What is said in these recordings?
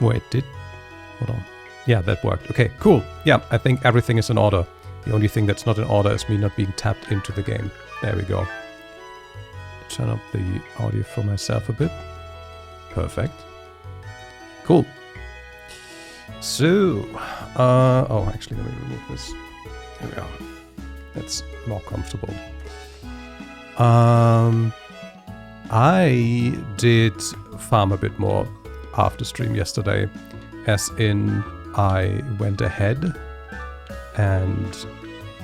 Wait, hold on. Yeah, that worked. Okay, cool. Yeah, I think everything is in order. The only thing that's not in order is me not being tapped into the game. There we go. Turn up the audio for myself a bit. Perfect. Cool. So, oh, actually, let me remove this. There we are. That's more comfortable. I did farm a bit more after stream yesterday, as in I went ahead and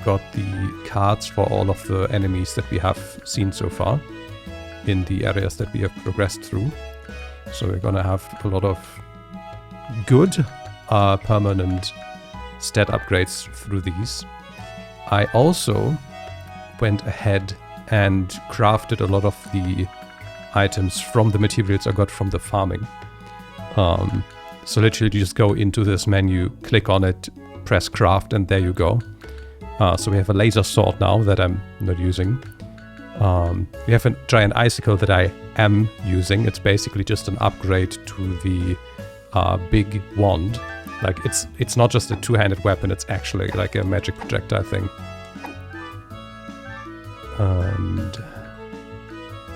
got the cards for all of the enemies that we have seen so far in the areas that we have progressed through. So we're gonna have a lot of good permanent stat upgrades through these. I also went ahead and crafted a lot of the items from the materials I got from the farming. So literally you just go into this menu, click on it, press craft, and there you go. So we have a laser sword now that I'm not using. We have a giant icicle that I am using. It's basically just an upgrade to the big wand. Like it's not just a two-handed weapon, it's actually like a magic projectile thing. And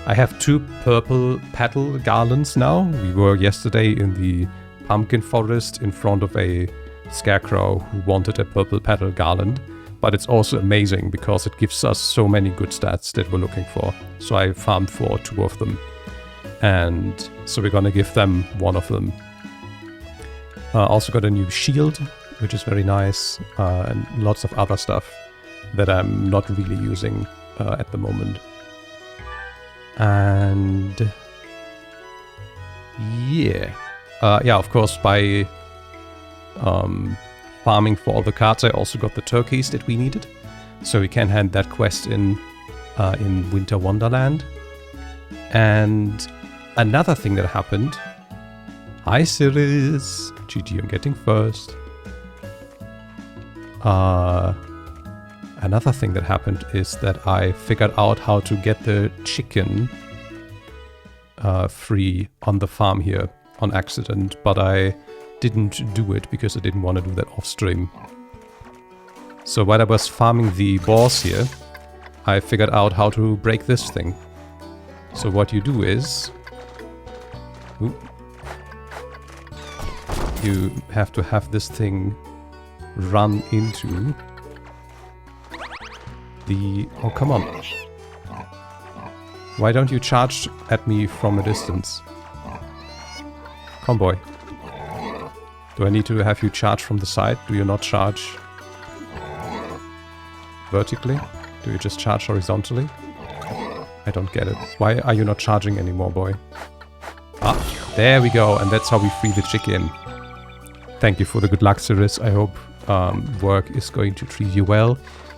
I have 2 purple petal garlands now. We were yesterday in the pumpkin forest in front of a scarecrow who wanted a purple petal garland. But it's also amazing because it gives us so many good stats that we're looking for. So I farmed for 2 of them. And so we're gonna give them 1 of them. Also got a new shield, which is very nice. And lots of other stuff that I'm not really using at the moment. And yeah. Yeah, of course, by farming for all the cards, I also got the turkeys that we needed. So we can hand that quest in Winter Wonderland. And another thing that happened... Hi, Cirrus! GG, I'm getting first. Another thing that happened is that I figured out how to get the chicken free on the farm here on accident, but I didn't do it because I didn't want to do that off stream. So while I was farming the boars here, I figured out how to break this thing. So what you do is... you have to have this thing run into the... Oh, come on. Why don't you charge at me from a distance? Come, boy. Do I need to have you charge from the side? Do you not charge vertically? Do you just charge horizontally? I don't get it. Why are you not charging anymore, boy? Ah, there we go. And that's how we free the chicken. Thank you for the good luck, Cirrus. I hope work is going to treat you well.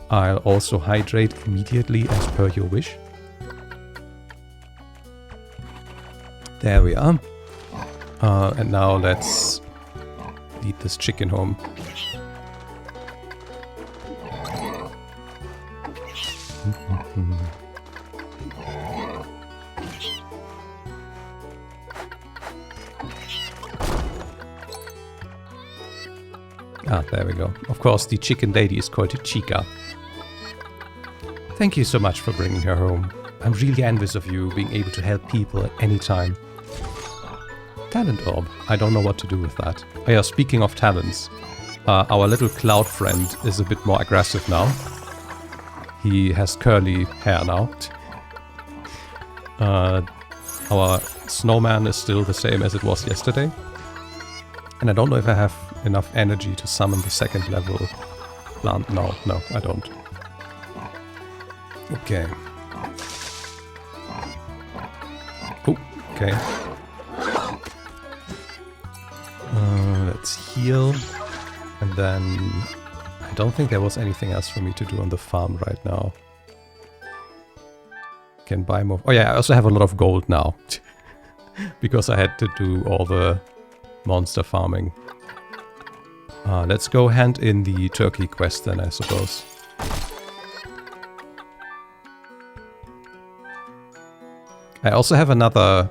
I'll also hydrate immediately as per your wish. There we are. And now let's lead this chicken home. Ah, there we go. Of course, the chicken lady is called Chica. Thank you so much for bringing her home. I'm really envious of you being able to help people at any time. Talent orb. I don't know what to do with that. Oh yeah, speaking of talents, our little cloud friend is a bit more aggressive now. He has curly hair now. Our snowman is still the same as it was yesterday. And I don't know if I have enough energy to summon the 2nd level plant. No, I don't. Okay. Oh, okay. Let's heal. And then... I don't think there was anything else for me to do on the farm right now. Can buy more... Oh yeah, I also have a lot of gold now. Because I had to do all the monster farming. Let's go hand in the turkey quest then, I suppose. I also have another...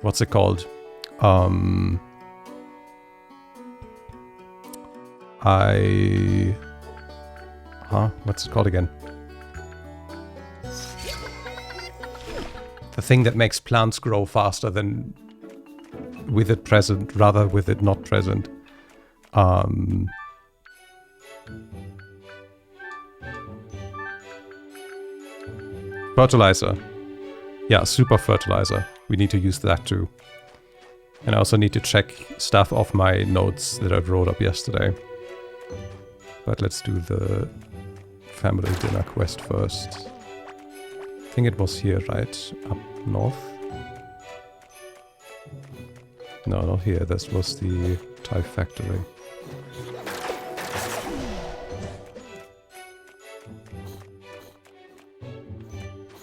What's it called? What's it called again? The thing that makes plants grow faster than with it present, rather with it not present. Fertilizer. Yeah, super fertilizer. We need to use that too. And I also need to check stuff off my notes that I wrote up yesterday. But let's do the family dinner quest first. I think it was here, right? Up north? No, not here. This was the Thai factory.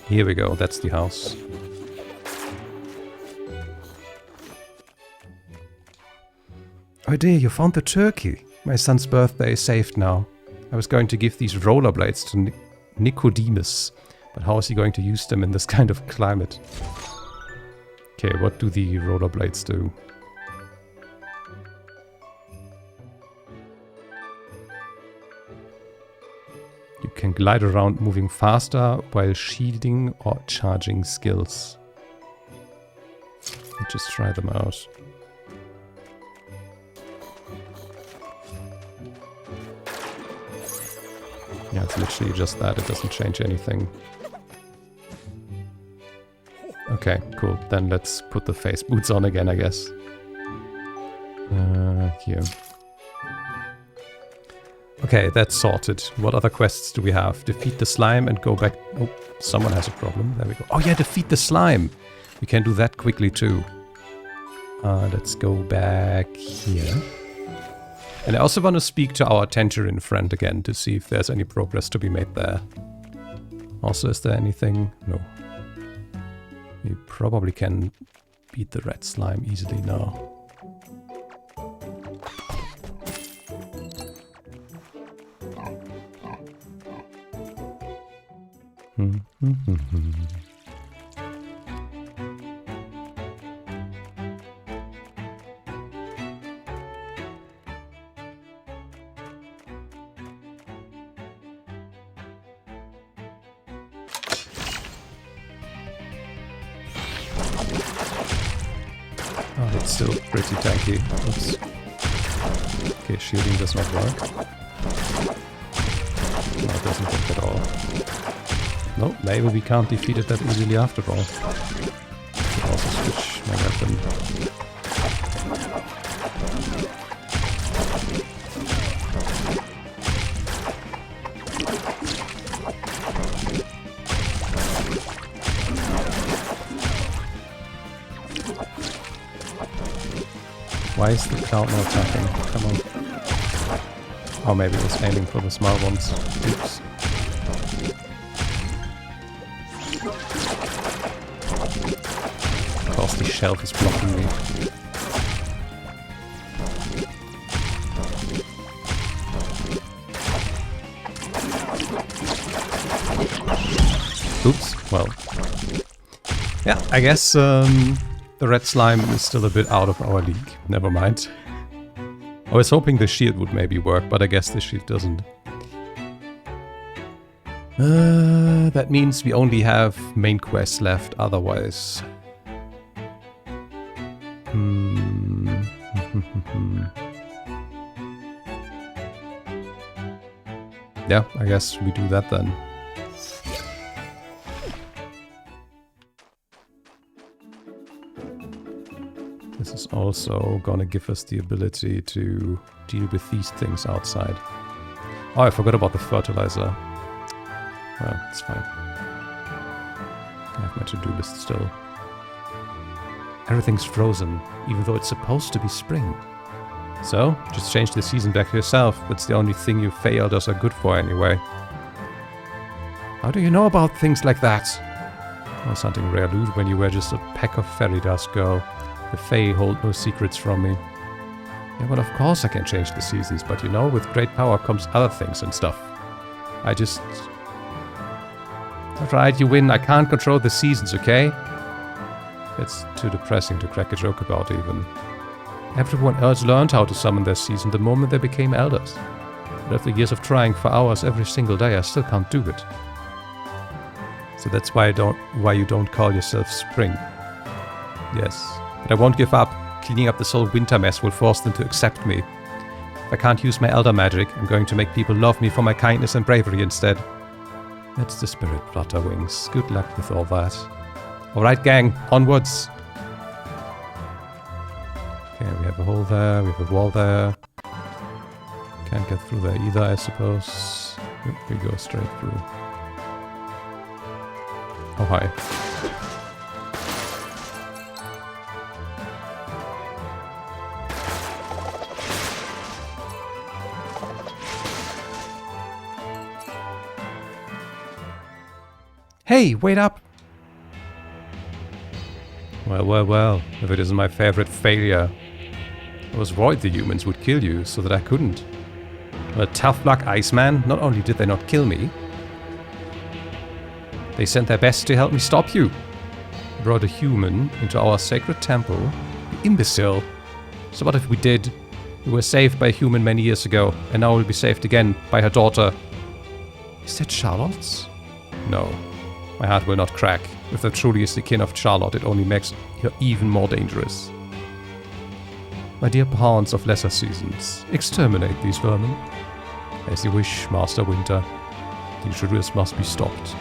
Here we go. That's the house. Oh dear, you found the turkey. My son's birthday is saved now. I was going to give these rollerblades to Nicodemus, but how is he going to use them in this kind of climate? Okay, what do the rollerblades do? You can glide around moving faster while shielding or charging skills. Let's just try them out. Yeah, it's literally just that. It doesn't change anything. Okay, cool. Then let's put the face boots on again, I guess. Here. Okay, that's sorted. What other quests do we have? Defeat the slime and go back... Oh, someone has a problem. There we go. Oh yeah, defeat the slime! We can do that quickly too. Let's go back here. And I also want to speak to our tangerine friend again to see if there's any progress to be made there. Also, is there anything? No. We probably can beat the red slime easily now. Oh, it's still pretty tanky. Oops. Okay, shielding does not work. No, it doesn't work at all. No, maybe we can't defeat it that easily after all. I'll also switch my weapon. Why is the cloud not attacking? Come on. Oh, maybe it was aiming for the small ones. Oops. Of course, the shelf is blocking me. Oops. Well. Yeah, I guess the red slime is still a bit out of our league. Never mind. I was hoping the shield would maybe work, but I guess the shield doesn't. That means we only have main quests left otherwise. Yeah, I guess we do that then. This is also gonna give us the ability to deal with these things outside. Oh, I forgot about the fertilizer. Well, it's fine. I have my to-do list still. Everything's frozen, even though it's supposed to be spring. So, just change the season back yourself. That's the only thing you Feyalders are good for anyway. How do you know about things like that? Oh, something rare loot when you were just a peck of fairy dust, girl. The Fae hold no secrets from me. Yeah, well, of course I can change the seasons, but you know, with great power comes other things and stuff. I just... Alright, you win. I can't control the seasons, okay? It's too depressing to crack a joke about even. Everyone else learned how to summon their season the moment they became elders. But after years of trying for hours every single day, I still can't do it. So that's why you don't call yourself spring. Yes, but I won't give up. Cleaning up this whole winter mess will force them to accept me. If I can't use my elder magic, I'm going to make people love me for my kindness and bravery instead. That's the spirit, Flutterwings. Good luck with all that. Alright, gang, onwards! Okay, we have a hole there, we have a wall there. Can't get through there either, I suppose. We go straight through. Oh, hi. Hey, wait up! Well, if it isn't my favorite failure. I was worried the humans would kill you, so that I couldn't. Well, tough luck, Iceman. Not only did they not kill me, they sent their best to help me stop you. They brought a human into our sacred temple. You imbecile. So what if we did? We were saved by a human many years ago, and now we'll be saved again by her daughter. Is that Charlotte's? No. My heart will not crack. If that truly is the kin of Charlotte, it only makes her even more dangerous. My dear pawns of lesser seasons, exterminate these vermin. As you wish, Master Winter. The intruders must be stopped.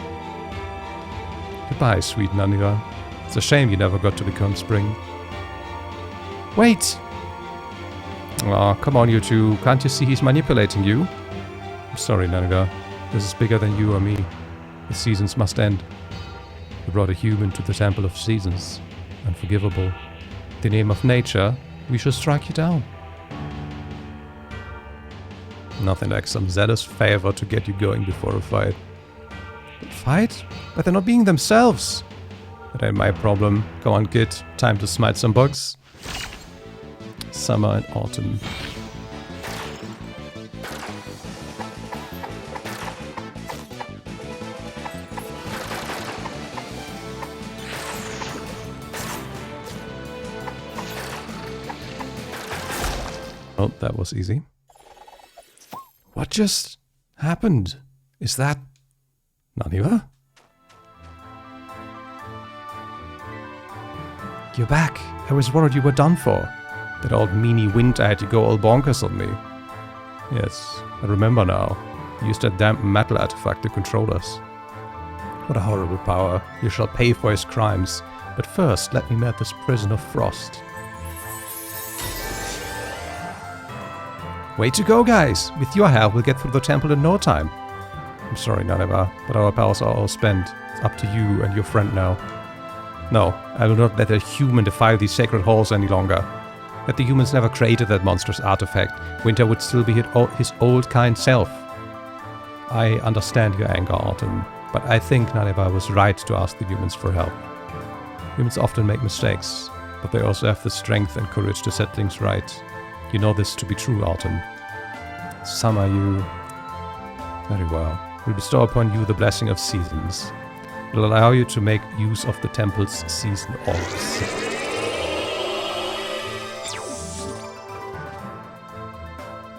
Goodbye, sweet Naniva. It's a shame you never got to become spring. Wait! Aw, come on, you two. Can't you see he's manipulating you? I'm sorry, Naniva. This is bigger than you or me. The seasons must end. You brought a human to the Temple of Seasons. Unforgivable. In the name of nature, we shall strike you down. Nothing like some zealous favor to get you going before a fight. Fight? But they're not being themselves. That ain't my problem. Go on, kid. Time to smite some bugs. Summer and autumn. Oh, that was easy. What just happened? Is that Naniva? You're back. I was worried you were done for. That old meanie Winter had to go all bonkers on me. Yes, I remember now. He used that damn metal artifact to control us. What a horrible power. You shall pay for his crimes. But first, let me melt this prison of frost. Way to go, guys! With your help, we'll get through the temple in no time. I'm sorry, Naniva, but our powers are all spent. It's up to you and your friend now. No, I will not let a human defile these sacred halls any longer. Had the humans never created that monstrous artifact, Winter would still be his old kind self. I understand your anger, Autumn, but I think Naniva was right to ask the humans for help. Humans often make mistakes, but they also have the strength and courage to set things right. You know this to be true, Autumn. Summer, you... Very well. We'll bestow upon you the blessing of seasons. It will allow you to make use of the temple's season orbs.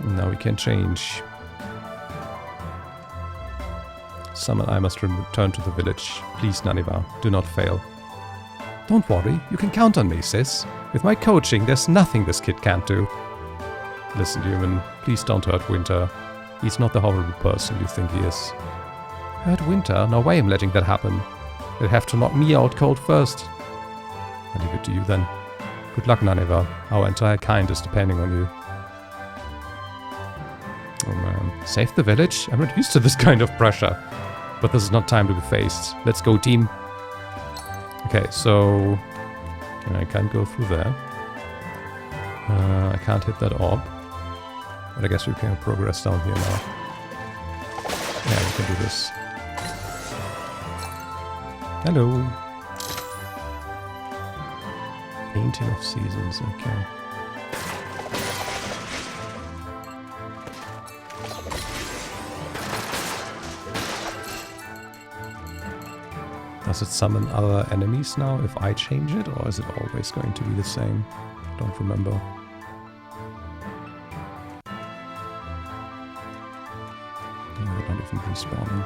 Now we can change. Summer and I must return to the village. Please, Naniva, do not fail. Don't worry, you can count on me, sis. With my coaching, there's nothing this kid can't do. Listen, human, please don't hurt Winter. He's not the horrible person you think he is. Hurt Winter? No way I'm letting that happen. They'll have to knock me out cold first. I'll leave it to you then. Good luck, Naniva. Our entire kind is depending on you. Oh man. Save the village? I'm not used to this kind of pressure. But this is not time to be faced. Let's go, team. Okay, so... I can't go through there. I can't hit that orb. But I guess we can progress down here now. Yeah, we can do this. Hello. Painting of Seasons, okay. Does it summon other enemies now if I change it, or is it always going to be the same? Don't remember. No, they're not even respawning.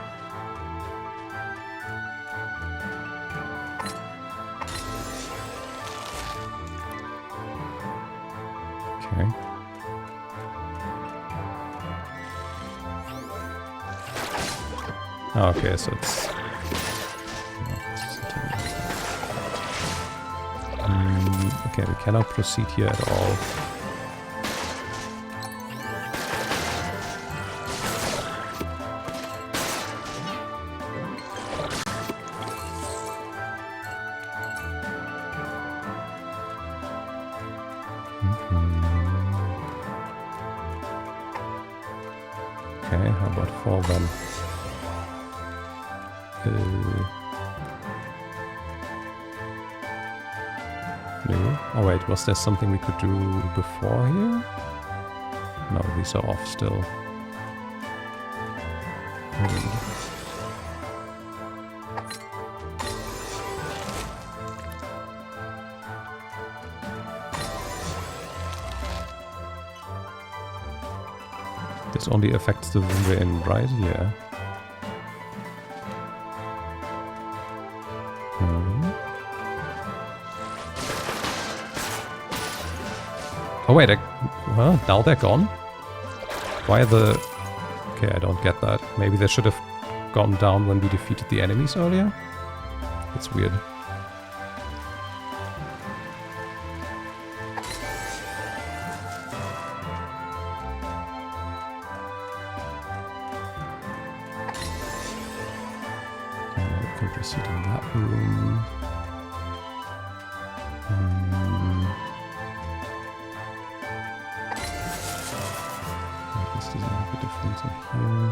Okay. Okay, so it's... okay, we cannot proceed here at all. Okay, how about fall then? No. Oh wait, was there something we could do before here? No, these are off still. This only affects the room we're in right here. Oh wait, well, now they're gone? Why are the... Okay, I don't get that. Maybe they should have gone down when we defeated the enemies earlier? That's weird. We can proceed in that room. This doesn't make a difference in here.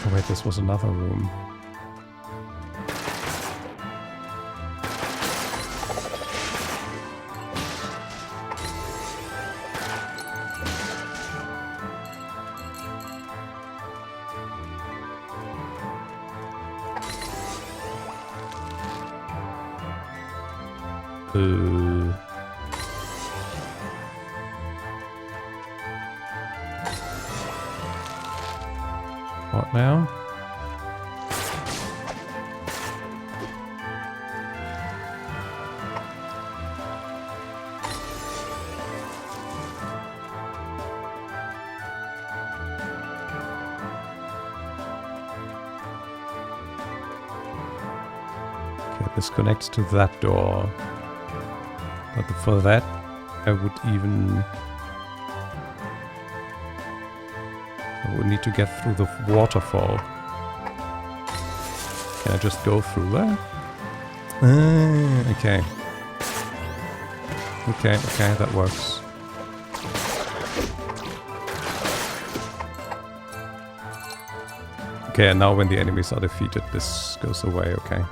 Oh wait, this was another room. What now? Okay, this connects to that door. But for that, I would need to get through the waterfall. Can I just go through there? Okay. Okay, that works. Okay, and now when the enemies are defeated, this goes away, okay.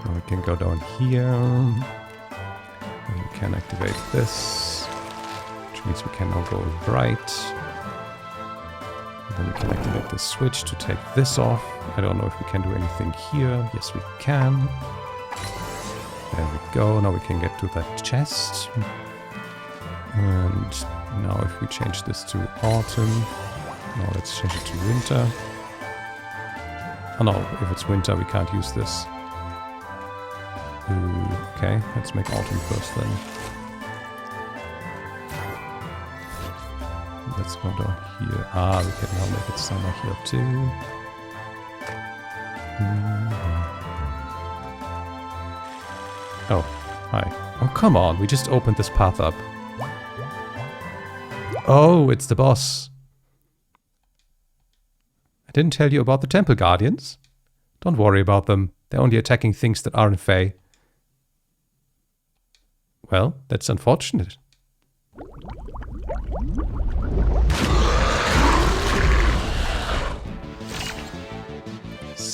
Now we can go down here. And we can activate this, which means we can now go right. Then we can activate the switch to take this off. I don't know if we can do anything here. Yes, we can. There we go. Now we can get to that chest. And now if we change this to autumn. Now let's change it to winter. Oh no, if it's winter we can't use this. Okay, let's make autumn first then. Let's go down here. Ah, we can now make it summer here too. Oh, hi. Oh, come on. We just opened this path up. Oh, it's the boss. I didn't tell you about the Temple Guardians. Don't worry about them. They're only attacking things that aren't Fae. Well, that's unfortunate.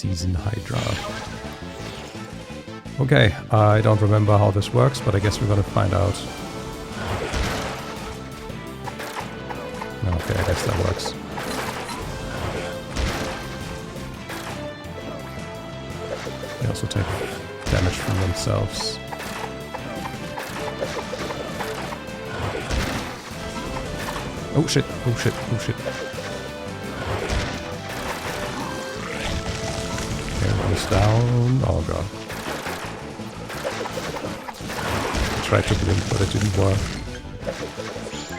Season Hydra. Okay, I don't remember how this works, but I guess we're gonna find out. Okay, I guess that works. They also take damage from themselves. Oh shit, oh shit, oh shit. Okay, one is down. Oh god. I tried to blink, but it didn't work.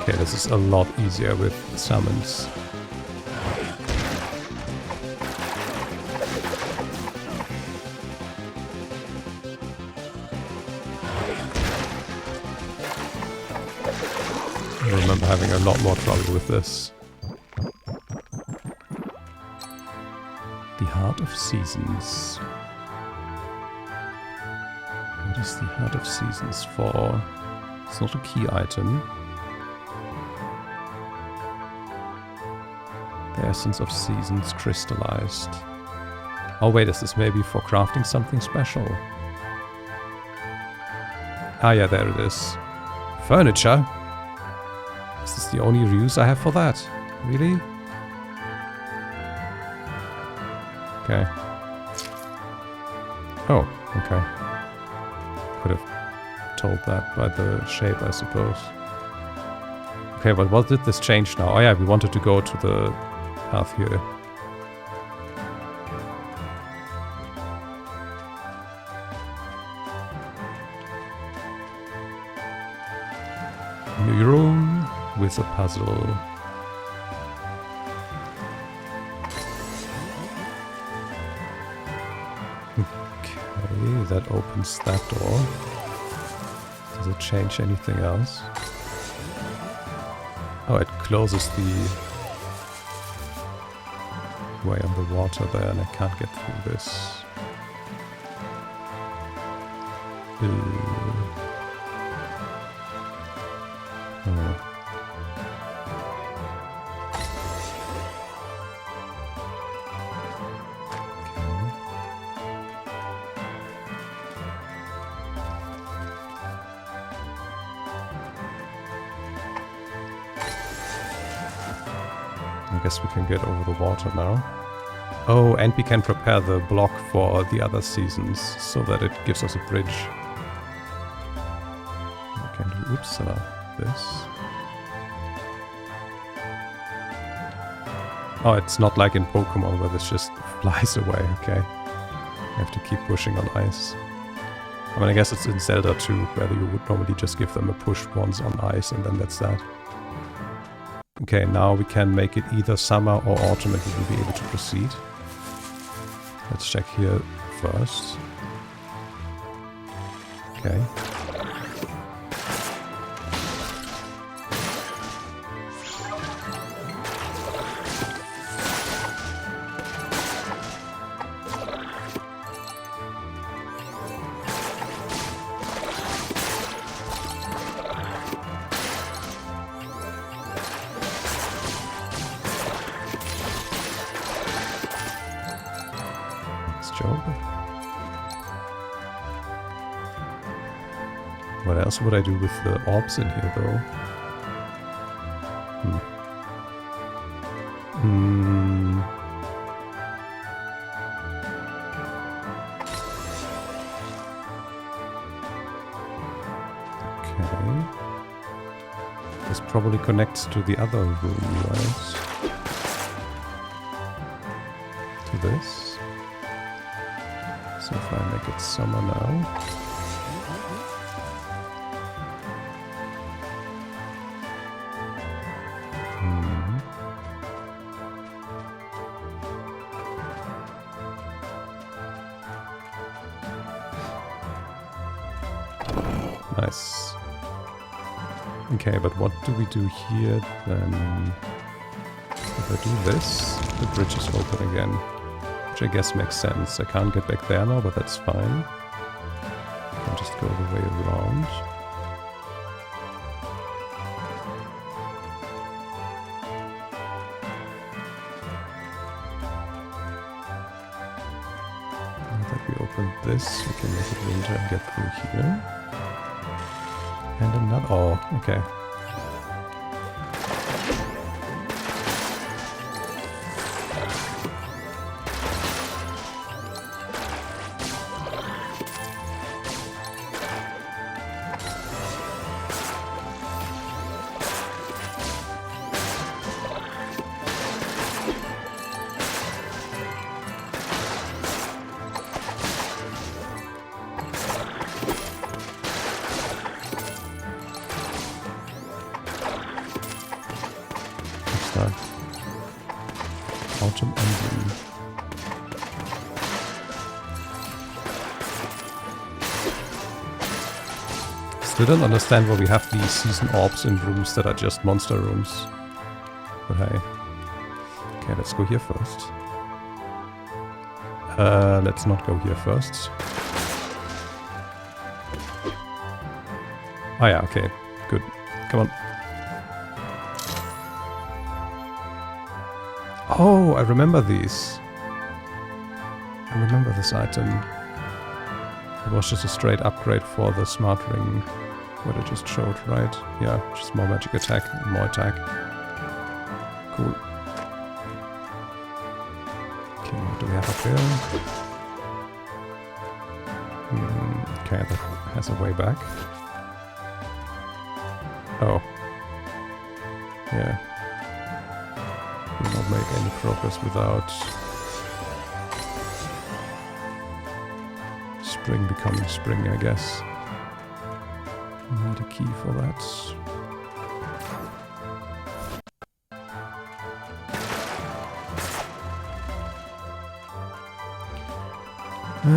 Okay, this is a lot easier with summons. I remember having a lot more trouble with this. The Heart of Seasons. What is the Heart of Seasons for? It's not a key item. The Essence of Seasons crystallized. Oh wait, is this maybe for crafting something special? Ah yeah, there it is. Furniture? Is this the only use I have for that? Really? Okay. Oh, okay. Could have told that by the shape, I suppose. Okay, but what did this change now? Oh yeah, we wanted to go to the path here. New room with a puzzle. Okay, that opens that door. Does it change anything else? Oh, it closes the way on the water there, and I can't get through this. Oh. I guess we can get over the water now. Oh, and we can prepare the block for the other seasons so that it gives us a bridge. We can do, oops, this. Oh, it's not like in Pokemon where this just flies away, okay. I have to keep pushing on ice. I mean, I guess it's in Zelda too, where you would normally just give them a push once on ice and then that's that. Okay, now we can make it either summer or autumn and we will be able to proceed. Let's check here first. Okay. What else would I do with the orbs in here, though? Okay. This probably connects to the other room, right? To this. So if I make it summer now. Nice. Okay, but what do we do here then? If I do this, the bridge is open again. Which I guess makes sense. I can't get back there now, but that's fine. I can just go the way around. with this. We can make it winter and get through here. And another... Oh, okay. Autumn Emblem. Still don't understand why we have these season orbs in rooms that are just monster rooms. But hey. Okay, let's go here first. Let's not go here first. Oh yeah, okay. Good. Come on. Oh, I remember these. I remember this item. It was just a straight upgrade for the smart ring. What I just showed, right? Yeah, just more magic attack and more attack. Cool. Okay, what do we have up here? Okay, that has a way back. Oh. Yeah. Will not make any progress without spring becoming spring, I guess. I need a key for that.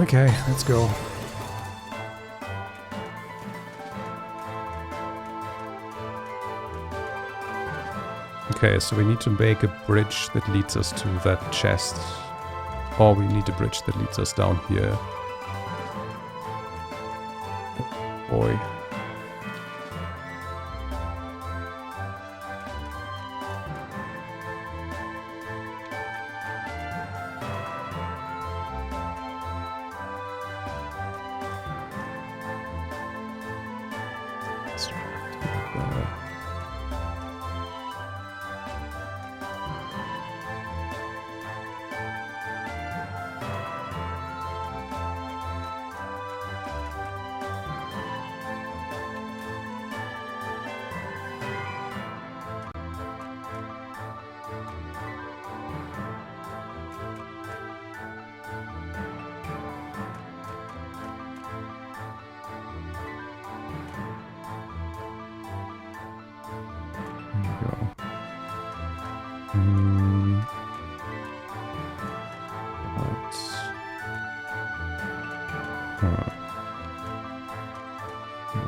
Okay, let's go. Okay, so we need to make a bridge that leads us to that chest. Or we need a bridge that leads us down here. Boy. Let's try to get there.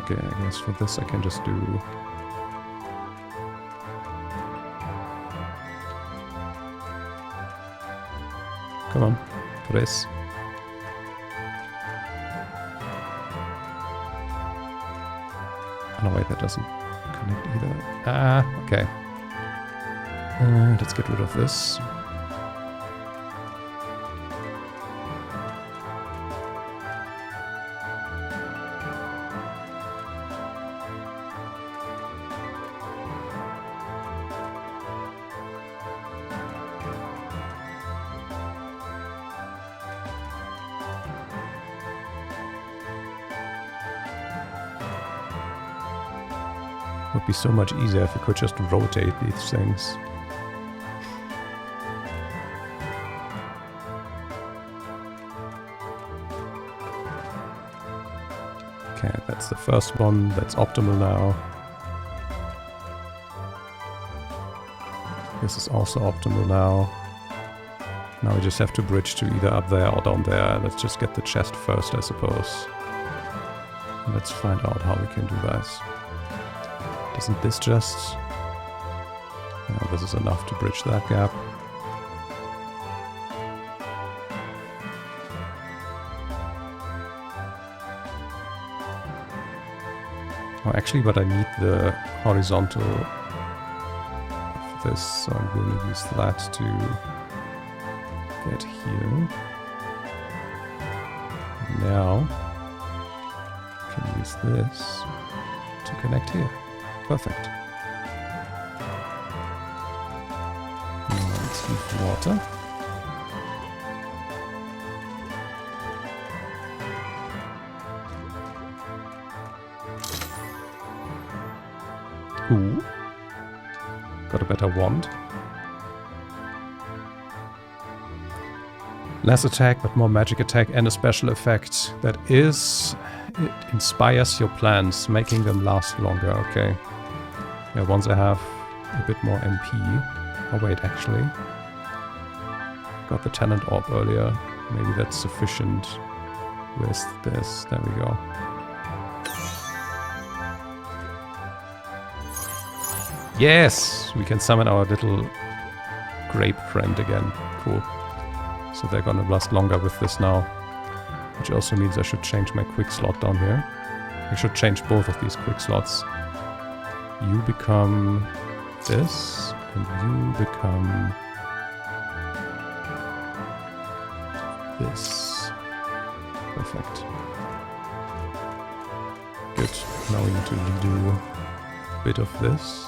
Okay, I guess for this I can just do... Come on, press. Oh no, wait, that doesn't connect either. Ah, okay. Let's get rid of this. Would be so much easier if we could just rotate these things. Okay, that's the first one. That's optimal now. This is also optimal now. Now we just have to bridge to either up there or down there. Let's just get the chest first, I suppose. And let's find out how we can do that. Isn't this just... Yeah, this is enough to bridge that gap. Oh, actually, but I need the horizontal of this, so I'm going to use that to get here. Now, can use this to connect here. Perfect. Now let's leave water. Ooh. Got a better wand. Less attack, but more magic attack and a special effect. That is... It inspires your plants, making them last longer. Okay. Yeah, once I have a bit more MP... Oh wait, actually... Got the talent orb earlier. Maybe that's sufficient. Where's this? There we go. Yes! We can summon our little grape friend again. Cool. So they're gonna last longer with this now. Which also means I should change my quick slot down here. I should change both of these quick slots. You become this, and you become this. Perfect. Good. Now we need to redo a bit of this.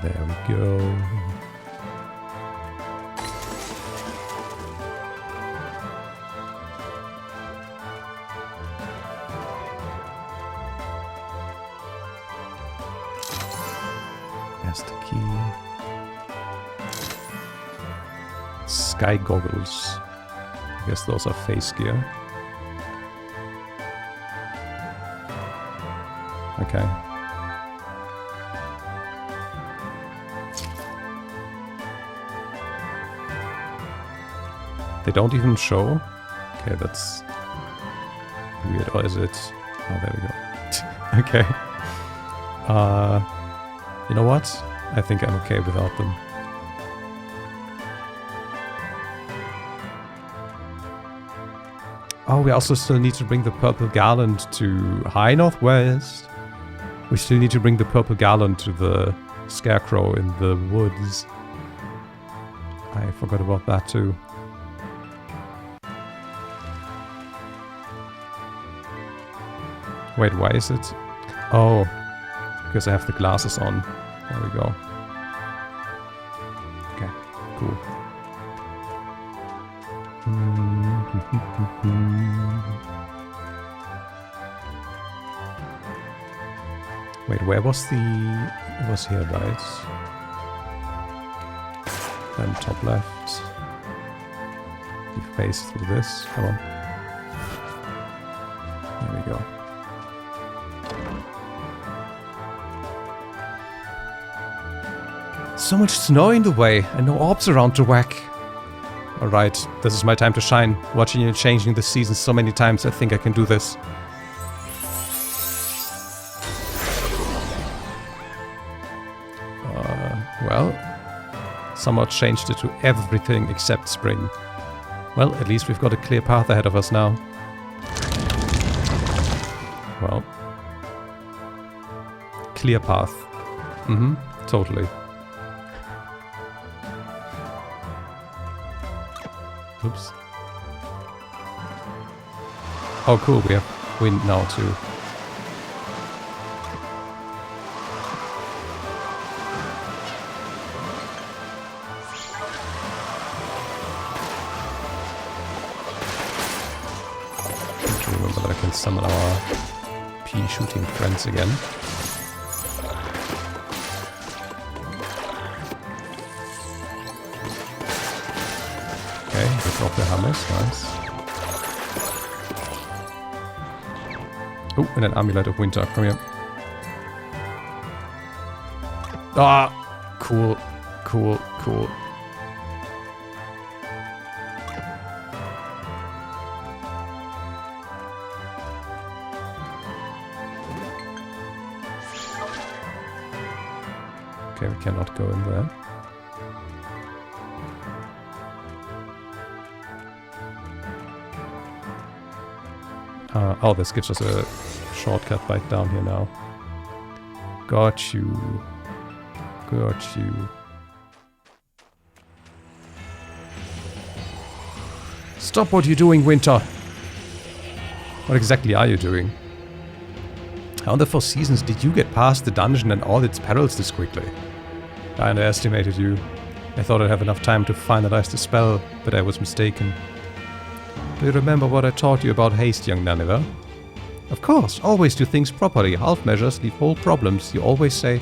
There we go. There's the key. Sky goggles. I guess those are face gear. Okay. They don't even show? Okay, that's weird. Or is it? Oh, there we go. Okay. You know what? I think I'm okay without them. Oh, we also still need to bring the purple garland to High Northwest. We still need to bring the purple garland to the scarecrow in the woods. I forgot about that too. Wait, why is it? Oh, because I have the glasses on. There we go. Okay, cool. Wait, where was the... It was here, right? Then top left. You face through this. Come on. There we go. So much snow in the way and no orbs around to whack. Alright, this is my time to shine. Watching you changing the seasons so many times, I think I can do this. Well, somewhat changed it to everything except spring. Well, at least we've got a clear path ahead of us now. Well. Clear path. Mm-hmm, totally. Oops. Oh cool, we have wind now too. Need to remember that I can summon our pea shooting friends again. Off the hammers, nice. Oh, and an amulet of winter. Come here. Ah, cool, cool, cool. Okay, we cannot go in there. Oh, this gives us a shortcut back down here now. Got you. Got you. Stop what you're doing, Winter! What exactly are you doing? How in the 4 seasons did you get past the dungeon and all its perils this quickly? I underestimated you. I thought I'd have enough time to finalize the spell, but I was mistaken. Do you remember what I taught you about haste, young Naniva? Of course, always do things properly. Half measures leave whole problems, you always say.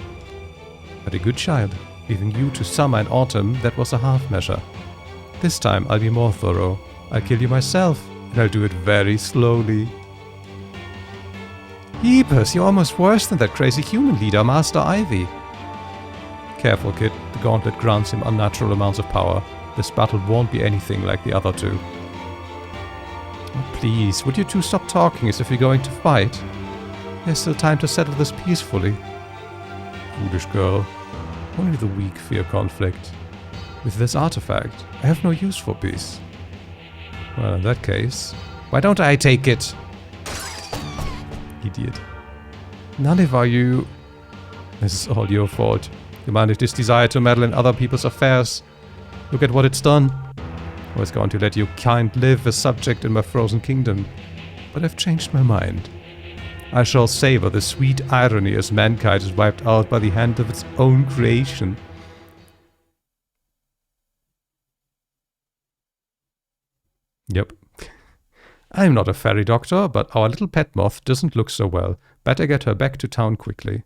But a good child, leaving you to summer and autumn, that was a half measure. This time I'll be more thorough. I'll kill you myself, and I'll do it very slowly. Jeepers, you're almost worse than that crazy human leader, Master Ivy. Careful, kid. The gauntlet grants him unnatural amounts of power. This battle won't be anything like the other two. Oh, please, would you two stop talking as if you're going to fight? There's still time to settle this peacefully. Foolish girl. Only the weak fear conflict. With this artifact, I have no use for peace. Well, in that case, why don't I take it? Idiot. Naniva, you... This is all your fault. You managed this desire to meddle in other people's affairs. Look at what it's done. I was going to let your kind live as subject in my frozen kingdom, but I've changed my mind. I shall savor the sweet irony as mankind is wiped out by the hand of its own creation. Yep. I'm not a fairy doctor, but our little pet moth doesn't look so well. Better get her back to town quickly.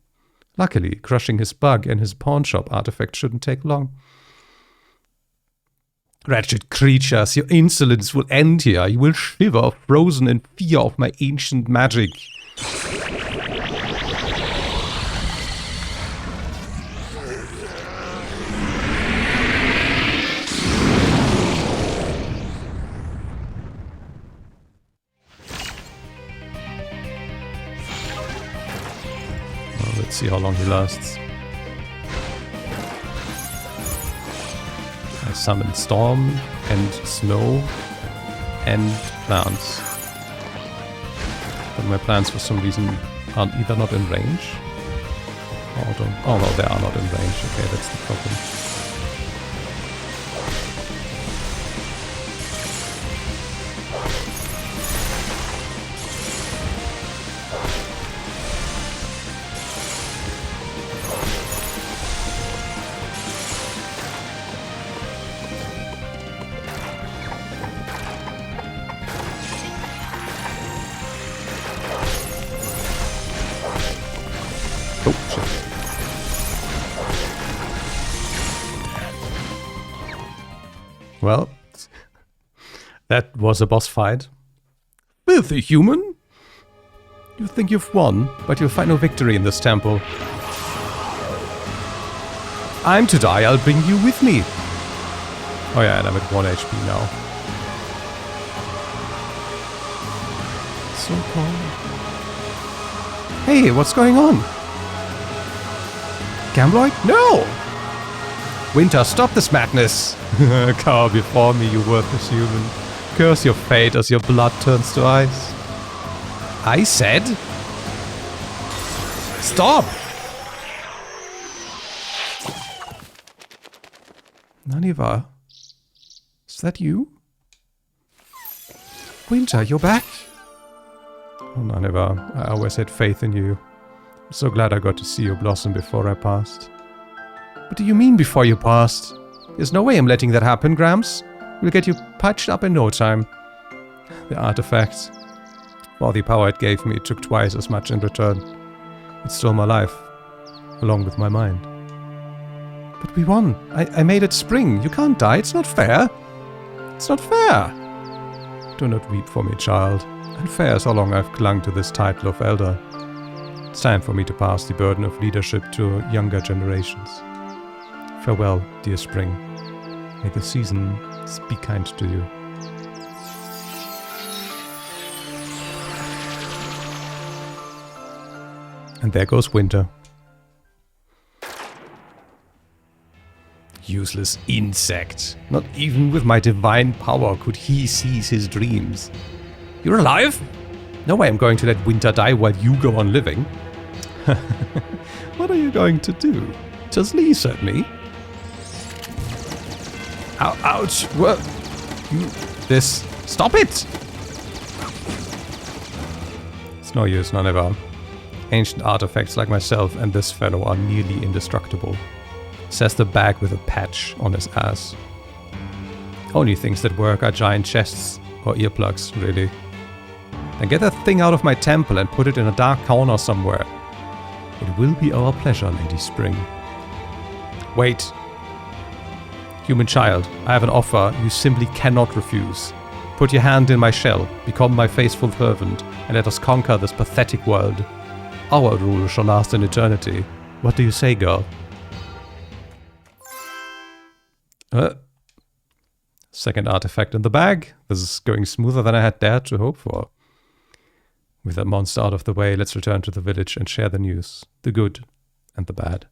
Luckily, crushing his bug and his pawnshop artifact shouldn't take long. Wretched creatures, your insolence will end here. You will shiver, frozen in fear of my ancient magic. Well, let's see how long he lasts. I summon storm and snow and plants. But my plants for some reason aren't either not in range. Oh no, they are not in range. Okay, that's the problem. Well, that was a boss fight. With a human? You think you've won, but you'll find no victory in this temple. I'm to die, I'll bring you with me. Oh yeah, and I'm at 1 HP now. So cold. Hey, what's going on? Gambloid? No! Winter, stop this madness! Cower before me, you worthless human. Curse your fate as your blood turns to ice. I said... Stop! Naniva? Is that you? Winter, you're back? Oh, Naniva, I always had faith in you. I'm so glad I got to see you blossom before I passed. What do you mean before you passed? There's no way I'm letting that happen, Gramps. We'll get you patched up in no time. The artifact. For the power it gave me, it took twice as much in return. It stole my life, along with my mind. But we won. I made it spring. You can't die. It's not fair. It's not fair. Do not weep for me, child. Unfair is how long I've clung to this title of elder. It's time for me to pass the burden of leadership to younger generations. Farewell, dear spring. May the seasons be kind to you. And there goes winter. Useless insect. Not even with my divine power could he seize his dreams. You're alive? No way I'm going to let Winter die while you go on living. What are you going to do? Just leave at me? Ouch! What? This... Stop it! It's no use, none ever. Ancient artifacts like myself and this fellow are nearly indestructible. Says the bag with a patch on his ass. Only things that work are giant chests or earplugs, really. Then get that thing out of my temple and put it in a dark corner somewhere. It will be our pleasure, Lady Spring. Wait. Human child, I have an offer you simply cannot refuse. Put your hand in my shell, become my faithful servant, and let us conquer this pathetic world. Our rule shall last an eternity. What do you say, girl? Second artifact in the bag. This is going smoother than I had dared to hope for. With that monster out of the way, let's return to the village and share the news. The good and the bad.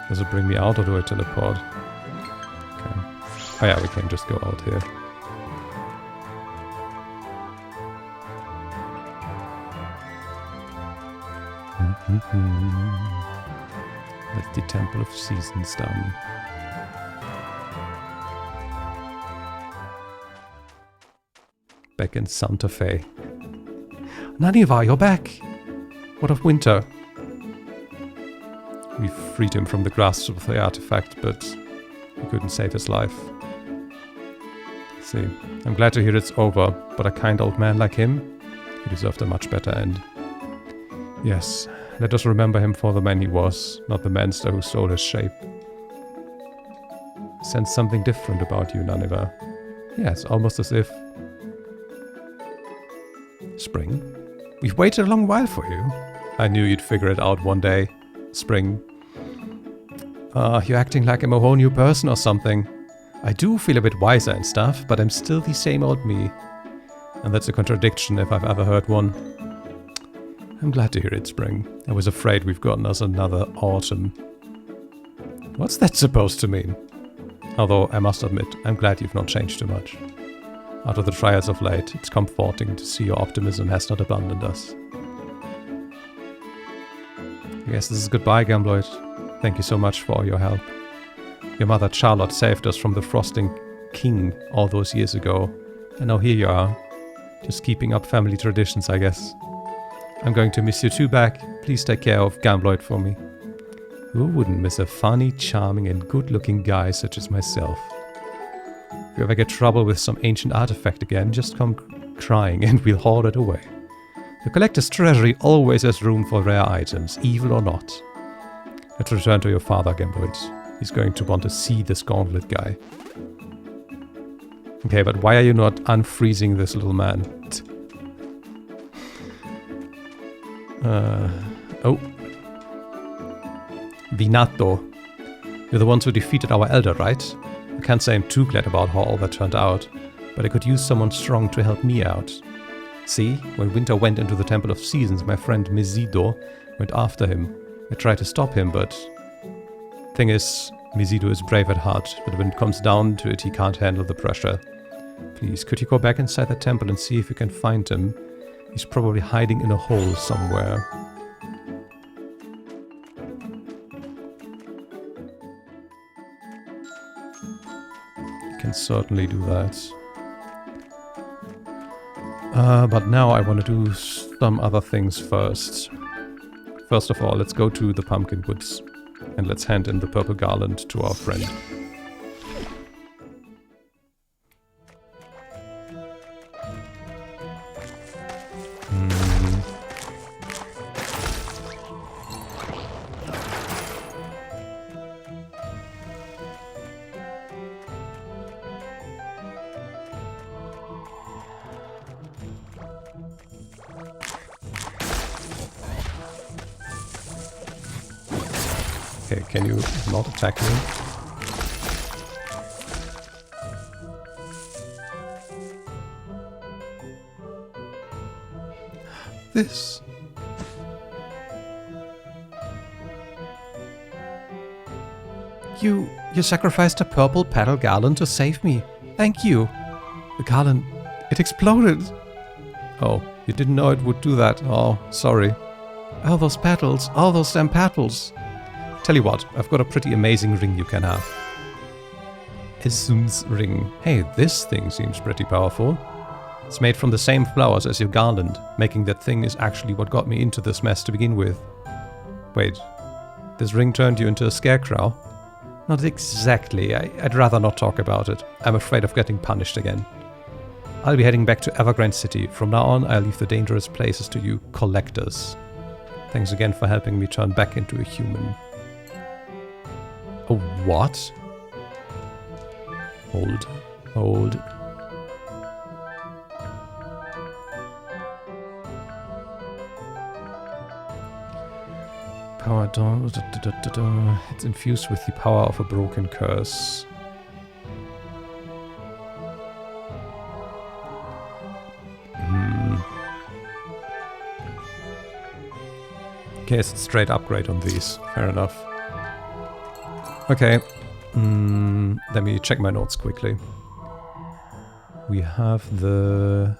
Does it bring me out or do I teleport? Okay. Oh yeah, we can just go out here. That's the Temple of Seasons done. Back in Santa Fe. Naniva, you're back! What of Winter? We freed him from the grasp of the artifact, but we couldn't save his life. See, I'm glad to hear it's over, but a kind old man like him, he deserved a much better end. Yes, let us remember him for the man he was, not the monster who stole his shape. Sense something different about you, Naniva. Yes, almost as if... Spring? We've waited a long while for you. I knew you'd figure it out one day. Spring. You're acting like I'm a whole new person or something. I do feel a bit wiser and stuff, but I'm still the same old me. And that's a contradiction if I've ever heard one. I'm glad to hear it, Spring. I was afraid we've gotten us another autumn. What's that supposed to mean? Although, I must admit, I'm glad you've not changed too much. Out of the trials of late, it's comforting to see your optimism has not abandoned us. I guess this is goodbye, Gambloid. Thank you so much for all your help. Your mother Charlotte saved us from the Frosting King all those years ago. And now here you are. Just keeping up family traditions, I guess. I'm going to miss you too back. Please take care of Gambloid for me. Who wouldn't miss a funny, charming and good-looking guy such as myself? If you ever get trouble with some ancient artifact again, just come crying and we'll haul it away. The collector's treasury always has room for rare items, evil or not. Let's return to your father, Gambloid. He's going to want to see this gauntlet guy. Okay, but why are you not unfreezing this little man? Oh. Vinato. You're the ones who defeated our elder, right? I can't say I'm too glad about how all that turned out, but I could use someone strong to help me out. See, when Winter went into the Temple of Seasons, my friend Mizido went after him. I tried to stop him, but... Thing is, Mizido is brave at heart, but when it comes down to it, he can't handle the pressure. Please, could you go back inside the temple and see if you can find him? He's probably hiding in a hole somewhere. You can certainly do that. But now I want to do some other things first. First of all, let's go to the Pumpkin Woods. And let's hand in the purple garland to our friend. Okay, can you not attack me? This. You sacrificed a purple petal garland to save me. Thank you. The garland, it exploded. Oh, you didn't know it would do that. Oh, sorry. All those petals, all those damn petals. Tell you what, I've got a pretty amazing ring you can have. Issun's ring. Hey, this thing seems pretty powerful. It's made from the same flowers as your garland, making that thing is actually what got me into this mess to begin with. Wait, this ring turned you into a scarecrow? Not exactly. I'd rather not talk about it. I'm afraid of getting punished again. I'll be heading back to Evergrande City. From now on, I'll leave the dangerous places to you collectors. Thanks again for helping me turn back into a human. A what? Hold. Power dawn. It's infused with the power of a broken curse. Okay, it's a straight upgrade on these. Fair enough. Okay. Let me check my notes quickly. We have the...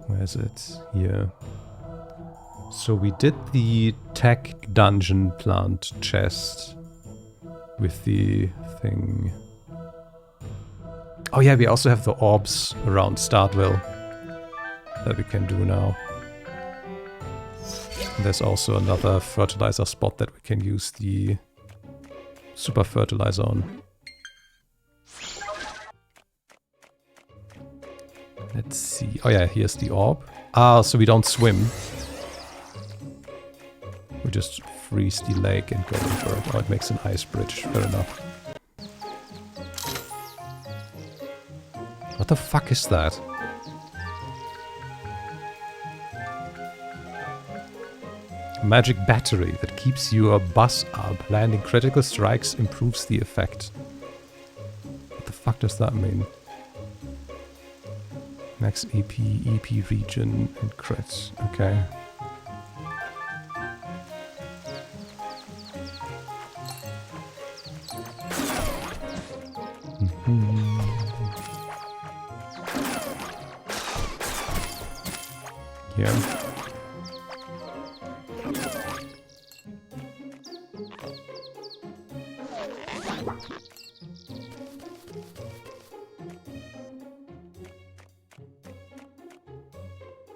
Where is it? Here. So we did the tech dungeon plant chest with the thing. Oh yeah, we also have the orbs around Startville that we can do now. There's also another fertilizer spot that we can use the super fertilizer on. Let's see. Oh yeah, here's the orb. Ah, so we don't swim. We just freeze the lake and go over it. Oh, it makes an ice bridge. Fair enough. What the fuck is that? Magic battery that keeps your buzz up. Landing critical strikes improves the effect. What the fuck does that mean? Max EP, EP region, and crits. Okay. Yeah.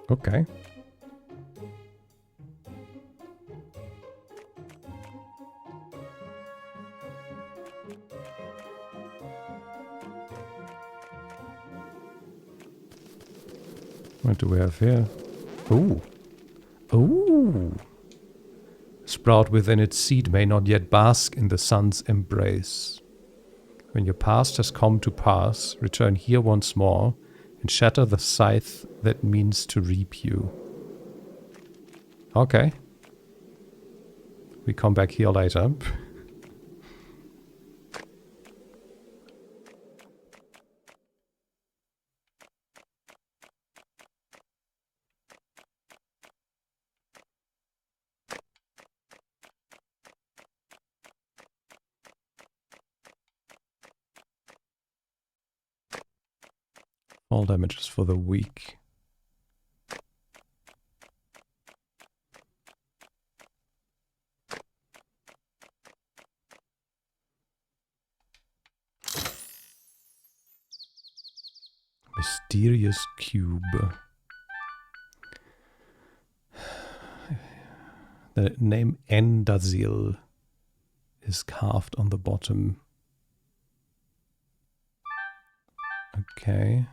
Okay. What do we have here? Ooh. Ooh. Sprout within its seed may not yet bask in the sun's embrace. When your past has come to pass, return here once more and shatter the scythe that means to reap you. Okay. We come back here later. All damages for the weak. Mysterious cube. The name Endazil is carved on the bottom. Okay.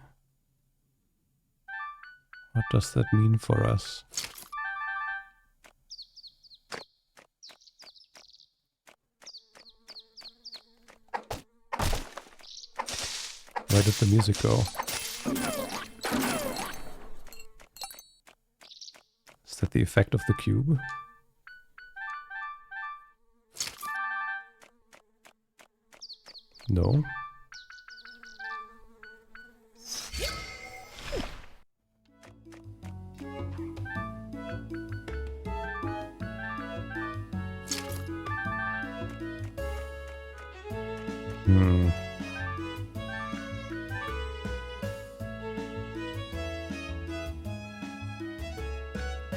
What does that mean for us? Where did the music go? Is that the effect of the cube? No.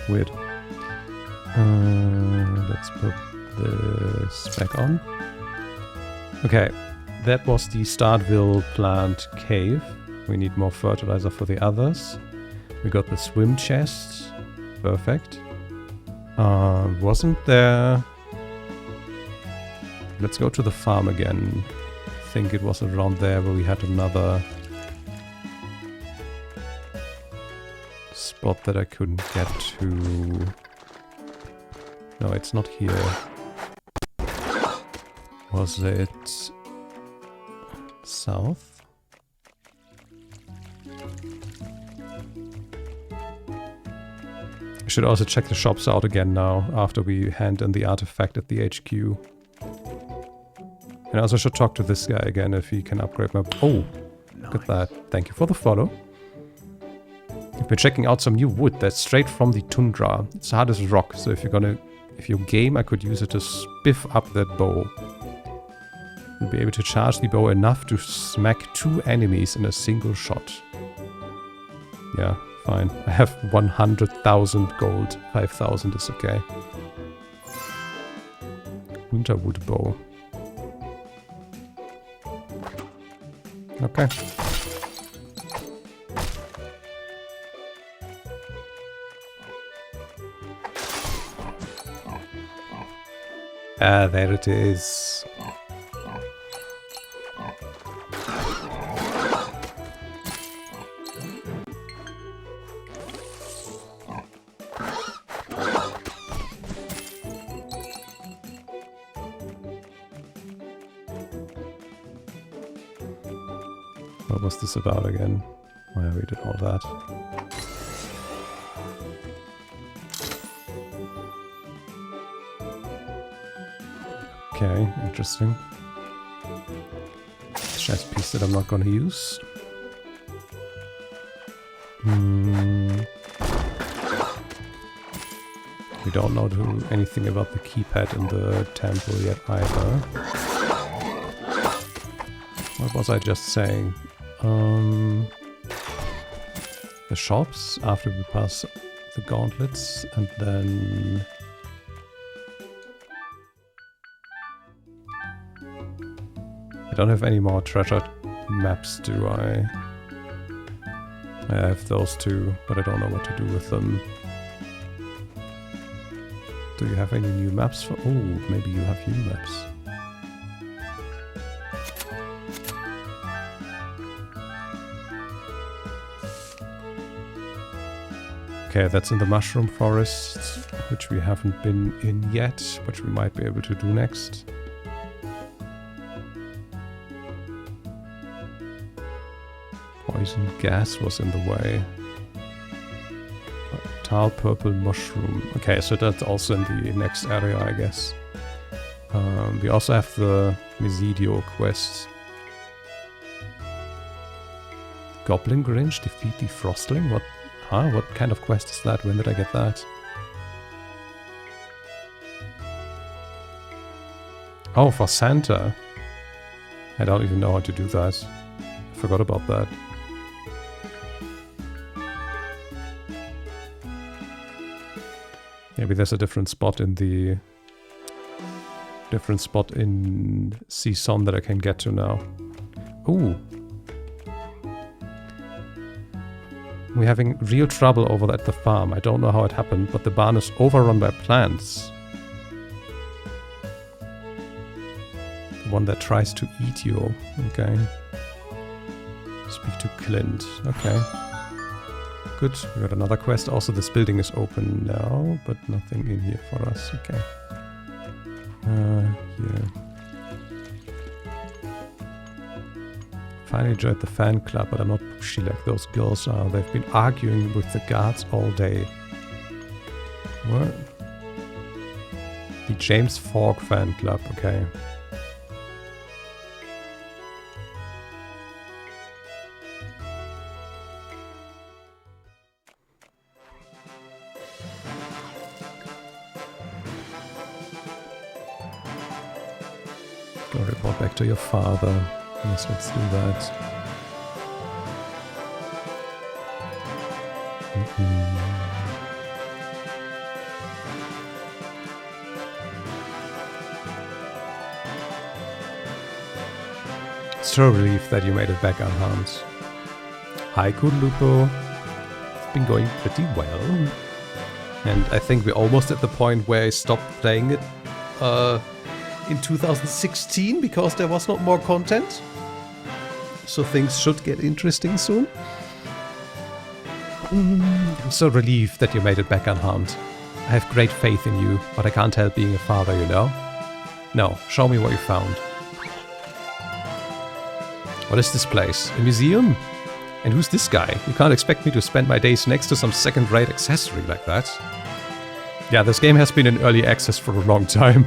Weird. Let's put this back on. Okay, that was the Startville plant cave. We need more fertilizer for the others. We got the swim chest. Perfect. Wasn't there... Let's go to the farm again. I think it was around there where we had another spot that I couldn't get to. No, it's not here. Was it south? I should also check the shops out again now after we hand in the artifact at the HQ. And I also should talk to this guy again if he can upgrade my... Oh, look at that. Thank you for the follow. I've been checking out some new wood that's straight from the tundra. It's hard as rock, so if you're game, I could use it to spiff up that bow. You'll be able to charge the bow enough to smack 2 enemies in a single shot. Yeah, fine. I have 100,000 gold. 5,000 is okay. Winterwood bow. Okay. Ah, there it is. What was this about again? Why we did all that? Okay, interesting. Chest piece that I'm not gonna use. We don't know anything about the keypad in the temple yet either. What was I just saying? The shops after we pass the gauntlets, and then I don't have any more treasure maps, do I? I have those two, but I don't know what to do with them. Do you have any new maps for... Oh, maybe you have new maps. Okay, that's in the mushroom forest, which we haven't been in yet, which we might be able to do next. Poison gas was in the way. Tall purple mushroom. Okay, so that's also in the next area, I guess. We also have the Mesidio quest. Goblin Grinch, defeat the Frostling? What? Huh? What kind of quest is that? When did I get that? Oh, for Santa. I don't even know how to do that. I forgot about that. Maybe there's a different spot in the... Season that I can get to now. Ooh. We're having real trouble over at the farm. I don't know how it happened, but the barn is overrun by plants. The one that tries to eat you. Okay. Speak to Clint. Okay. Good. We got another quest. Also, this building is open now, but nothing in here for us. Okay. Here. Finally joined the fan club, but I'm not pushy like those girls are. They've been arguing with the guards all day. What? The James Falk fan club, okay. Go report back to your father. Yes, let's do that. so relieved that you made it back unharmed. Hi, Lupo. It's been going pretty well. And I think we're almost at the point where I stopped playing it in 2016 because there was not more content. So things should get interesting soon. I'm so relieved that you made it back unharmed. I have great faith in you, but I can't help being a father, you know? No, show me what you found. What is this place? A museum? And who's this guy? You can't expect me to spend my days next to some second-rate accessory like that. Yeah, this game has been in early access for a long time.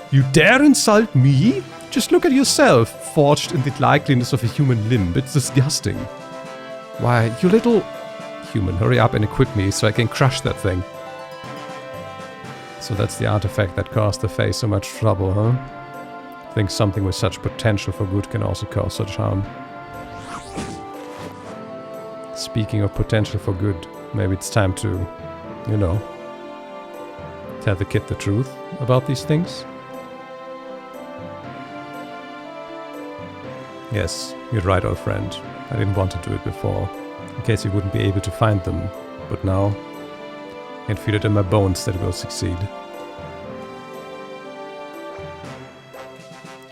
You dare insult me? Just look at yourself, forged in the likeliness of a human limb. It's disgusting. Why, you little... Human, hurry up and equip me so I can crush that thing. So that's the artifact that caused the face so much trouble, huh? I think something with such potential for good can also cause such harm. Speaking of potential for good, maybe it's time to, you know, tell the kid the truth about these things. Yes, you're right, old friend. I didn't want to do it before, in case you wouldn't be able to find them, but now I can feel it in my bones that it will succeed.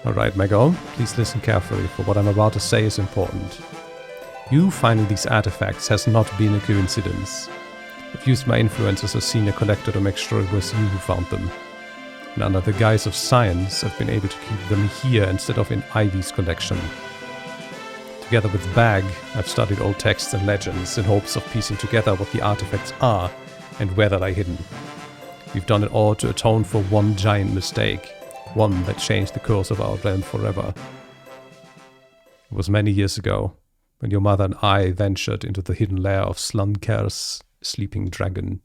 Alright, my girl, please listen carefully, for what I'm about to say is important. You finding these artifacts has not been a coincidence. I've used my influence as a senior collector to make sure it was you who found them. And under the guise of science, I've been able to keep them here instead of in Ivy's collection. Together with Bag, I've studied old texts and legends in hopes of piecing together what the artifacts are and where they lie hidden. We've done it all to atone for one giant mistake, one that changed the course of our realm forever. It was many years ago, when your mother and I ventured into the hidden lair of Slunker's sleeping dragon.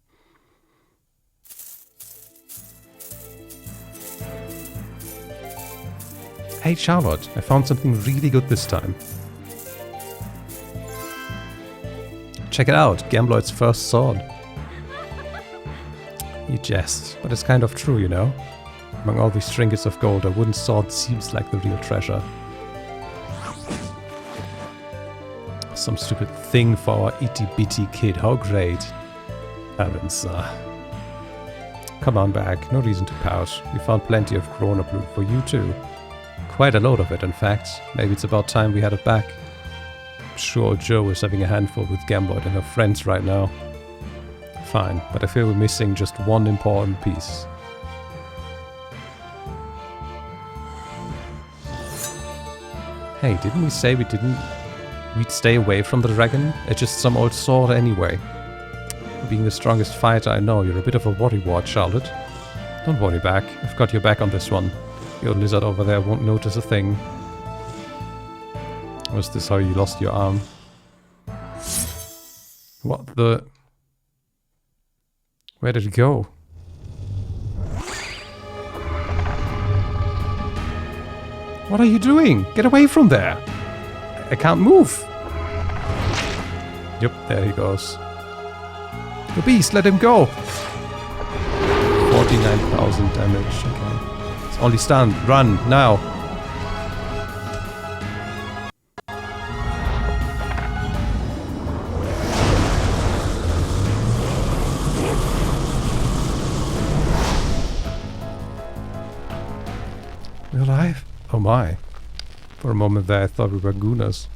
Hey Charlotte, I found something really good this time. Check it out, Gambloid's first sword. You jest, but it's kind of true, you know? Among all these trinkets of gold, a wooden sword seems like the real treasure. Some stupid thing for our itty-bitty kid, how great. Heavens, come on back, no reason to pout. We found plenty of Corona Blue for you too. Quite a load of it, in fact. Maybe it's about time we had it back. I'm sure Joe is having a handful with Gambloid and her friends right now. Fine, but I feel we're missing just one important piece. Hey, didn't we say we'd stay away from the dragon? It's just some old sword anyway. Being the strongest fighter I know, you're a bit of a worrywart, Charlotte. Don't worry back, I've got your back on this one. Your lizard over there won't notice a thing. Was this how you lost your arm? What the... Where did it go? What are you doing? Get away from there! I can't move! Yep, there he goes. The beast, let him go! 49,000 damage, okay. It's only stunned. Run, now! We're alive? Oh my. For a moment there I thought we were gooners.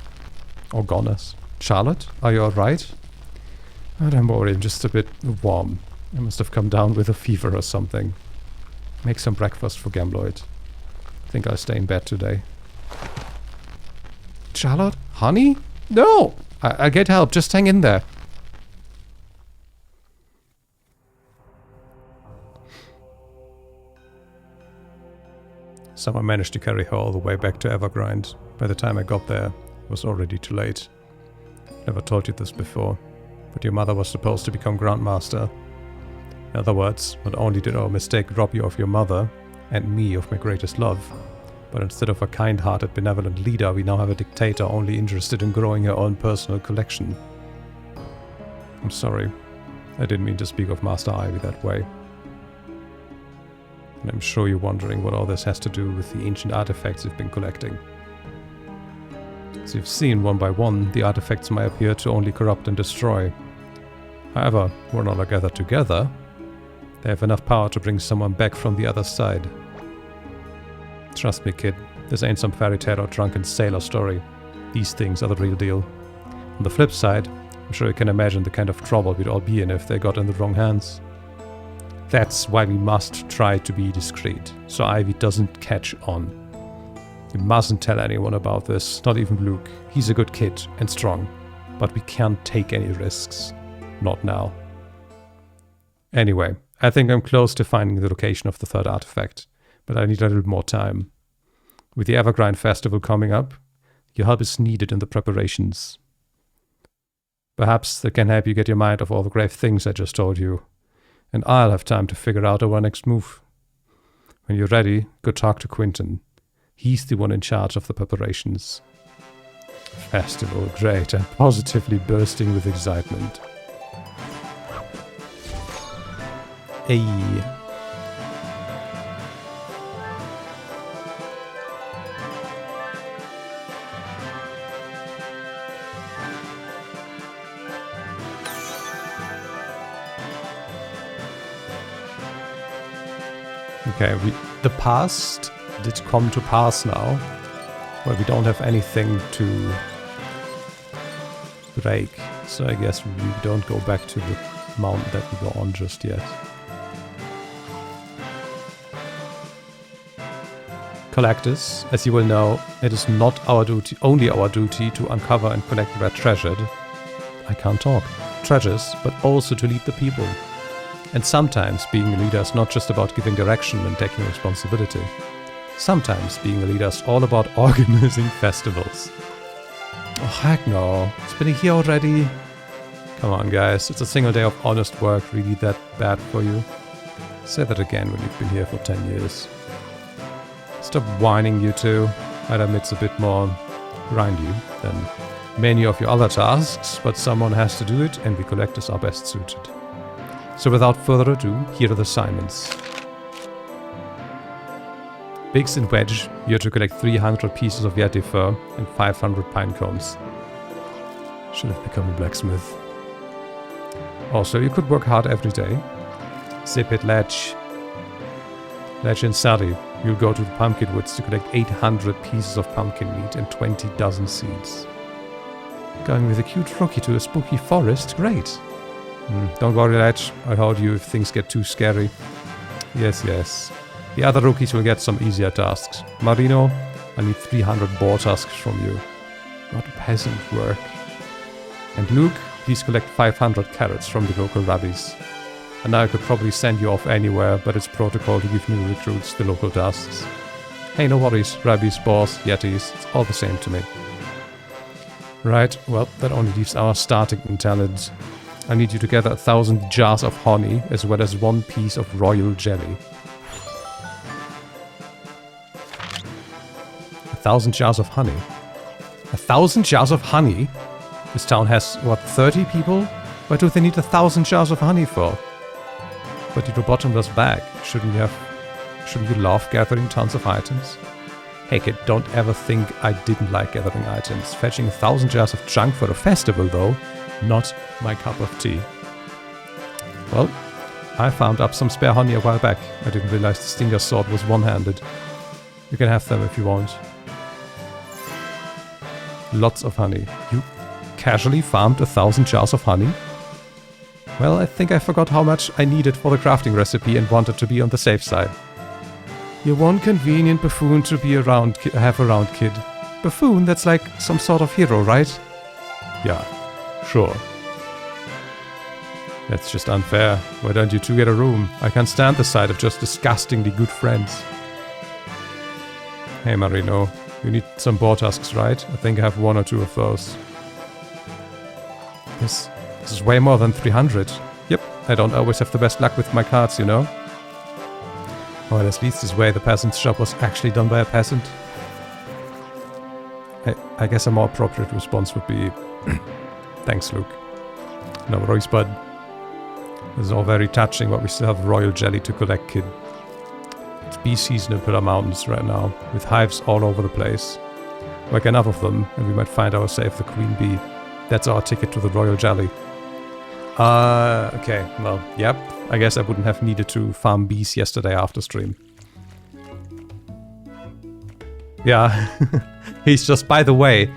Or goners. Charlotte, are you alright? Oh, don't worry, I'm just a bit warm. I must have come down with a fever or something. Make some breakfast for Gambloid. Think I'll stay in bed today. Charlotte? Honey? No! I'll get help, just hang in there. Someone managed to carry her all the way back to Evergrind. By the time I got there, it was already too late. Never told you this before, but your mother was supposed to become Grandmaster. In other words, not only did our mistake rob you of your mother, and me of my greatest love, but instead of a kind-hearted, benevolent leader, we now have a dictator only interested in growing her own personal collection. I'm sorry. I didn't mean to speak of Master Ivy that way. And I'm sure you're wondering what all this has to do with the ancient artifacts you've been collecting. As you've seen, one by one, the artifacts might appear to only corrupt and destroy. However, when all are gathered together, they have enough power to bring someone back from the other side. Trust me, kid, this ain't some fairy tale or drunken sailor story. These things are the real deal. On the flip side, I'm sure you can imagine the kind of trouble we'd all be in if they got in the wrong hands. That's why we must try to be discreet, so Ivy doesn't catch on. You mustn't tell anyone about this, not even Luke. He's a good kid and strong, but we can't take any risks. Not now. Anyway, I think I'm close to finding the location of the third artifact, but I need a little more time. With the Evergrind Festival coming up, your help is needed in the preparations. Perhaps that can help you get your mind off all the grave things I just told you, and I'll have time to figure out our next move. When you're ready, go talk to Quinton. He's the one in charge of the preparations. Festival, great. I'm positively bursting with excitement. Hey. Okay, the past did come to pass now, but we don't have anything to break, so I guess we don't go back to the mountain that we were on just yet. Collectors, as you will know, it is not our duty, only our duty, to uncover and collect rare treasured. I can't talk. Treasures, but also to lead the people. And sometimes being a leader is not just about giving direction and taking responsibility. Sometimes being a leader is all about organizing festivals. Oh heck no, it's been a year already. Come on guys, it's a single day of honest work really that bad for you? Say that again when you've been here for 10 years. Stop whining, you two. I'd admit it's a bit more grindy than many of your other tasks, but someone has to do it and we collectors are best suited. So without further ado, here are the assignments. Biggs and Wedge, you're to collect 300 pieces of Yeti fur and 500 pine cones. Should have become a blacksmith. Also, you could work hard every day. Zip it, Ledge. Ledge and Sally, you'll go to the pumpkin woods to collect 800 pieces of pumpkin meat and 20 dozen seeds. Going with a cute rookie to a spooky forest? Great. Don't worry, Ledge. I told you if things get too scary. Yes, yes. The other rookies will get some easier tasks. Marino, I need 300 boar tusks from you. Not peasant work. And Luke, please collect 500 carrots from the local rabbis. And I could probably send you off anywhere, but it's protocol to give new recruits the local tasks. Hey, no worries. Rabbis, boars, yetis, it's all the same to me. Right, well, that only leaves our starting talent. I need you to gather 1,000 jars of honey, as well as 1 piece of royal jelly. 1,000 jars of honey? 1,000 jars of honey? This town has, what, 30 people? What do they need 1,000 jars of honey for? But you're a bottomless bag. Shouldn't you love gathering tons of items? Hey kid, don't ever think I didn't like gathering items. Fetching 1,000 jars of junk for a festival though, not my cup of tea. Well, I found up some spare honey a while back. I didn't realize the Stinger sword was one-handed. You can have them if you want. Lots of honey. You casually farmed 1,000 jars of honey? Well, I think I forgot how much I needed for the crafting recipe and wanted to be on the safe side. You're one convenient buffoon to be around, have around, kid. Buffoon? That's like some sort of hero, right? Yeah, sure. That's just unfair. Why don't you two get a room? I can't stand the sight of just disgustingly good friends. Hey Marino, you need some boar tusks, right? I think I have 1 or 2 of those. This is way more than 300. Yep, I don't always have the best luck with my cards, you know? Well, at least this way the peasant's job was actually done by a peasant. I guess a more appropriate response would be... Thanks, Luke. No worries, bud. This is all very touching, but we still have royal jelly to collect, kid. It's bee season in Pillar Mountains right now, with hives all over the place. Like enough of them, and we might find ourselves the queen bee. That's our ticket to the royal jelly. Okay, well, yep. I guess I wouldn't have needed to farm bees yesterday after stream. Yeah, he's just, by the way,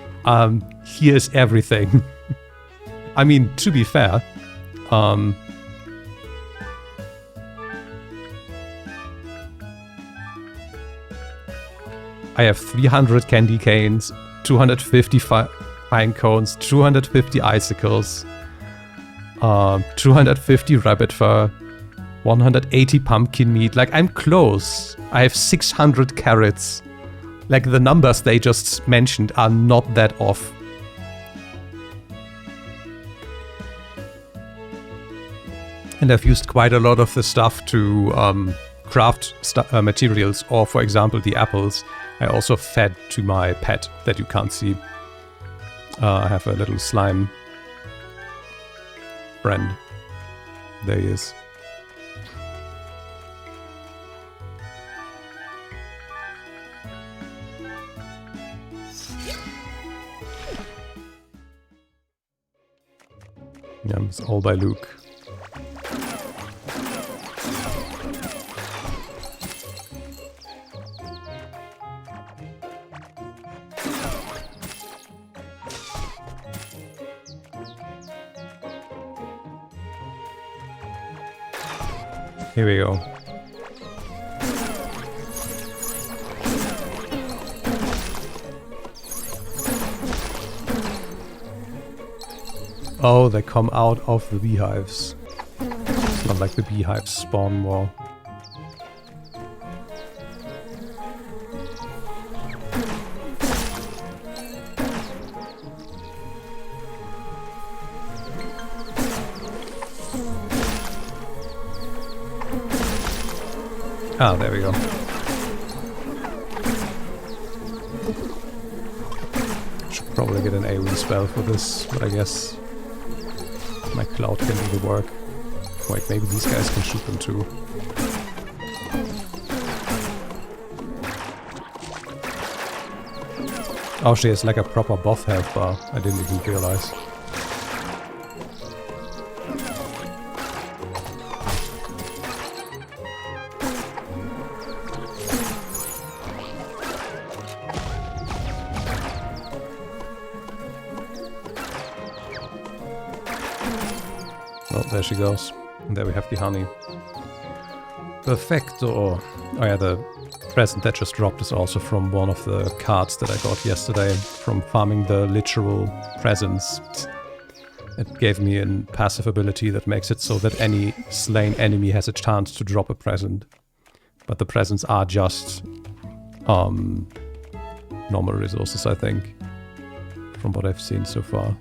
here's everything. I mean, to be fair, I have 300 candy canes, 250 pine cones, 250 icicles, 250 rabbit fur, 180 pumpkin meat. Like, I'm close. I have 600 carrots. Like, the numbers they just mentioned are not that off. And I've used quite a lot of the stuff to craft materials, or for example the apples I also fed to my pet that you can't see. I have a little slime friend. There he is. Yeah, it's all by Luke. Here we go. Oh, they come out of the beehives. It's not like the beehives spawn more. Ah, there we go. Should probably get an AoE spell for this, but I guess my cloud can do the work. Wait, maybe these guys can shoot them too. Oh, she has like a proper buff health bar. I didn't even realize. There she goes. And there we have the honey. Perfecto. Oh yeah, the present that just dropped is also from one of the cards that I got yesterday from farming the literal presents. It gave me a passive ability that makes it so that any slain enemy has a chance to drop a present. But the presents are just normal resources, I think, from what I've seen so far.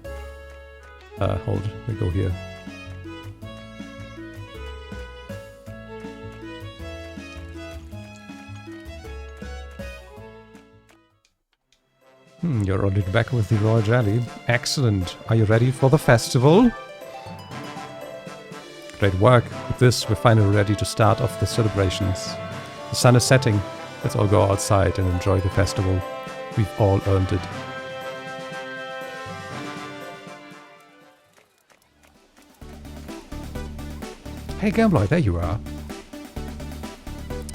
Hold, we go here. You're already back with the royal jelly. Excellent. Are you ready for the festival? Great work. With this, we're finally ready to start off the celebrations. The sun is setting. Let's all go outside and enjoy the festival. We've all earned it. Hey Gambler, there you are.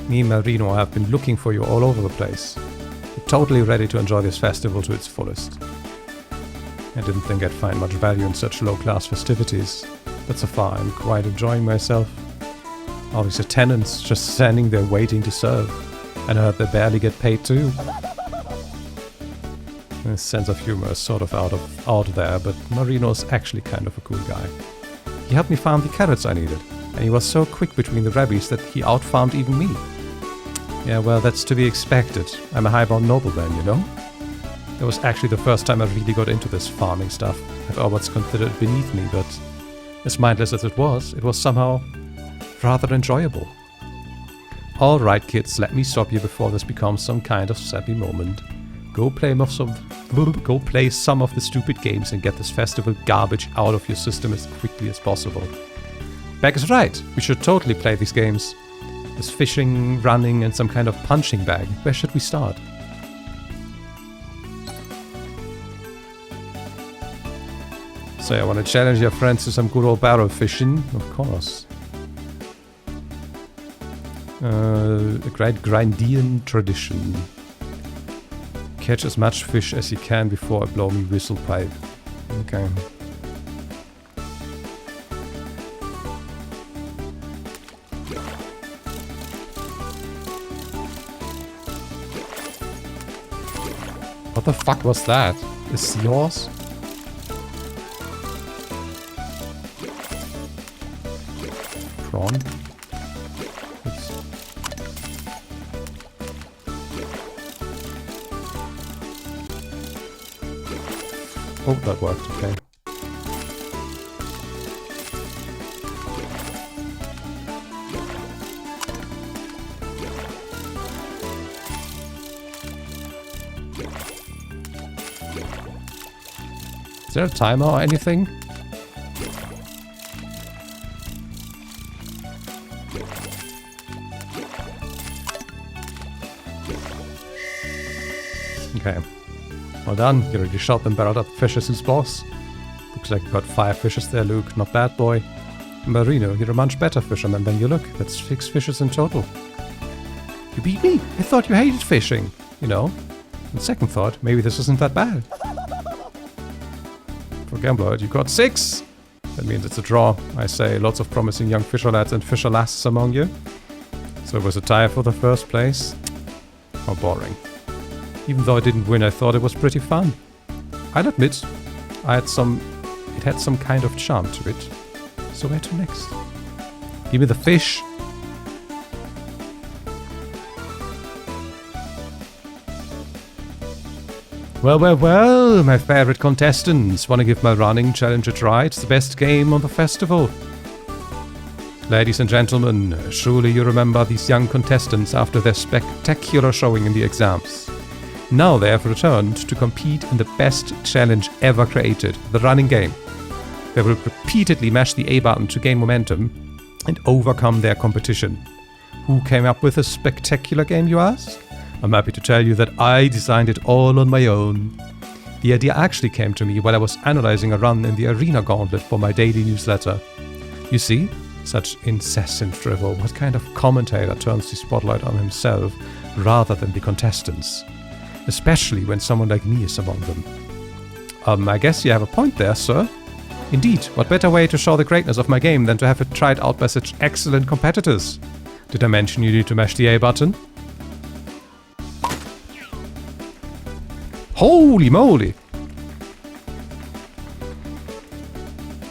Me and Marino have been looking for you all over the place. Totally ready to enjoy this festival to its fullest. I didn't think I'd find much value in such low-class festivities, but so far I'm quite enjoying myself. All these attendants just standing there waiting to serve, and I heard they barely get paid too. His sense of humor is sort of out there, but Marino's actually kind of a cool guy. He helped me farm the carrots I needed, and he was so quick between the rabbies that he out-farmed even me. Yeah, well, that's to be expected. I'm a highborn nobleman, you know? It was actually the first time I really got into this farming stuff. I've always considered it beneath me, but as mindless as it was somehow rather enjoyable. Alright kids, let me stop you before this becomes some kind of sappy moment. Go play some of the stupid games and get this festival garbage out of your system as quickly as possible. Beck is right, we should totally play these games. There's fishing, running, and some kind of punching bag. Where should we start? So I want to challenge your friends to some good old barrel fishing, of course. A great Grindean tradition. Catch as much fish as you can before I blow me whistle pipe. Okay. What the fuck was that? Is yours? Prawn? Oops. Oh, that worked, okay. Is there a timer or anything? Okay. Well done. You already shot and barreled up fishes who's boss. Looks like you got 5 fishes there, Luke. Not bad, boy. Marino, you're a much better fisherman than you look. That's 6 fishes in total. You beat me. I thought you hated fishing. You know. On second thought, maybe this isn't that bad. For Gambler, you got 6! That means it's a draw. I say lots of promising young fisher lads and fisher lasses among you. So it was a tie for the first place. How boring. Even though I didn't win, I thought it was pretty fun. I'll admit, it had some kind of charm to it. So where to next? Give me the fish! Well, well, well, my favorite contestants. Want to give my running challenge a try? It's the best game on the festival. Ladies and gentlemen, surely you remember these young contestants after their spectacular showing in the exams. Now they have returned to compete in the best challenge ever created, the running game. They will repeatedly mash the A button to gain momentum and overcome their competition. Who came up with this spectacular game, you ask? I'm happy to tell you that I designed it all on my own. The idea actually came to me while I was analyzing a run in the arena gauntlet for my daily newsletter. You see, such incessant drivel, what kind of commentator turns the spotlight on himself rather than the contestants? Especially when someone like me is among them. I guess you have a point there, sir. Indeed, what better way to show the greatness of my game than to have it tried out by such excellent competitors? Did I mention you need to mash the A button? Holy moly!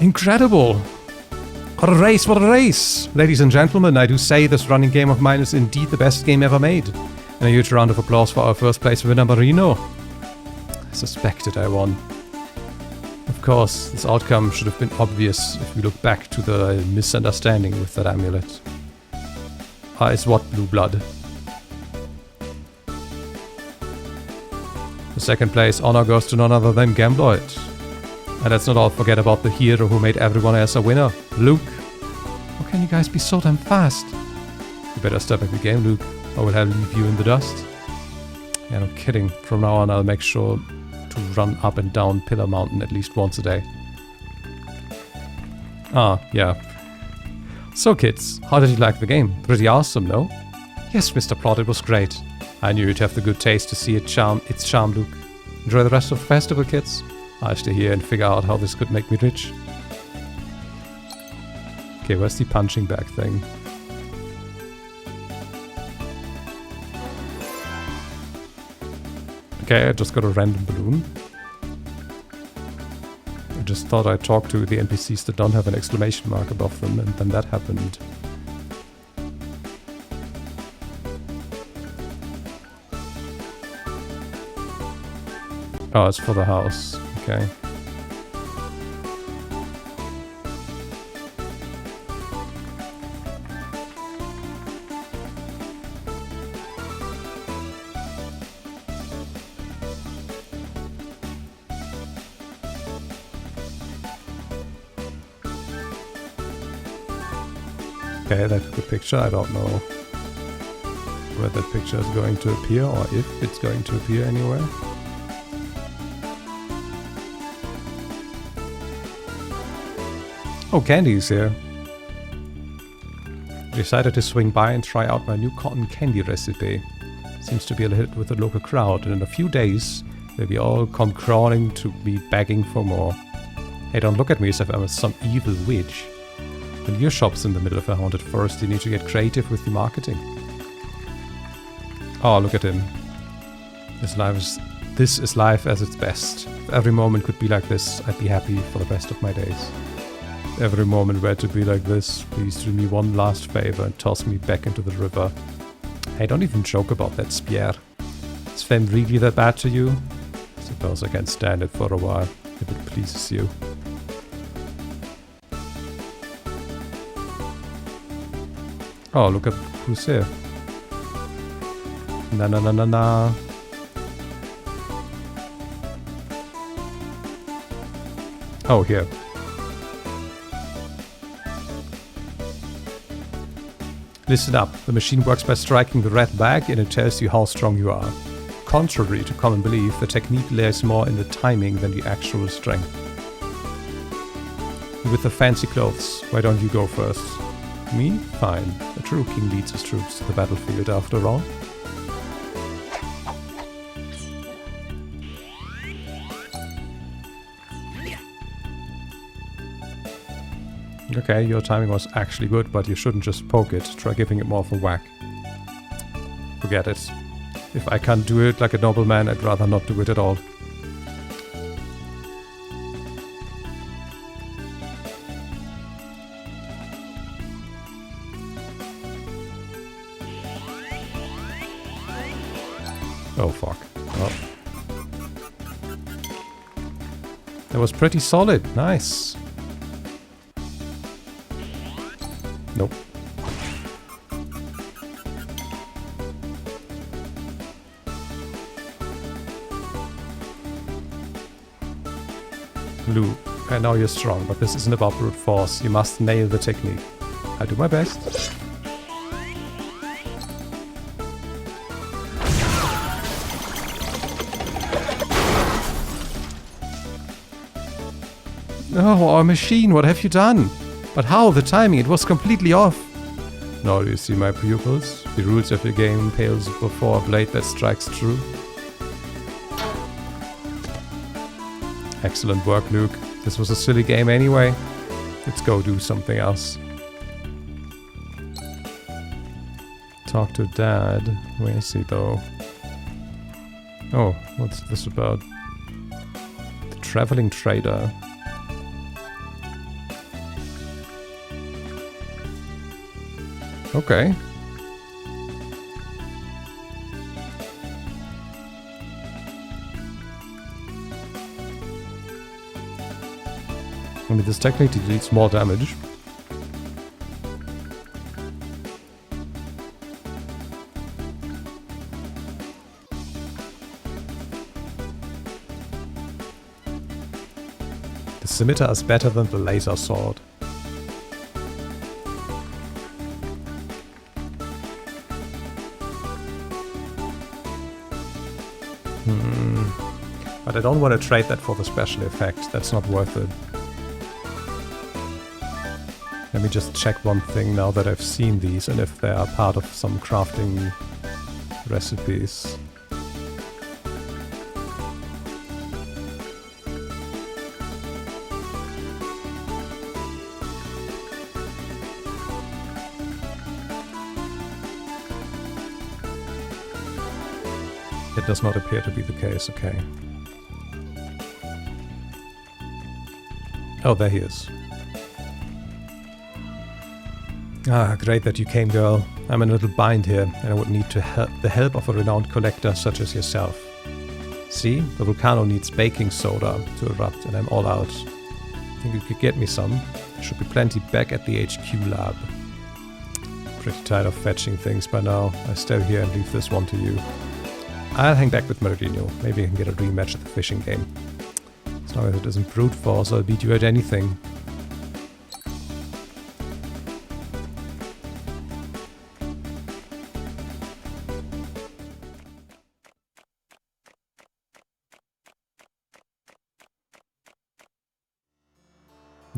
Incredible! What a race, what a race! Ladies and gentlemen, I do say this running game of mine is indeed the best game ever made. And a huge round of applause for our first place winner, Marino. I suspected I won. Of course, this outcome should have been obvious if we look back to the misunderstanding with that amulet. It's what blue blood. The second place honor goes to none other than Gambloid. And let's not all forget about the hero who made everyone else a winner, Luke. How can you guys be so damn fast? You better step up your game, Luke, or will I leave you in the dust? Yeah, no kidding. From now on I'll make sure to run up and down Pillar Mountain at least once a day. Ah, yeah. So kids, how did you like the game? Pretty awesome, no? Yes, Mr. Plot, it was great. I knew you'd have the good taste to see its charm, Luke. Enjoy the rest of the festival, kids. I'll stay here and figure out how this could make me rich. Okay, where's the punching bag thing? Okay, I just got a random balloon. I just thought I'd talk to the NPCs that don't have an exclamation mark above them, and then that happened. Oh, it's for the house. Okay. Okay, that's the picture. I don't know where that picture is going to appear, or if it's going to appear anywhere. Oh, Candy's here. Decided to swing by and try out my new cotton candy recipe. Seems to be a hit with the local crowd, and in a few days they'll be all come crawling to me begging for more. Hey, don't look at me as if I'm some evil witch. When your shop's in the middle of a haunted forest, you need to get creative with the marketing. Oh, look at him. This is life as its best. If every moment could be like this, I'd be happy for the rest of my days. If every moment were to be like this, please do me one last favor and toss me back into the river. Hey, don't even joke about that, Spier. Is fame really that bad to you? I suppose I can stand it for a while, if it pleases you. Oh, look at who's here. Na na na na na. Oh, here. Listen up. The machine works by striking the red bag and it tells you how strong you are. Contrary to common belief, the technique lies more in the timing than the actual strength. With the fancy clothes, why don't you go first? Me? Fine. A true king leads his troops to the battlefield after all. Okay, your timing was actually good, but you shouldn't just poke it. Try giving it more of a whack. Forget it. If I can't do it like a nobleman, I'd rather not do it at all. Oh, fuck. Well. That was pretty solid. Nice. Nope. Lou, I know you're strong, but this isn't about brute force. You must nail the technique. I'll do my best. Oh, our machine, what have you done? But how? The timing, it was completely off. Now do you see my pupils? The rules of your game pales before a blade that strikes true. Excellent work, Luke. This was a silly game anyway. Let's go do something else. Talk to Dad. Where is he though? Oh, what's this about? The traveling trader. Okay. I mean, this technically deals more damage. The scimitar is better than the laser sword. But I don't want to trade that for the special effect. That's not worth it. Let me just check one thing now that I've seen these and if they are part of some crafting recipes. It does not appear to be the case, okay. Oh, there he is. Ah, great that you came, girl. I'm in a little bind here, and I would need the help of a renowned collector such as yourself. See, the volcano needs baking soda to erupt, and I'm all out. Think you could get me some? There should be plenty back at the HQ lab. Pretty tired of fetching things by now. I stay here and leave this one to you. I'll hang back with Meridiano. Maybe I can get a rematch at the fishing game. As long as it isn't brute force, I'll beat you at anything.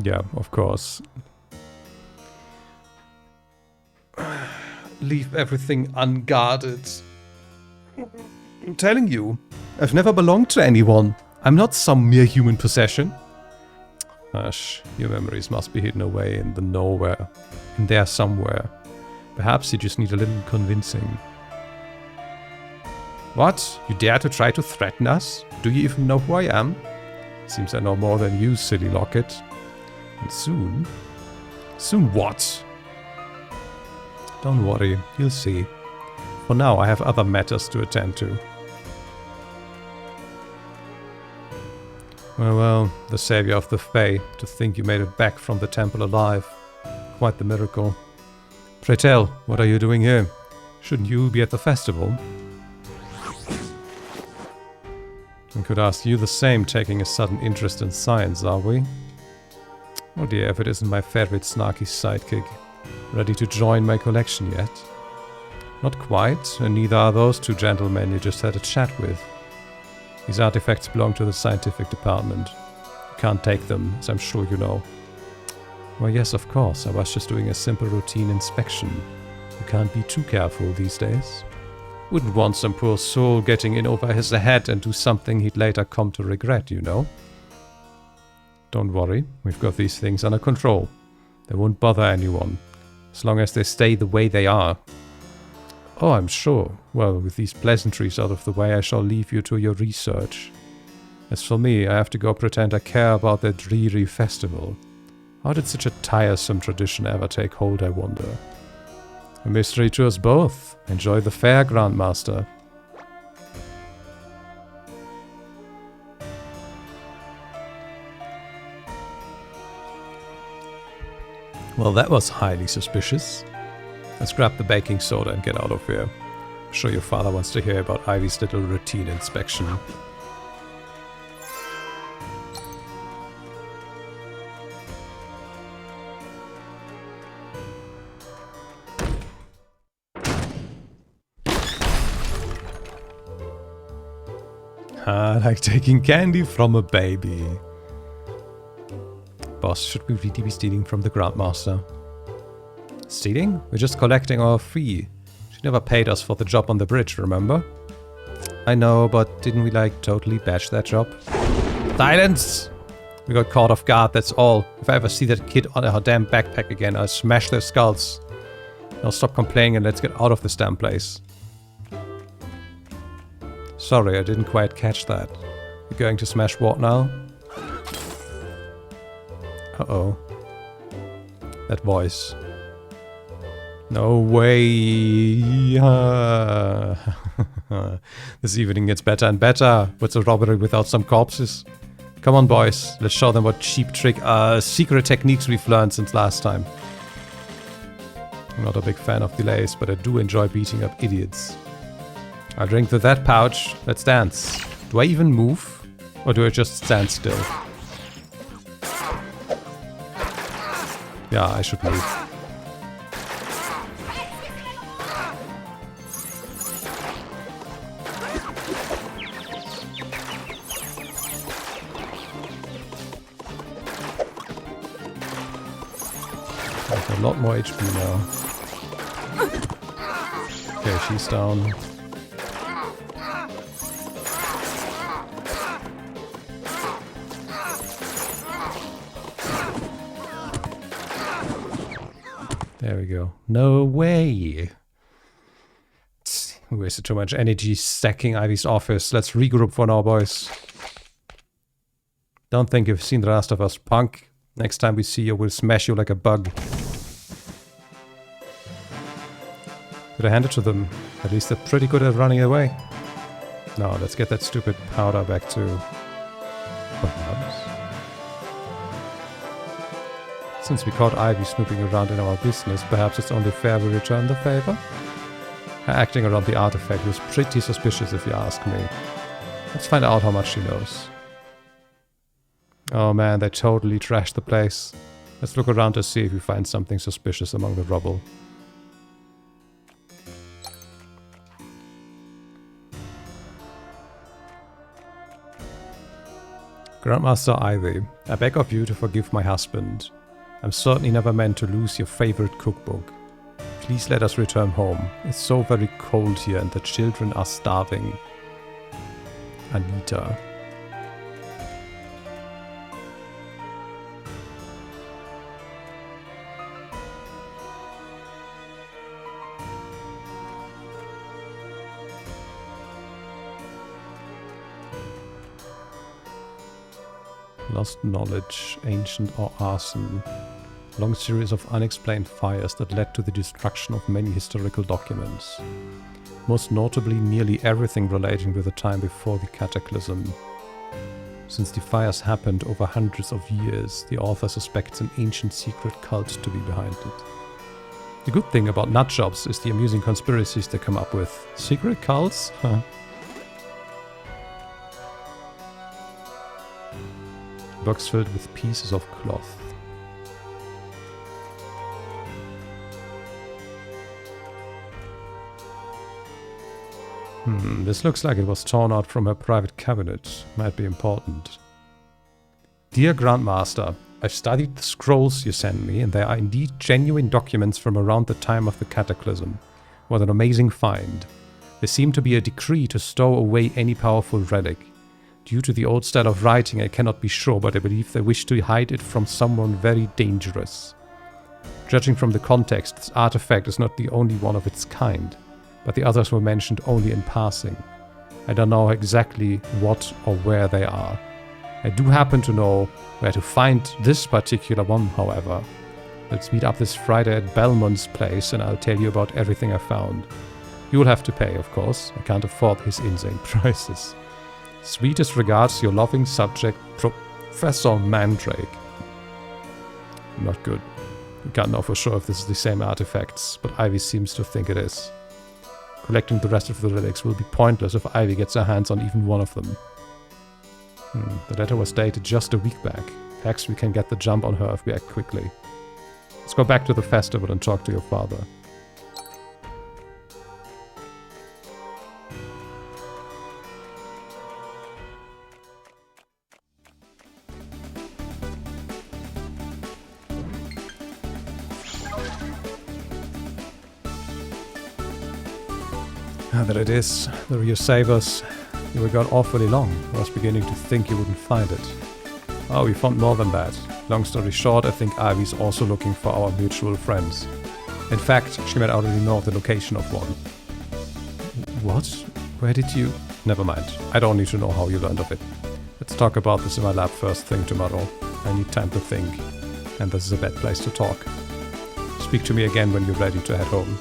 Yeah, of course. Leave everything unguarded. I'm telling you, I've never belonged to anyone. I'm not some mere human possession. Hush, your memories must be hidden away in the nowhere. In there somewhere. Perhaps you just need a little convincing. What? You dare to try to threaten us? Do you even know who I am? Seems I know more than you, silly locket. And soon? Soon what? Don't worry, you'll see. For now, I have other matters to attend to. Well, the savior of the Fae. To think you made it back from the temple alive. Quite the miracle. Pray tell, what are you doing here? Shouldn't you be at the festival? I could ask you the same, taking a sudden interest in science, are we? Oh dear, if it isn't my favorite snarky sidekick. Ready to join my collection yet? Not quite, and neither are those two gentlemen you just had a chat with. These artifacts belong to the scientific department. You can't take them, as I'm sure you know. Well, yes, of course. I was just doing a simple routine inspection. You can't be too careful these days. Wouldn't want some poor soul getting in over his head and do something he'd later come to regret, you know. Don't worry, we've got these things under control. They won't bother anyone, as long as they stay the way they are. Oh, I'm sure. Well, with these pleasantries out of the way, I shall leave you to your research. As for me, I have to go pretend I care about that dreary festival. How did such a tiresome tradition ever take hold, I wonder? A mystery to us both. Enjoy the fair, Grandmaster. Well, that was highly suspicious. Let's grab the baking soda and get out of here. I'm sure your father wants to hear about Ivy's little routine inspection. Like taking candy from a baby. Boss, should we really be stealing from the Grandmaster? Stealing? We're just collecting our fee. She never paid us for the job on the bridge, remember? I know, but didn't we like totally batch that job? Silence! We got caught off guard, that's all. If I ever see that kid on her damn backpack again, I'll smash their skulls. Now stop complaining and let's get out of this damn place. Sorry, I didn't quite catch that. You're going to smash what now? Uh-oh. That voice. No way. This evening gets better and better. What's a robbery without some corpses? Come on, boys. Let's show them what secret techniques we've learned since last time. I'm not a big fan of delays, but I do enjoy beating up idiots. I'll drink to that pouch. Let's dance. Do I even move? Or do I just stand still? Yeah, I should move. I have a lot more HP now. Okay, she's down. There we go. No way. We wasted too much energy stacking Ivy's office. Let's regroup for now, boys. Don't think you've seen the last of us, punk. Next time we see you, we'll smash you like a bug. Could I hand it to them? At least they're pretty good at running away. No, let's get that stupid powder back to... perhaps. Since we caught Ivy snooping around in our business, perhaps it's only fair we return the favor? Her acting around the artifact was pretty suspicious if you ask me. Let's find out how much she knows. Oh man, they totally trashed the place. Let's look around to see if we find something suspicious among the rubble. Grandmaster Ivy, I beg of you to forgive my husband. I'm certainly never meant to lose your favorite cookbook. Please let us return home. It's so very cold here and the children are starving. Anita. Lost knowledge, ancient or arson. Long series of unexplained fires that led to the destruction of many historical documents. Most notably, nearly everything relating to the time before the cataclysm. Since the fires happened over hundreds of years, the author suspects an ancient secret cult to be behind it. The good thing about nutjobs is the amusing conspiracies they come up with. Secret cults? Huh. Box filled with pieces of cloth. This looks like it was torn out from her private cabinet. Might be important. Dear Grandmaster, I've studied the scrolls you sent me, and they are indeed genuine documents from around the time of the cataclysm. What an amazing find. There seemed to be a decree to stow away any powerful relic. Due to the old style of writing, I cannot be sure, but I believe they wish to hide it from someone very dangerous. Judging from the context, this artifact is not the only one of its kind, but the others were mentioned only in passing. I don't know exactly what or where they are. I do happen to know where to find this particular one, however. Let's meet up this Friday at Belmont's place and I'll tell you about everything I found. You'll have to pay, of course. I can't afford his insane prices. Sweetest regards, your loving subject, Professor Mandrake. Not good. We can't know for sure if this is the same artifacts, but Ivy seems to think it is. Collecting the rest of the relics will be pointless if Ivy gets her hands on even one of them. The letter was dated just a week back. Perhaps we can get the jump on her if we act quickly. Let's go back to the festival and talk to your father. There it is, the Rio Savers. You were gone awfully long. I was beginning to think you wouldn't find it. Oh, we found more than that. Long story short, I think Ivy's also looking for our mutual friends. In fact, she might already know the location of one. What? Where did you... Never mind. I don't need to know how you learned of it. Let's talk about this in my lab first thing tomorrow. I need time to think. And this is a bad place to talk. Speak to me again when you're ready to head home.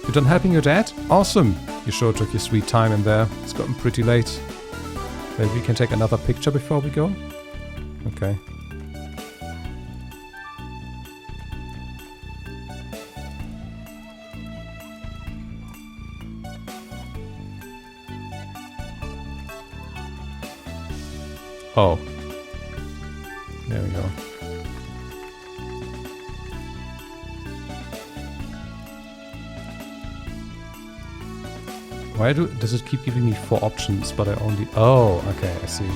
You done helping your dad? Awesome! You sure took your sweet time in there. It's gotten pretty late. Maybe we can take another picture before we go? Okay. Oh. There we go. Why does it keep giving me 4 options, but I only... Oh, okay, I see.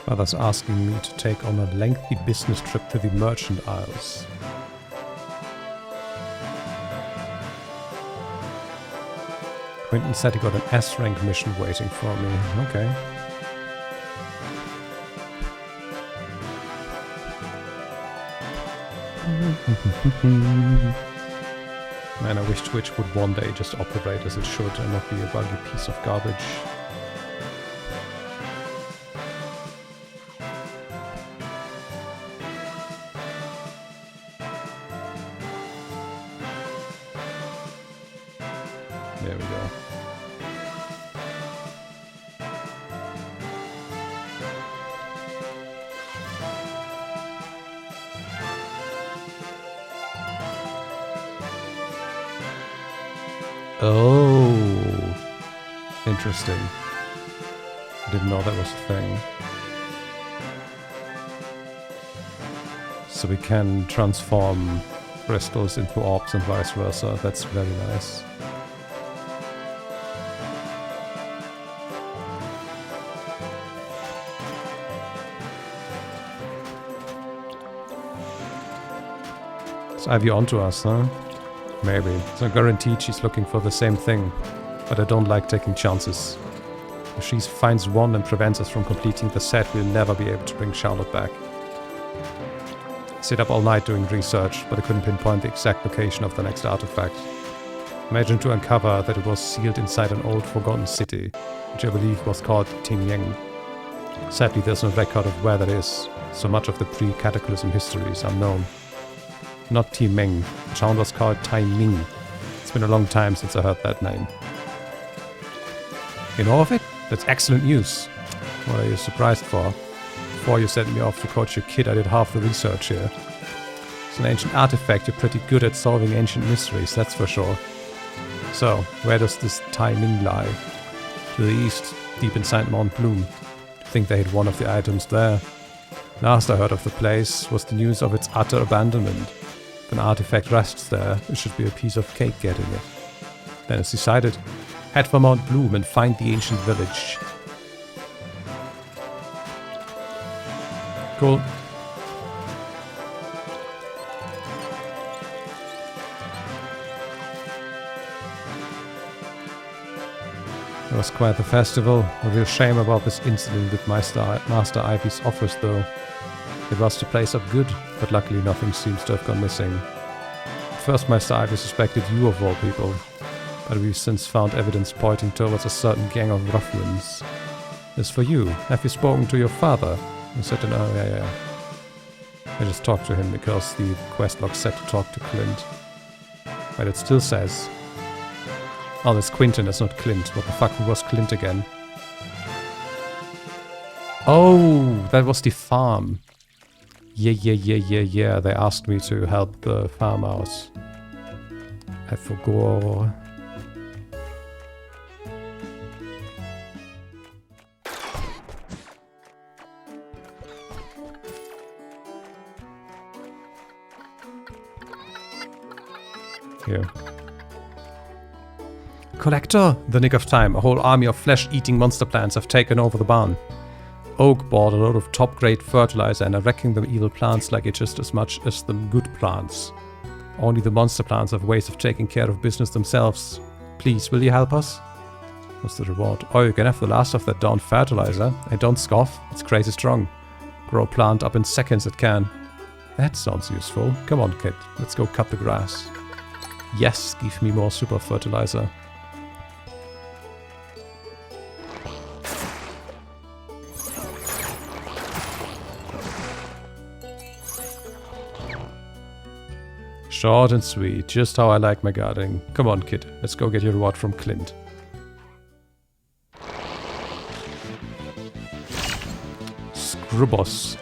Father's asking me to take on a lengthy business trip to the Merchant Isles. Quentin said he got an S-rank mission waiting for me. Okay. Man, I wish Twitch would one day just operate as it should and not be a buggy piece of garbage. Oh, interesting. I didn't know that was a thing. So we can transform crystals into orbs and vice versa. That's very nice. Is Ivy onto us, huh? Maybe. So guaranteed she's looking for the same thing. But I don't like taking chances. If she finds one and prevents us from completing the set, we'll never be able to bring Charlotte back. I stayed up all night doing research, but I couldn't pinpoint the exact location of the next artifact. I managed to uncover that it was sealed inside an old forgotten city, which I believe was called Tingyang. Sadly, there's no record of where that is. So much of the pre-cataclysm history is unknown. Not Timeng. The town was called Taiming. It's been a long time since I heard that name. You know of it? That's excellent news. What are you surprised for? Before you sent me off to coach your kid, I did half the research here. It's an ancient artifact. You're pretty good at solving ancient mysteries, that's for sure. So, where does this Taiming lie? To the east, deep inside Mount Bloom. I think they hid one of the items there. Last I heard of the place was the news of its utter abandonment. If an artifact rests there, it should be a piece of cake getting it. Then it's decided. Head for Mount Bloom and find the ancient village. Cool. It was quite the festival. A real shame about this incident with Master Ivy's office though. It was to place up good, but luckily nothing seems to have gone missing. At first Master Ivy suspected you of all people, but we've since found evidence pointing towards a certain gang of ruffians. As for you, have you spoken to your father? He said, oh yeah. I just talked to him because the quest log said to talk to Clint. But it still says... Oh, that's Quinton, that's not Clint. What the fuck, who was Clint again? Oh, that was the farm. Yeah. They asked me to help the farmhouse. I forgot. Here. Collector! The nick of time. A whole army of flesh-eating monster plants have taken over the barn. Oak bought a lot of top-grade fertilizer and are wrecking the evil plants like it just as much as the good plants. Only the monster plants have ways of taking care of business themselves. Please, will you help us? What's the reward? Oh, you can have the last of that darn fertilizer. And don't scoff, it's crazy strong. Grow a plant up in seconds it can. That sounds useful. Come on, kid, let's go cut the grass. Yes, give me more super fertilizer. Short and sweet, just how I like my gardening. Come on, kid, let's go get your reward from Clint. Scrubos.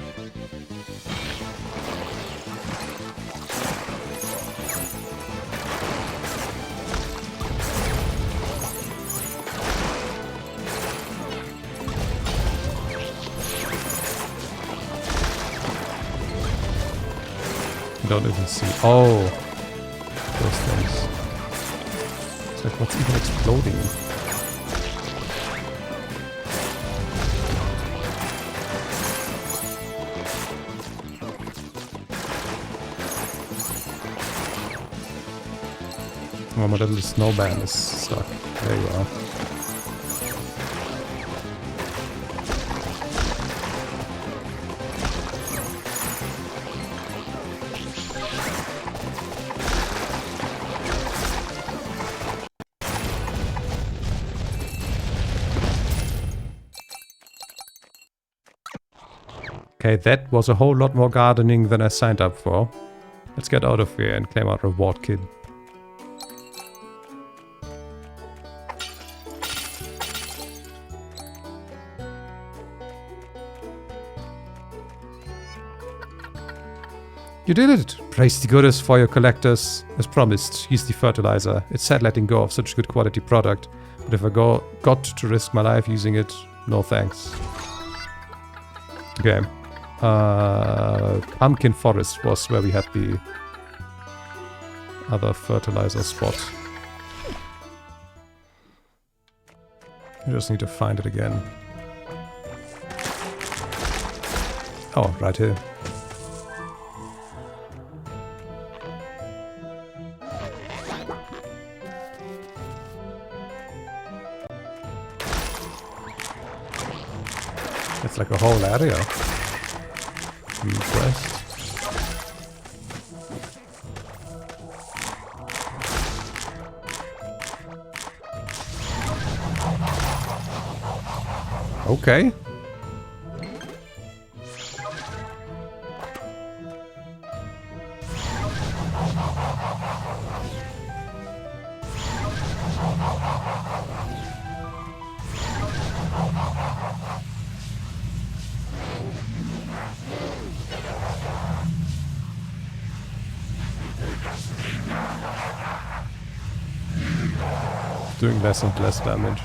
Don't even see. Oh, those things. It's like, what's even exploding? Oh, my little snowman is stuck. There you are. Okay, that was a whole lot more gardening than I signed up for. Let's get out of here and claim our reward, kid. You did it! Praise the goddess for your collectors. As promised, he's the fertilizer. It's sad letting go of such a good quality product, but if I got to risk my life using it, no thanks. Okay. Pumpkin Forest was where we had the other fertilizer spot. I just need to find it again. Oh, right here. It's like a whole area. I'm impressed. Okay. Doing less and less damage.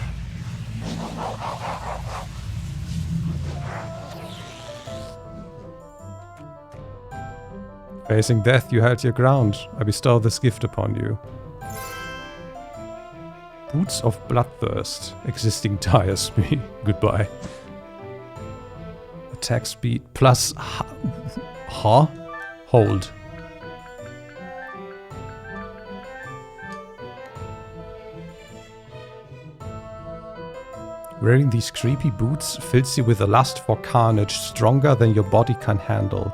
Facing death, you held your ground. I bestow this gift upon you. Boots of Bloodthirst. Existing tires me. Goodbye. Attack speed plus... Huh? Hold. Wearing these creepy boots fills you with a lust for carnage stronger than your body can handle.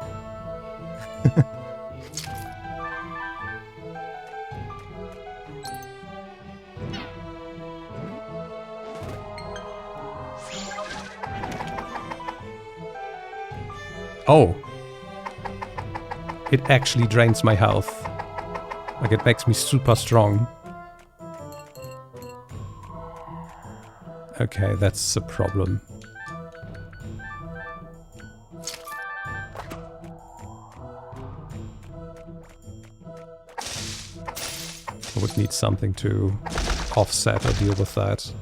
Oh. It actually drains my health. Like it makes me super strong. Okay, that's a problem. I would need something to offset or deal with that.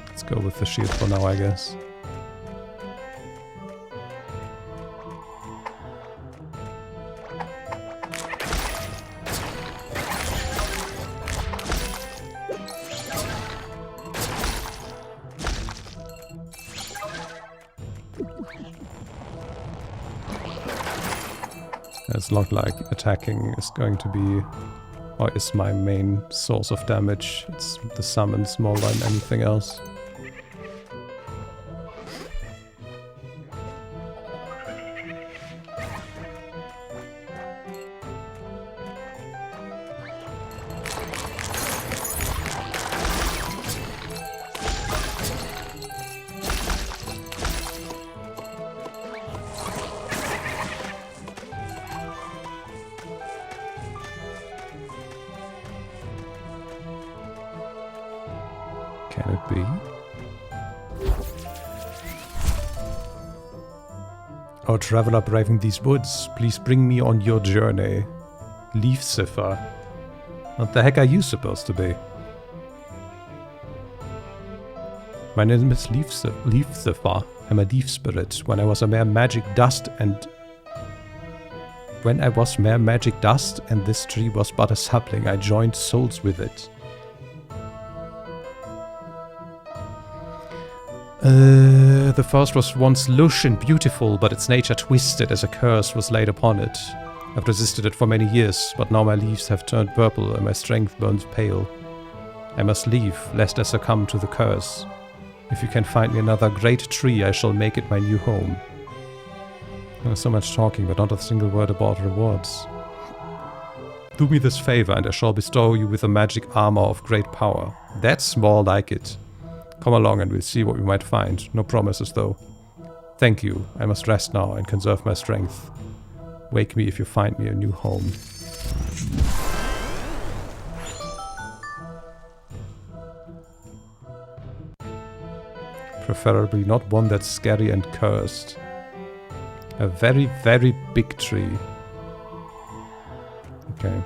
Let's go with the shield for now, I guess. It's not like attacking is going to be, or is my main source of damage. It's the summons more than anything else. Can it be? Oh, traveler braving these woods, please bring me on your journey. Leaf Cipher. What the heck are you supposed to be? My name is Leaf Cipher. I'm a leaf spirit. When I was mere magic dust and this tree was but a sapling, I joined souls with it. The forest was once lush and beautiful, but its nature twisted as a curse was laid upon it. I've resisted it for many years, but now my leaves have turned purple and my strength burns pale. I must leave, lest I succumb to the curse. If you can find me another great tree, I shall make it my new home. There's so much talking, but not a single word about rewards. Do me this favor, and I shall bestow you with a magic armor of great power. That's more like it. Come along and we'll see what we might find. No promises though. Thank you. I must rest now and conserve my strength. Wake me if you find me a new home. Preferably not one that's scary and cursed. A very, very big tree. Okay.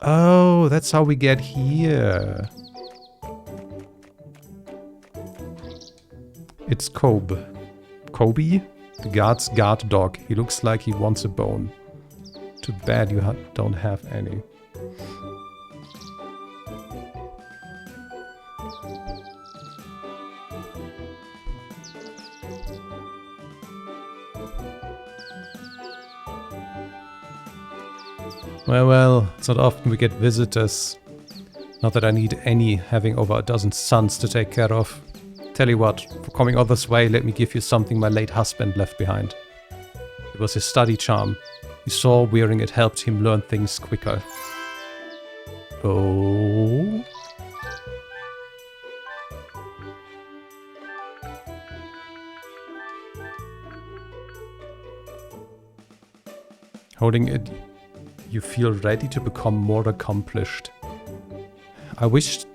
Oh, that's how we get here. It's Kobe. Kobe? The guard's guard dog. He looks like he wants a bone. Too bad you don't have any. Well, it's not often we get visitors. Not that I need any, having over a dozen sons to take care of. Tell you what, for coming all this way, let me give you something my late husband left behind. It was his study charm. He saw wearing it helped him learn things quicker. Oh. Holding it, you feel ready to become more accomplished. I wish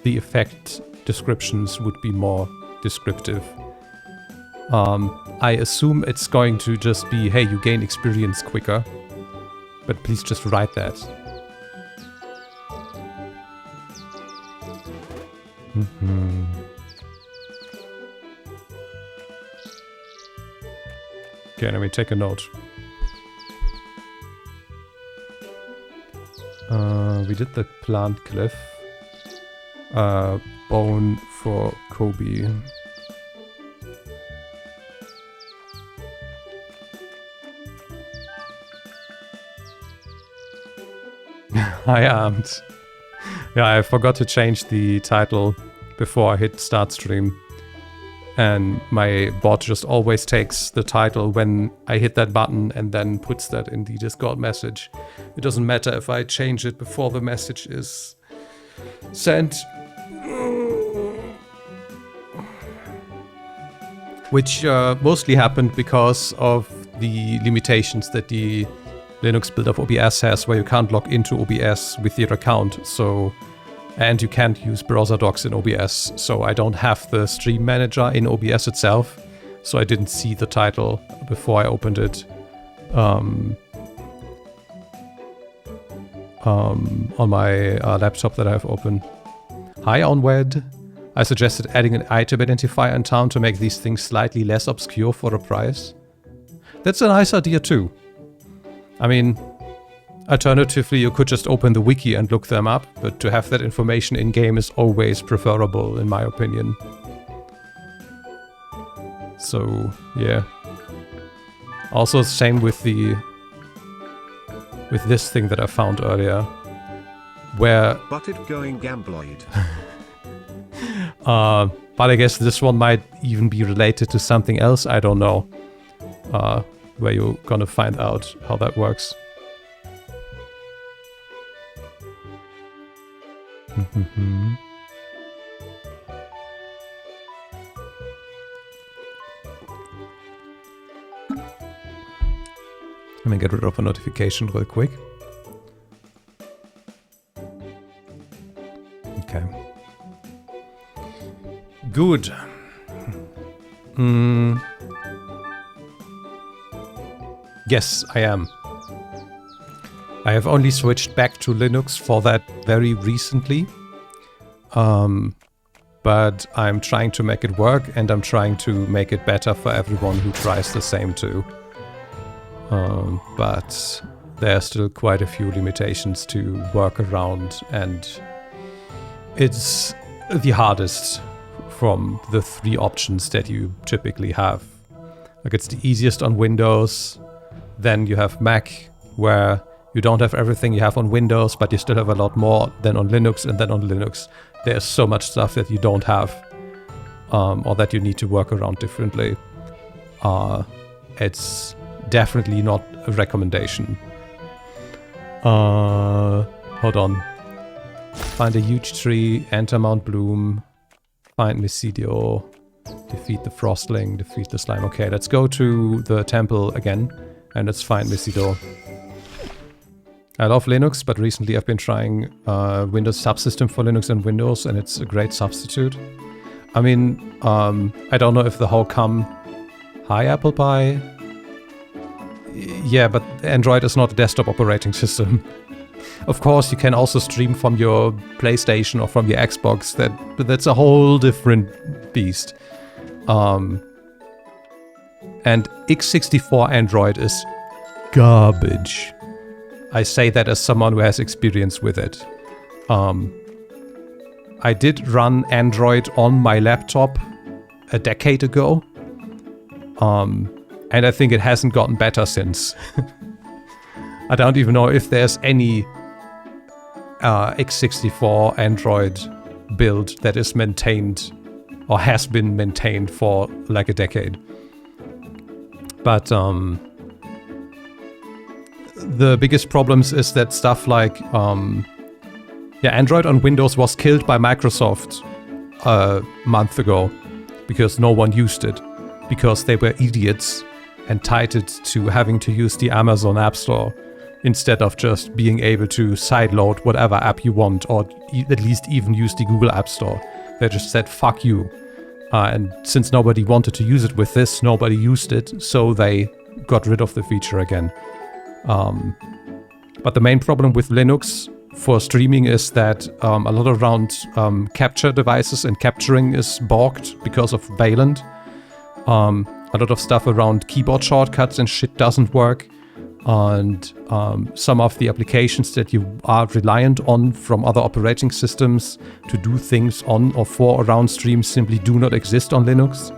the effect descriptions would be more descriptive. I assume it's going to just be, hey, you gain experience quicker. But please just write that. Okay, let me take a note. We did the plant cliff. Bone for Kobe. I armed. Yeah, I forgot to change the title before I hit start stream. And my bot just always takes the title when I hit that button and then puts that in the Discord message. It doesn't matter if I change it before the message is sent. Which mostly happened because of the limitations that the Linux build of OBS has, where you can't log into OBS with your account. And you can't use browser docs in OBS, so I don't have the stream manager in OBS itself, so I didn't see the title before I opened it on my laptop that I have open. Hi Onwed. I suggested adding an item identifier in town to make these things slightly less obscure for a price. That's a nice idea too. I mean, alternatively, you could just open the wiki and look them up, but to have that information in-game is always preferable, in my opinion. So, yeah. Also, same with this thing that I found earlier, where... Butted going gambloid. But I guess this one might even be related to something else, I don't know. Where you're gonna find out how that works. Let me get rid of a notification real quick. Okay. Good. Yes, I am. I have only switched back to Linux for that very recently. But I'm trying to make it work, and I'm trying to make it better for everyone who tries the same too. But there are still quite a few limitations to work around, and it's the hardest from the three options that you typically have. Like, it's the easiest on Windows, then you have Mac, where you don't have everything you have on Windows, but you still have a lot more than on Linux, and then on Linux there's so much stuff that you don't have, or that you need to work around differently. it's definitely not a recommendation. Hold on. Find a huge tree, enter Mount Bloom, find Mysidio, defeat the Frostling, defeat the slime. Okay, let's go to the temple again, and let's find Mysidio. I love Linux, but recently I've been trying Windows subsystem for Linux and Windows, and it's a great substitute. I mean, I don't know if the whole Hi, Apple Pie. Yeah, but Android is not a desktop operating system. Of course, you can also stream from your PlayStation or from your Xbox. That's a whole different beast. And x64 Android is garbage. I say that as someone who has experience with it. I did run Android on my laptop a decade ago. And I think it hasn't gotten better since. I don't even know if there's any x64 Android build that is maintained or has been maintained for like a decade. But the biggest problems is that stuff like Android on Windows was killed by Microsoft a month ago because no one used it, because they were idiots and tied it to having to use the Amazon App Store instead of just being able to sideload whatever app you want, or at least even use the Google App Store. They just said, fuck you. And since nobody wanted to use it with this, nobody used it, so they got rid of the feature again. But the main problem with Linux for streaming is that a lot around capture devices and capturing is bogged because of Wayland. A lot of stuff around keyboard shortcuts and shit doesn't work. And some of the applications that you are reliant on from other operating systems to do things on or for around streams simply do not exist on Linux.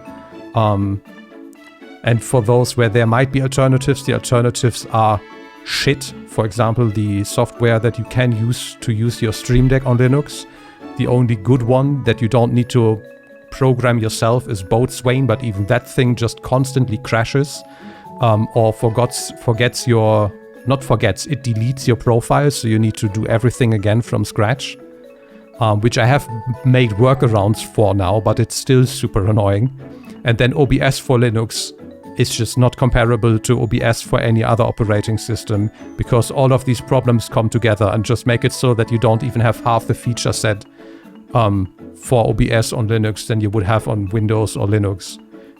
And for those where there might be alternatives, the alternatives are shit. For example, the software that you can use to use your Stream Deck on Linux. The only good one that you don't need to program yourself is Boatswain, but even that thing just constantly crashes. Or it deletes your profile, so you need to do everything again from scratch, which I have made workarounds for now, but it's still super annoying. And then OBS for Linux is just not comparable to OBS for any other operating system, because all of these problems come together and just make it so that you don't even have half the feature set for OBS on Linux than you would have on Windows or Linux.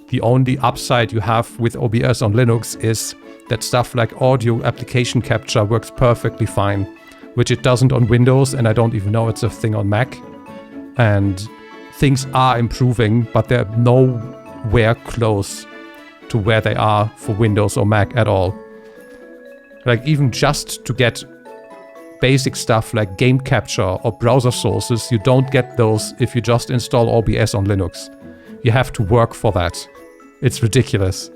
The only upside you have with OBS on Linux is that stuff like audio application capture works perfectly fine, which it doesn't on Windows, and I don't even know it's a thing on Mac. And things are improving, but they're nowhere close to where they are for Windows or Mac at all. Like, even just to get basic stuff like game capture or browser sources, you don't get those if you just install OBS on Linux. You have to work for that. It's ridiculous.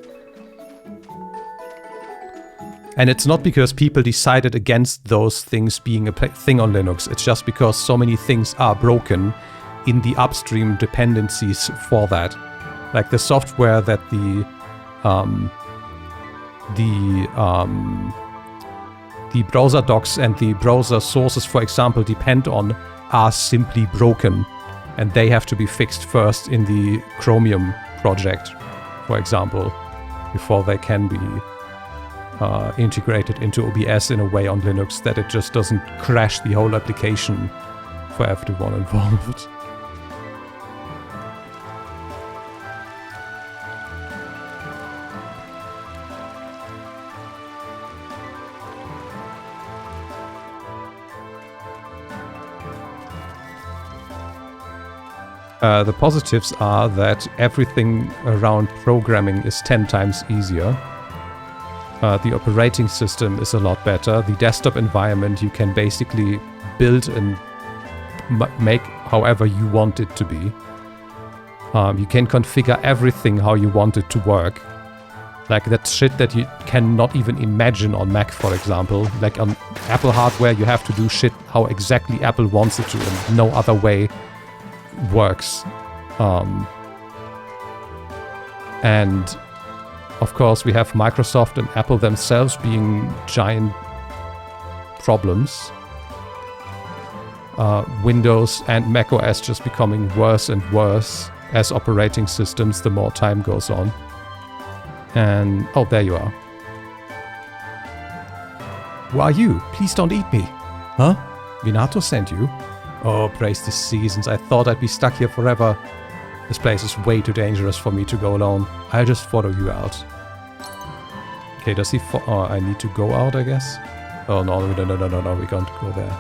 And it's not because people decided against those things being a thing on Linux. It's just because so many things are broken in the upstream dependencies for that. Like the software that the browser docs and the browser sources, for example, depend on are simply broken. And they have to be fixed first in the Chromium project, for example, before they can be integrated into OBS in a way on Linux that it just doesn't crash the whole application for everyone involved. The positives are that everything around programming is 10 times easier. The operating system is a lot better. The desktop environment you can basically build and make however you want it to be. You can configure everything how you want it to work. Like that shit that you cannot even imagine on Mac, for example. Like on Apple hardware, you have to do shit how exactly Apple wants it to, and no other way and of course, we have Microsoft and Apple themselves being giant problems. Windows and macOS just becoming worse and worse as operating systems the more time goes on. And, oh, there you are. Who are you? Please don't eat me. Huh? Minato sent you? Oh, praise the seasons. I thought I'd be stuck here forever. This place is way too dangerous for me to go alone. I'll just follow you out. Okay, does he oh, I need to go out, I guess? Oh, no, we can't go there.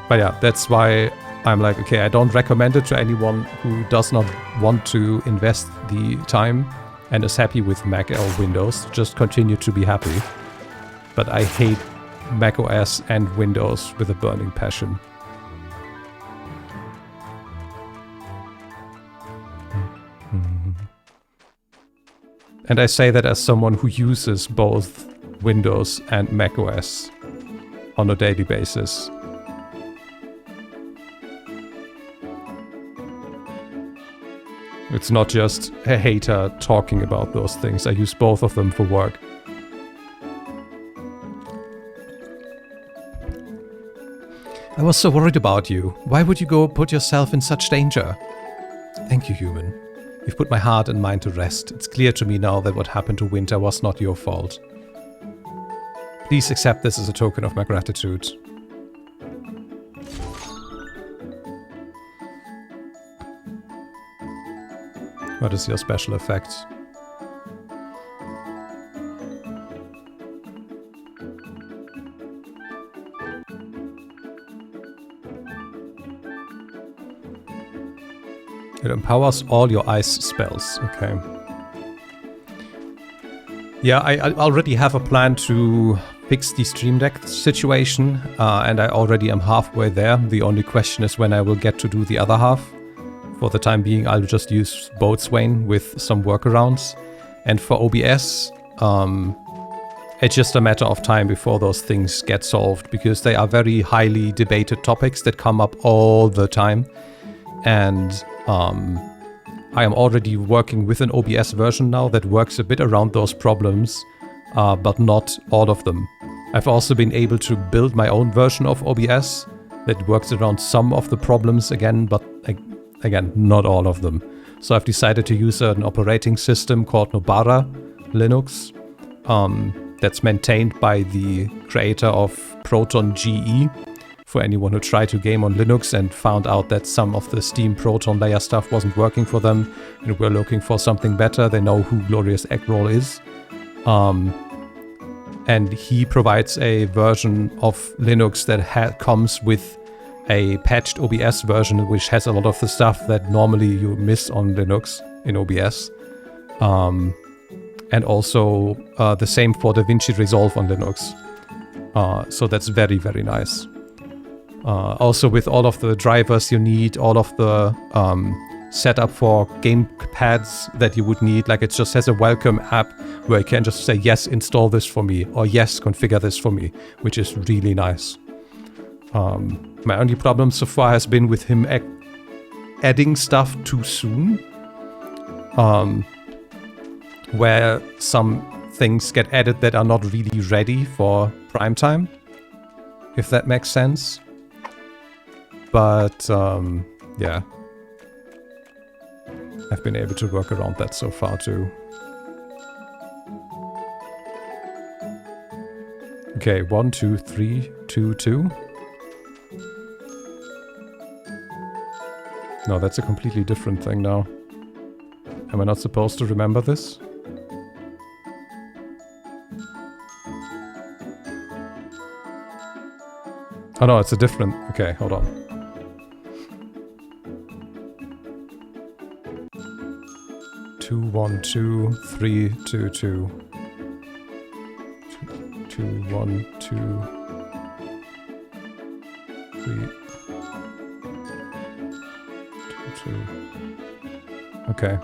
But yeah, that's why I'm like, okay, I don't recommend it to anyone who does not want to invest the time and is happy with Mac or Windows. Just continue to be happy. But I hate Mac OS and Windows with a burning passion. And I say that as someone who uses both Windows and Mac OS on a daily basis. It's not just a hater talking about those things. I use both of them for work. I was so worried about you. Why would you go put yourself in such danger? Thank you, human. You've put my heart and mind to rest. It's clear to me now that what happened to Winter was not your fault. Please accept this as a token of my gratitude. What is your special effect? It empowers all your ice spells. Okay. Yeah, I already have a plan to fix the Stream Deck situation, and I already am halfway there. The only question is when I will get to do the other half. For the time being, I'll just use Boatswain with some workarounds. And for OBS, it's just a matter of time before those things get solved, because they are very highly debated topics that come up all the time. And I am already working with an OBS version now that works a bit around those problems, but not all of them. I've also been able to build my own version of OBS that works around some of the problems again, but again, not all of them. So I've decided to use an operating system called Nobara Linux that's maintained by the creator of Proton GE. For anyone who tried to game on Linux and found out that some of the Steam Proton layer stuff wasn't working for them and were looking for something better, they know who Glorious Eggroll is. And he provides a version of Linux that comes with a patched OBS version, which has a lot of the stuff that normally you miss on Linux in OBS. And also the same for DaVinci Resolve on Linux. So that's very, very nice. Also with all of the drivers you need, all of the setup for game pads that you would need, like it just has a welcome app where you can just say, yes, install this for me, or yes, configure this for me, which is really nice. My only problem so far has been with him adding stuff too soon, where some things get added that are not really ready for prime time, if that makes sense. But yeah, I've been able to work around that so far too. Okay, 1, 2, 3, 2, 2. No, that's a completely different thing now. Am I not supposed to remember this? Oh no, it's a different... Okay, hold on. Two, 1, 2, 3, 2, 2. 2, 1, 2, 3, 2, 2. Okay.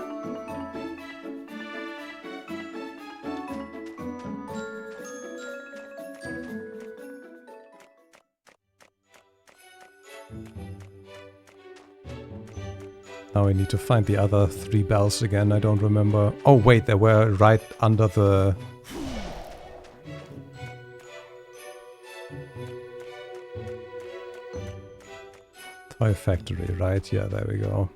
Now I need to find the other 3 bells again, I don't remember. Oh wait, they were right under the... toy factory, right? Yeah, there we go.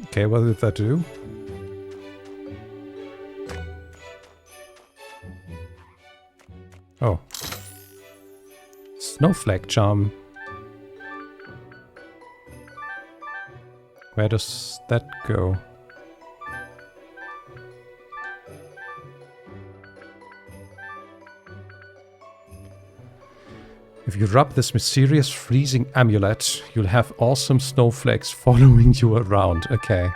Okay, what did that do? Oh. Snowflake charm. Where does that go? If you rub this mysterious freezing amulet, you'll have awesome snowflakes following you around. Okay.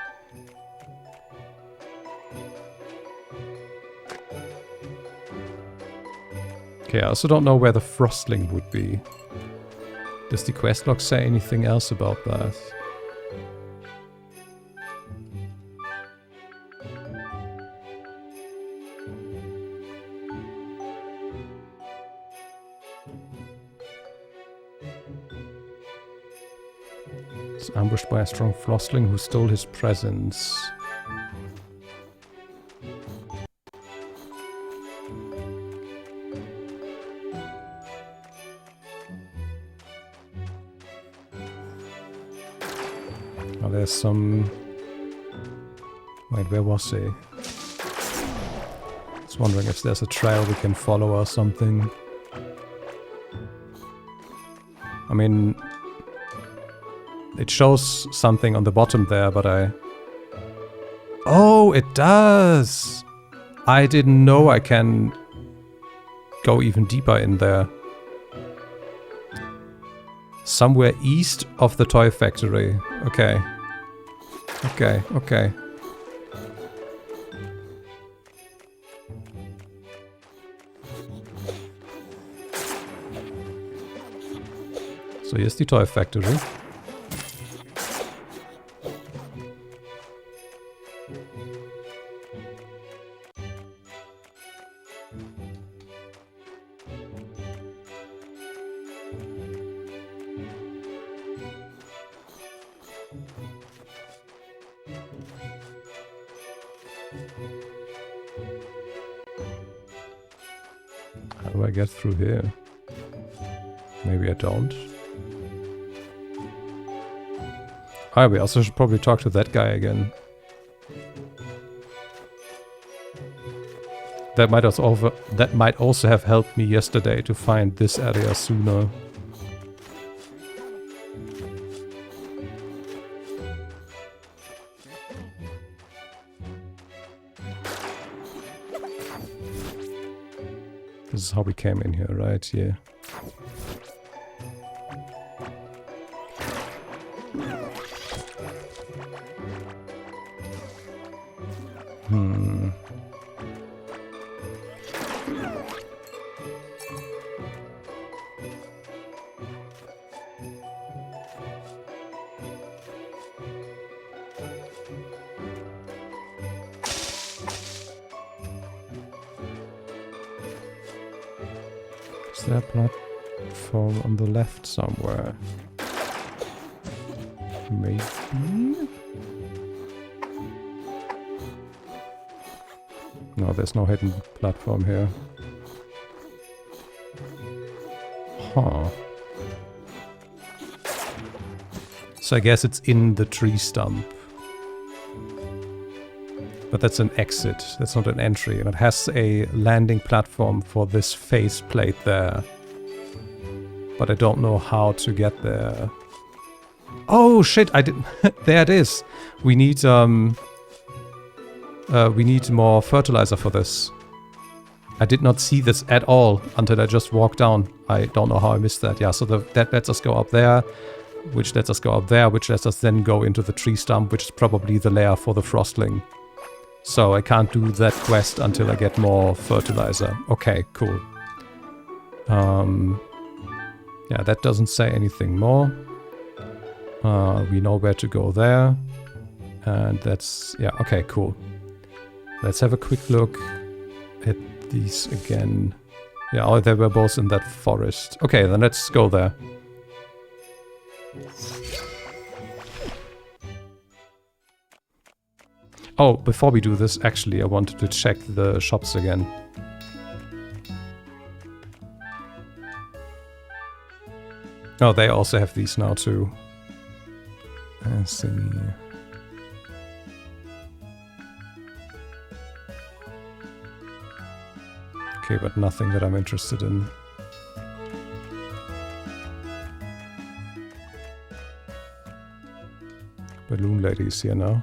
Okay, I also don't know where the frostling would be. Does the quest log say anything else about that? Ambushed by a strong frostling who stole his presents. Oh, there's some... Wait, where was he? I was wondering if there's a trail we can follow or something. I mean... It shows something on the bottom there, but I... Oh, it does! I didn't know I can go even deeper in there. Somewhere east of the toy factory. Okay. Okay, okay. So here's the toy factory. How do I get through here? Maybe I don't. Ah, we also should probably talk to that guy again. That might also have helped me yesterday to find this area sooner. This is how we came in here, right? Yeah. Is there a platform on the left somewhere? Maybe? No, there's no hidden platform here. Huh. So I guess it's in the tree stump. But that's an exit, that's not an entry. And it has a landing platform for this face plate there. But I don't know how to get there. Oh shit, I didn't... There it is! We need more fertilizer for this. I did not see this at all until I just walked down. I don't know how I missed that. Yeah, so that lets us go up there, which lets us go up there, which lets us then go into the tree stump, which is probably the lair for the frostling. So I can't do that quest until I get more fertilizer. Okay, cool. Yeah, that doesn't say anything more. We know where to go there. And that's... yeah, okay, cool. Let's have a quick look at these again. Yeah, oh, they were both in that forest. Okay, then let's go there. Oh, before we do this, actually, I wanted to check the shops again. Oh, they also have these now too. Let's see. Okay, but nothing that I'm interested in. Balloon Lady is here now.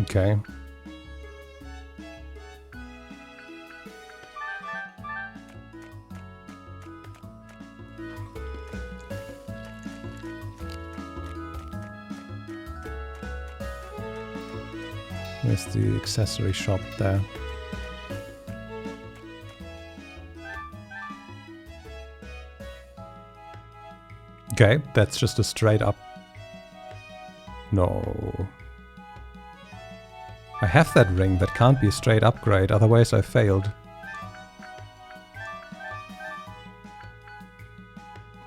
Okay. There's the accessory shop there. Okay, that's just a straight up... No. I have that ring, that can't be a straight upgrade, otherwise I failed.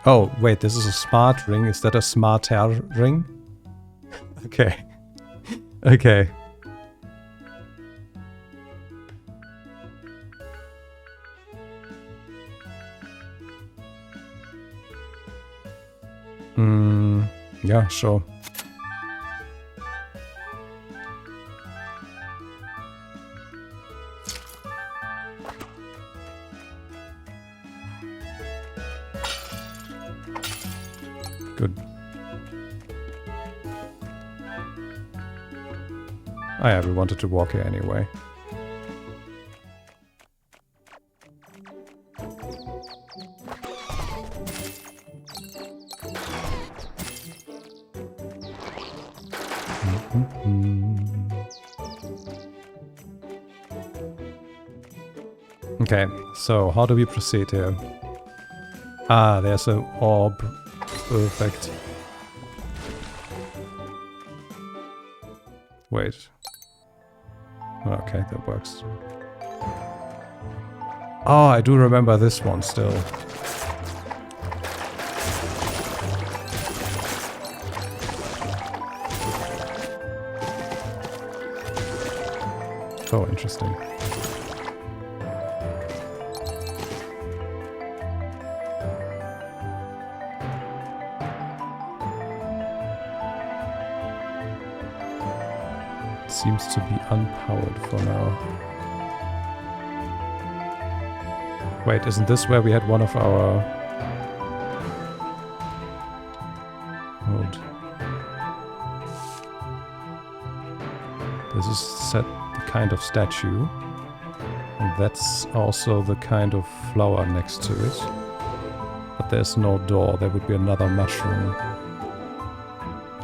Oh, wait, this is a smart ring. Is that a smart hair ring? Okay. Okay. Yeah, sure. Good. Oh yeah, we wanted to walk here anyway. Okay, so how do we proceed here? Ah, there's an orb. Perfect. Wait. Okay, that works. Oh, I do remember this one still. Oh, interesting. Seems to be unpowered for now. Wait, isn't this where we had one of our... Hold. This is set the kind of statue. And that's also the kind of flower next to it. But there's no door, there would be another mushroom.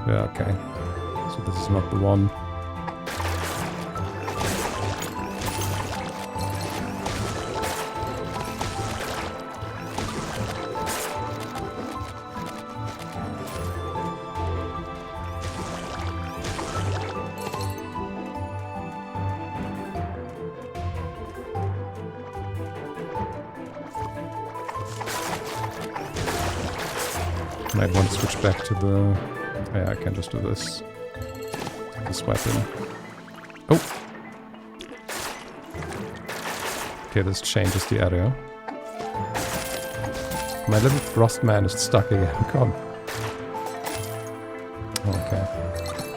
Yeah, okay. So this is not the one. Might want to switch back to the... Yeah, I can just do this. This weapon. Oh! Okay, this changes the area. My little frost man is stuck again. Come. Okay.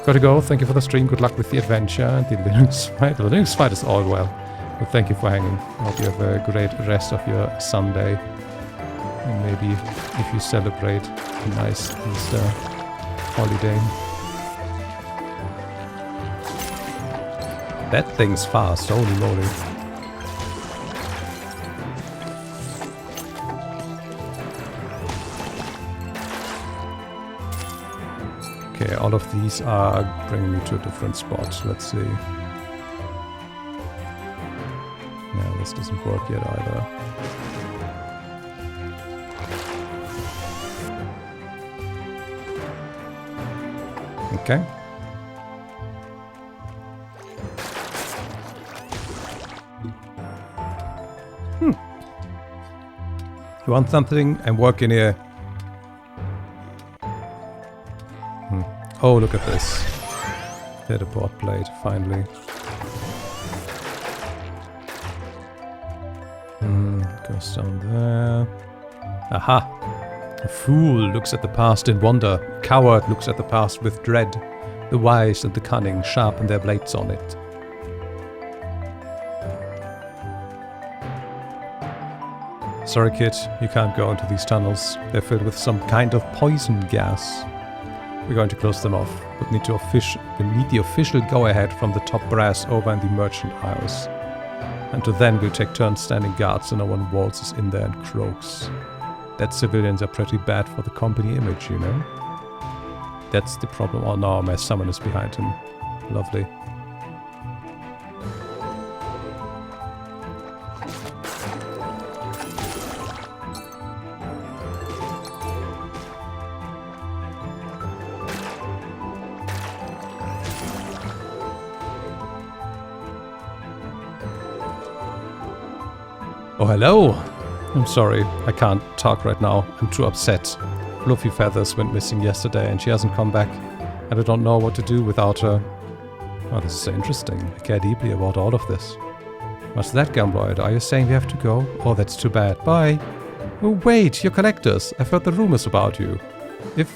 Gotta go. Thank you for the stream. Good luck with the adventure and the Linux fight. The Linux fight is all well. Well, thank you for hanging. I hope you have a great rest of your Sunday. And maybe if you celebrate a nice Easter holiday. That thing's fast, holy moly. Okay, all of these are bringing me to a different spot. Let's see. No, this doesn't work yet either. Okay. You want something? I'm working here. Oh, look at this. Teleport plate, finally. Goes down there. Aha! A fool looks at the past in wonder. A coward looks at the past with dread. The wise and the cunning sharpen their blades on it. Sorry kid, you can't go into these tunnels. They're filled with some kind of poison gas. We're going to close them off, but need the official go-ahead from the top brass over in the merchant house. Until then, we'll take turns standing guard so no one waltzes in there and croaks. That civilians are pretty bad for the company image, you know? That's the problem. Oh no, my summon is behind him. Lovely. Oh, hello! I'm sorry, I can't talk right now. I'm too upset. Fluffy Feathers went missing yesterday and she hasn't come back. And I don't know what to do without her. Oh, this is so interesting. I care deeply about all of this. What's that, Gambloid? Are you saying we have to go? Oh, that's too bad. Bye! Oh, wait, you're collectors. I've heard the rumors about you. If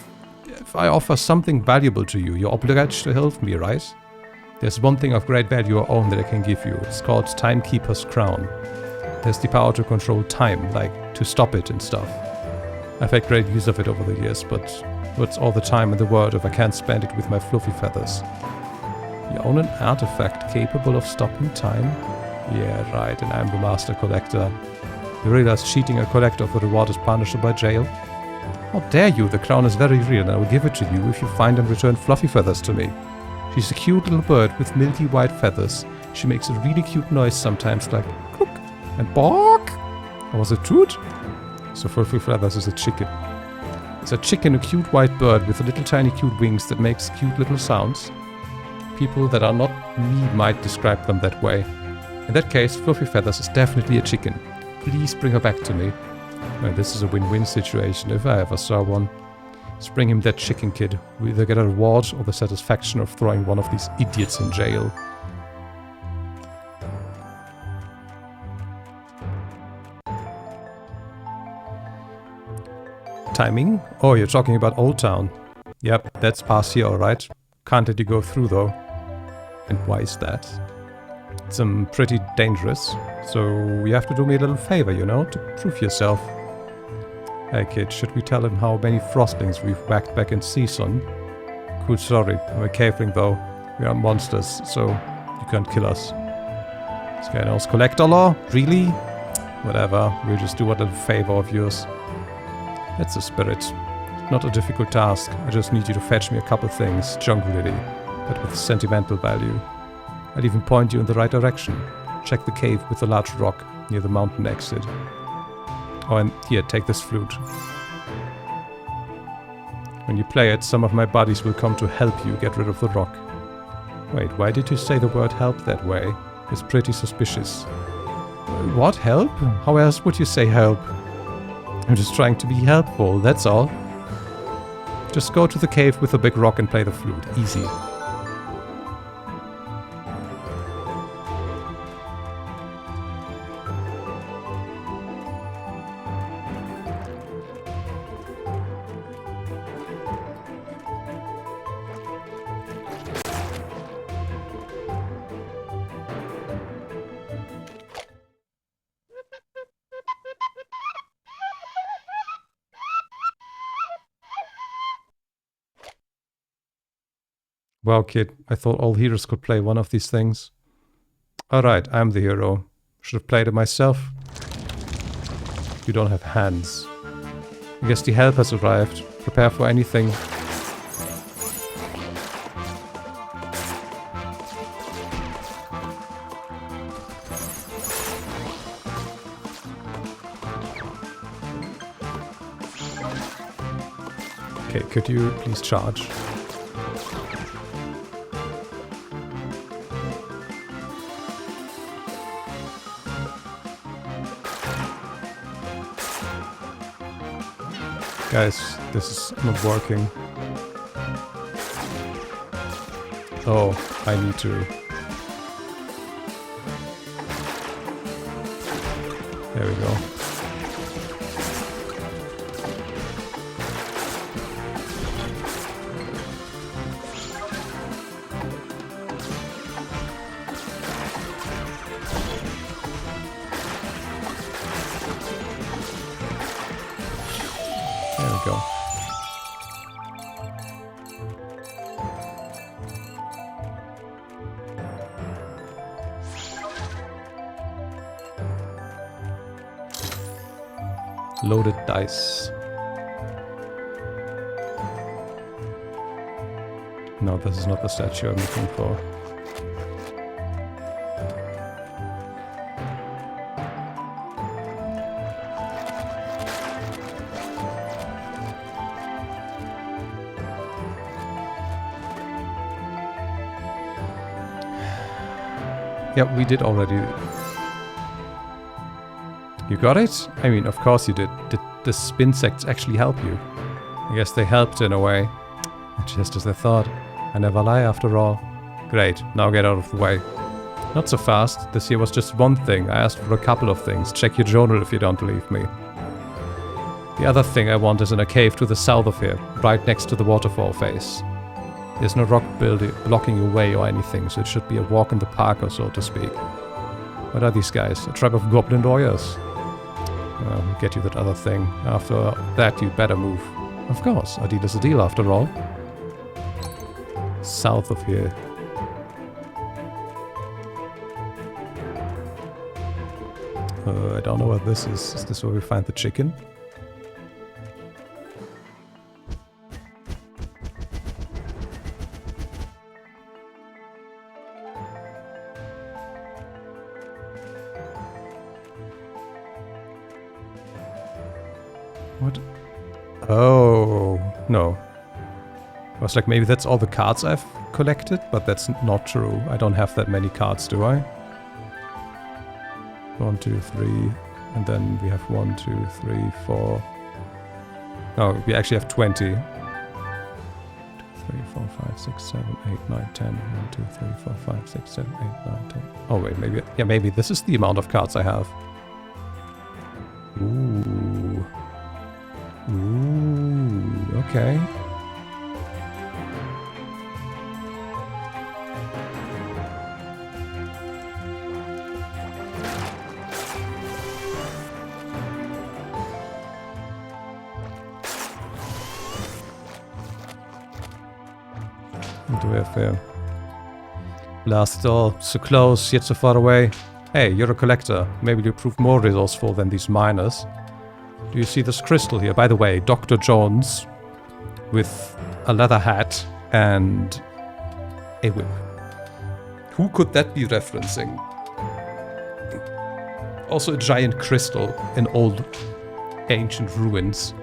I offer something valuable to you, you're obliged to help me, right? There's one thing of great value or own that I can give you. It's called Timekeeper's Crown. There's the power to control time, like to stop it and stuff. I've had great use of it over the years, but what's all the time in the world if I can't spend it with my fluffy feathers? You own an artifact capable of stopping time? Yeah, right, and I'm the master collector. You realize cheating a collector for the reward is punishable by jail? How dare you, the crown is very real and I will give it to you if you find and return fluffy feathers to me. She's a cute little bird with milky white feathers. She makes a really cute noise sometimes, like cluck and bark. Or was it toot? So fluffy feathers is a chicken. It's a chicken, a cute white bird with little tiny cute wings that makes cute little sounds. People that are not me might describe them that way. In that case, Fluffy Feathers is definitely a chicken. Please bring her back to me. Well, this is a win-win situation if I ever saw one. Let's bring him that chicken kid. We either get a reward or the satisfaction of throwing one of these idiots in jail. Timing? Oh, you're talking about Old Town. Yep, that's past here, alright. Can't let you go through though. And why is that? It's pretty dangerous, so you have to do me a little favor, you know, to prove yourself. Hey kid, should we tell him how many frostlings we've whacked back in season? Cool, sorry, I'm a caveling though. We are monsters, so you can't kill us. This guy knows collector law? Really? Whatever, we'll just do a little favor of yours. That's the spirit. Not a difficult task, I just need you to fetch me a couple things, junk really, but with sentimental value. I'll even point you in the right direction. Check the cave with the large rock near the mountain exit. Oh, and here, take this flute. When you play it, some of my buddies will come to help you get rid of the rock. Wait, why did you say the word help that way? It's pretty suspicious. What, help? How else would you say help? I'm just trying to be helpful, that's all. Just go to the cave with the big rock and play the flute. Easy. Wow, kid, I thought all heroes could play one of these things. Alright, I'm the hero. Should have played it myself. You don't have hands. I guess the help has arrived. Prepare for anything. Okay, could you please charge? Guys, this is not working. Oh, I need to. There we go. There we go. Loaded dice. No, this is not the statue I'm looking for. Yeah, we did already. You got it? I mean, of course you did. Did the spin sects actually help you? I guess they helped in a way. Just as I thought. I never lie after all. Great, now get out of the way. Not so fast. This here was just one thing. I asked for a couple of things. Check your journal if you don't believe me. The other thing I want is in a cave to the south of here, right next to the waterfall face. There's no rock building blocking your way or anything, so it should be a walk in the park or so to speak. What are these guys? A tribe of goblin warriors? I'll get you that other thing. After that, you'd better move. Of course, a deal is a deal after all. South of here. I don't know what this is. Is this where we find the chicken? What? Oh, no. I was like, maybe that's all the cards I've collected, but that's not true. I don't have that many cards, do I? 1, 2, 3, and then we have 1, 2, 3, 4. No, we actually have 20. 2, 3, 4, 5, 6, 7, 8, 9, 10. 1, 2, 3, 4, 5, 6, 7, 8, 9, 10. Oh wait, maybe, yeah, maybe this is the amount of cards I have. Ooh. Ooh, okay. What do we have here? Blast it all. So close, yet so far away. Hey, you're a collector. Maybe you prove more resourceful than these miners. Do you see this crystal here? By the way, Dr. Jones with a leather hat and a whip. Who could that be referencing? Also a giant crystal in old ancient ruins.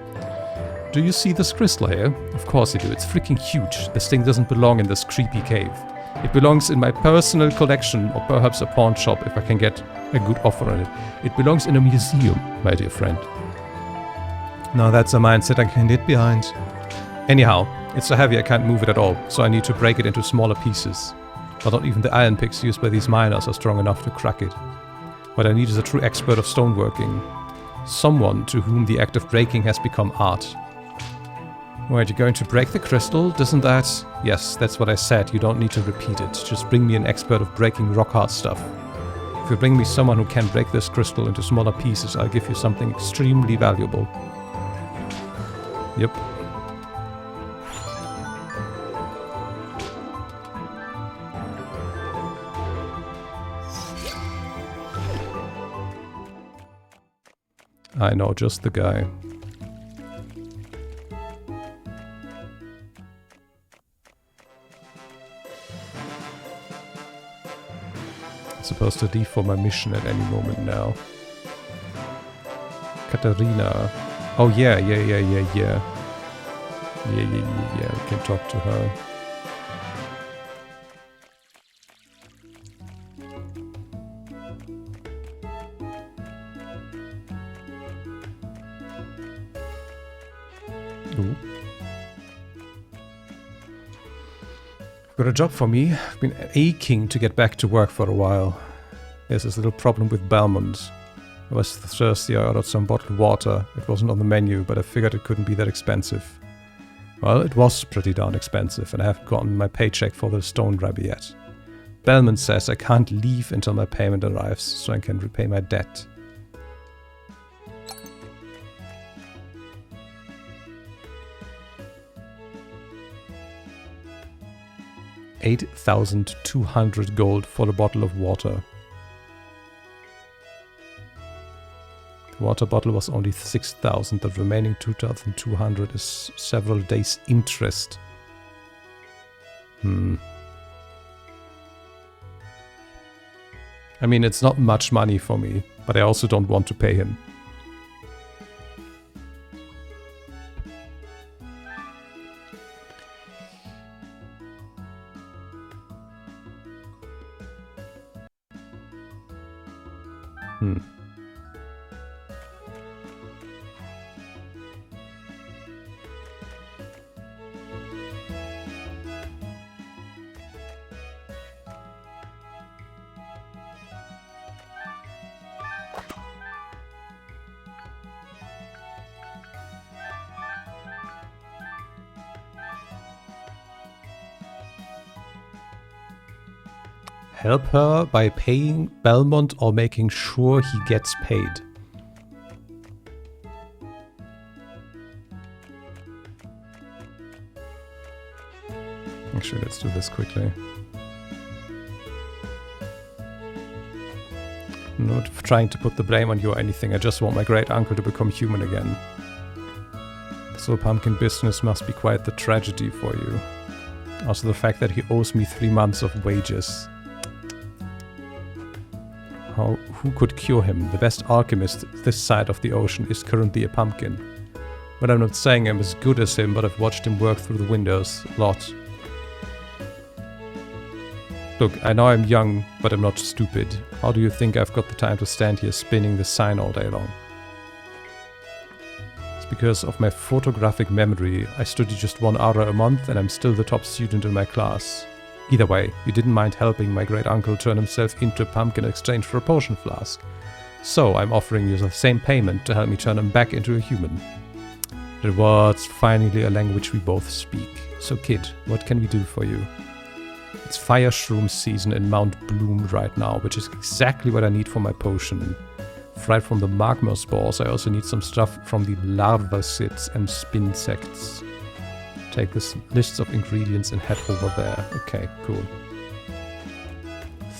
Do you see this crystal here? Of course you do. It's freaking huge. This thing doesn't belong in this creepy cave. It belongs in my personal collection, or perhaps a pawn shop if I can get a good offer on it. It belongs in a museum, my dear friend. Now that's a mindset I can get behind. Anyhow, it's so heavy I can't move it at all, so I need to break it into smaller pieces. But not even the iron picks used by these miners are strong enough to crack it. What I need is a true expert of stoneworking. Someone to whom the act of breaking has become art. Wait, you're going to break the crystal? Doesn't that... Yes, that's what I said. You don't need to repeat it. Just bring me an expert of breaking rock-hard stuff. If you bring me someone who can break this crystal into smaller pieces, I'll give you something extremely valuable. Yep. I know just the guy. I'm supposed to leave for my mission at any moment now. Katarina. Oh yeah. Yeah, we can talk to her. Ooh. Got a job for me. I've been aching to get back to work for a while. There's this little problem with Belmont. I was thirsty, I ordered some bottled water. It wasn't on the menu, but I figured it couldn't be that expensive. Well, it was pretty darn expensive, and I haven't gotten my paycheck for the stone rabbi yet. Belmont says I can't leave until my payment arrives, so I can repay my debt. $8,200 gold for the bottle of water. The water bottle was only 6,000. The remaining 2,200 is several days' interest. I mean, it's not much money for me, but I also don't want to pay him. Help her by paying Belmont or making sure he gets paid. Actually, let's do this quickly. I'm not trying to put the blame on you or anything. I just want my great uncle to become human again. This little pumpkin business must be quite the tragedy for you. Also the fact that he owes me 3 months of wages. Who could cure him? The best alchemist this side of the ocean is currently a pumpkin. But I'm not saying I'm as good as him, but I've watched him work through the windows a lot. Look, I know I'm young, but I'm not stupid. How do you think I've got the time to stand here spinning this sign all day long? It's because of my photographic memory. I study just 1 hour a month and I'm still the top student in my class. Either way, you didn't mind helping my great uncle turn himself into a pumpkin in exchange for a potion flask. So I'm offering you the same payment to help me turn him back into a human. Rewards, finally a language we both speak. So kid, what can we do for you? It's fire shroom season in Mount Bloom right now, which is exactly what I need for my potion. Fried from the magma spores, I also need some stuff from the larvacids and spinsects. Take this list of ingredients and head over there. Okay, cool.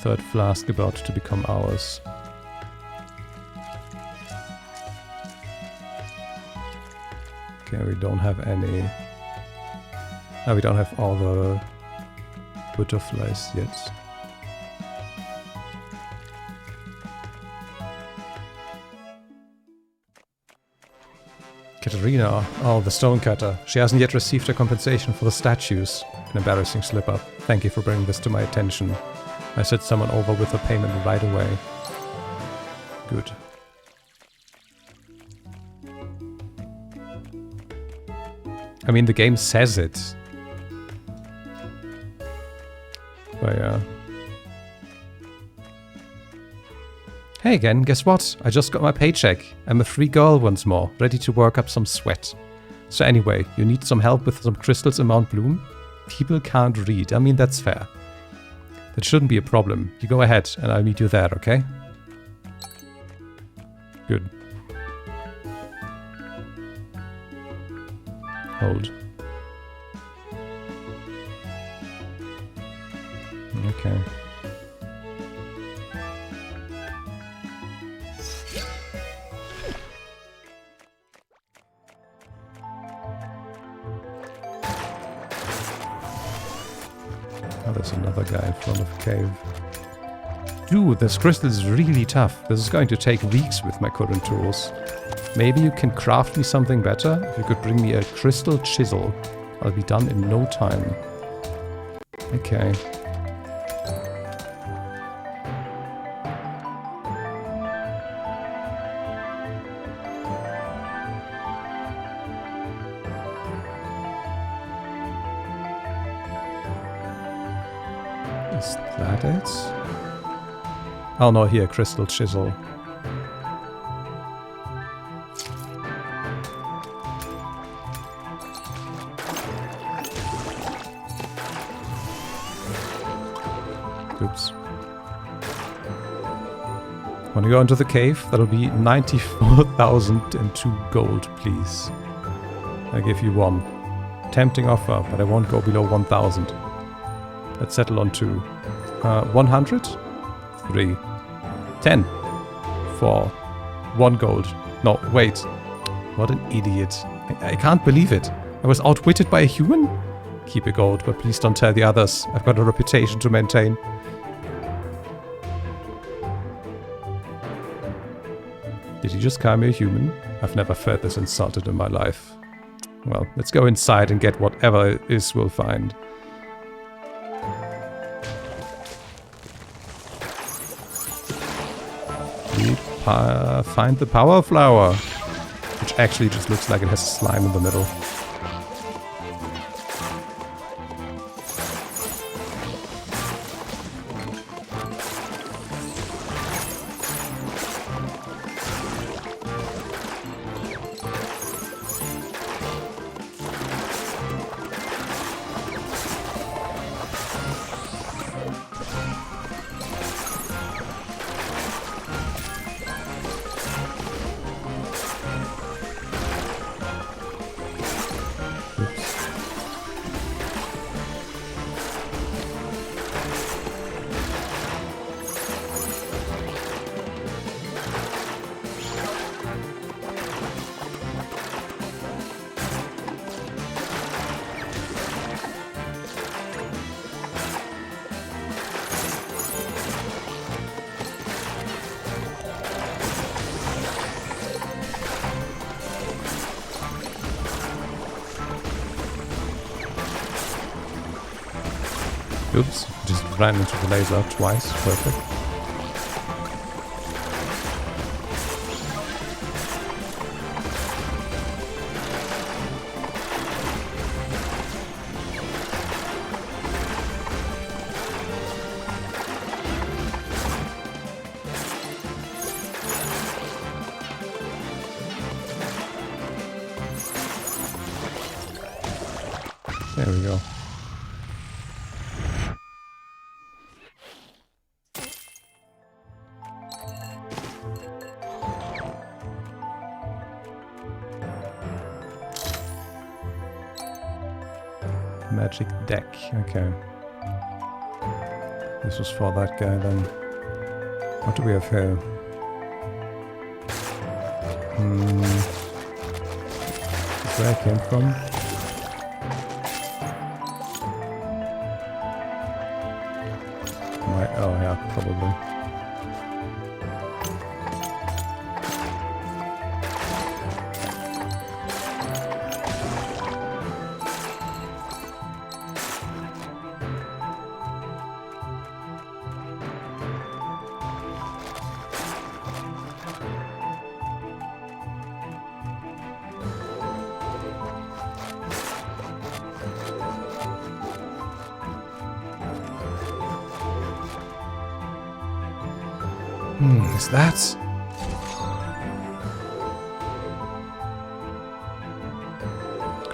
3rd flask about to become ours. Okay, we don't have any... No, we don't have all the butterflies yet. Katarina. Oh, the stonecutter. She hasn't yet received her compensation for the statues. An embarrassing slip-up. Thank you for bringing this to my attention. I sent someone over with the payment right away. Good. I mean, the game says it. But yeah. Hey again, guess what? I just got my paycheck. I'm a free girl once more, ready to work up some sweat. So anyway, you need some help with some crystals in Mount Bloom? People can't read. I mean, that's fair. That shouldn't be a problem. You go ahead and I'll meet you there, okay? Good. Hold. Okay. Oh, there's another guy in front of a cave. Dude, this crystal is really tough. This is going to take weeks with my current tools. Maybe you can craft me something better? If you could bring me a crystal chisel, I'll be done in no time. Okay. Is that it? Oh no, here, crystal chisel. Oops. When you go into the cave, that'll be 94,002 gold, please. I give you 1. Tempting offer, but I won't go below 1,000. Let's settle on 2. 100? 3. 10. 4. 1 gold. No, wait. What an idiot. I can't believe it. I was outwitted by a human? Keep a gold, but please don't tell the others. I've got a reputation to maintain. Did he just call me a human? I've never felt this insulted in my life. Well, let's go inside and get whatever it is we'll find. We find the power flower, which actually just looks like it has slime in the middle. Oops, just ran into the laser twice. Perfect. There we go. Magic deck, okay. This was for that guy then. What do we have here? Is where I came from? Oh yeah, probably. Is that?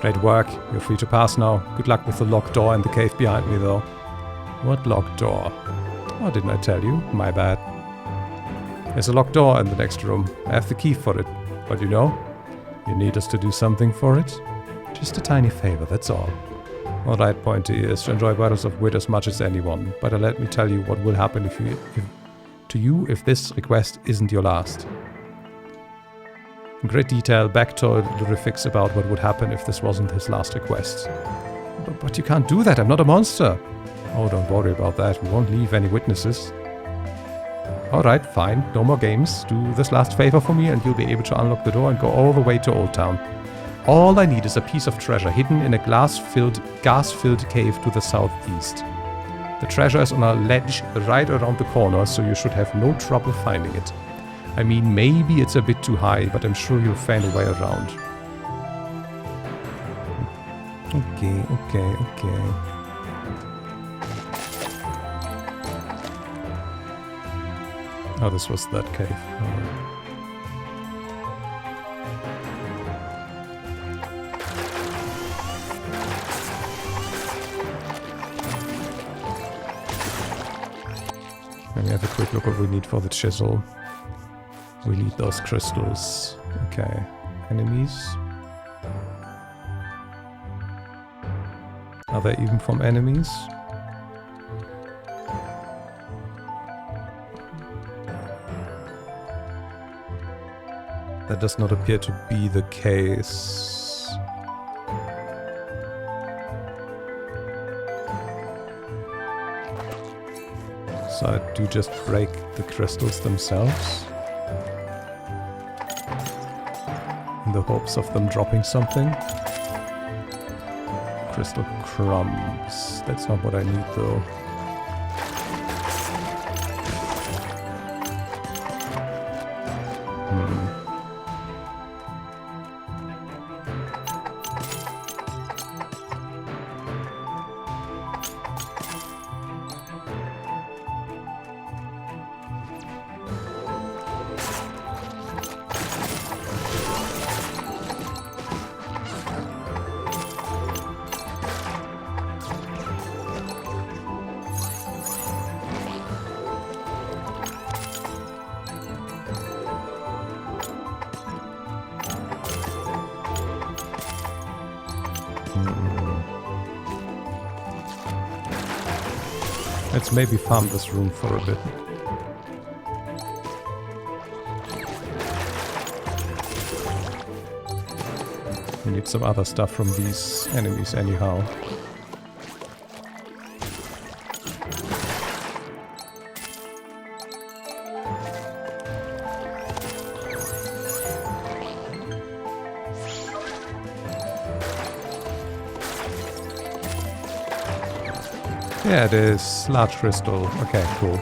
Great work. You're free to pass now. Good luck with the locked door in the cave behind me, though. What locked door? Oh, didn't I tell you? My bad. There's a locked door in the next room. I have the key for it. But you know, you need us to do something for it. Just a tiny favor, that's all. Alright, pointy ears, to enjoy bottles of wit as much as anyone. But let me tell you what will happen if this request isn't your last. In great detail, Beck told Lurifix about what would happen if this wasn't his last request. But you can't do that, I'm not a monster. Oh, don't worry about that. We won't leave any witnesses. Alright, fine. No more games. Do this last favor for me and you'll be able to unlock the door and go all the way to Old Town. All I need is a piece of treasure hidden in a gas-filled cave to the southeast. The treasure is on a ledge right around the corner, so you should have no trouble finding it. I mean, maybe it's a bit too high, but I'm sure you'll find a way around. Okay. Oh, this was that cave. Oh. Let me have a quick look what we need for the chisel. We need those crystals. Okay. Enemies. Are they even from enemies? That does not appear to be the case. So I do just break the crystals themselves in the hopes of them dropping something. Crystal crumbs. That's not what I need though. Let's maybe farm this room for a bit. We need some other stuff from these enemies anyhow. Yeah, it is. Large crystal. Okay, cool.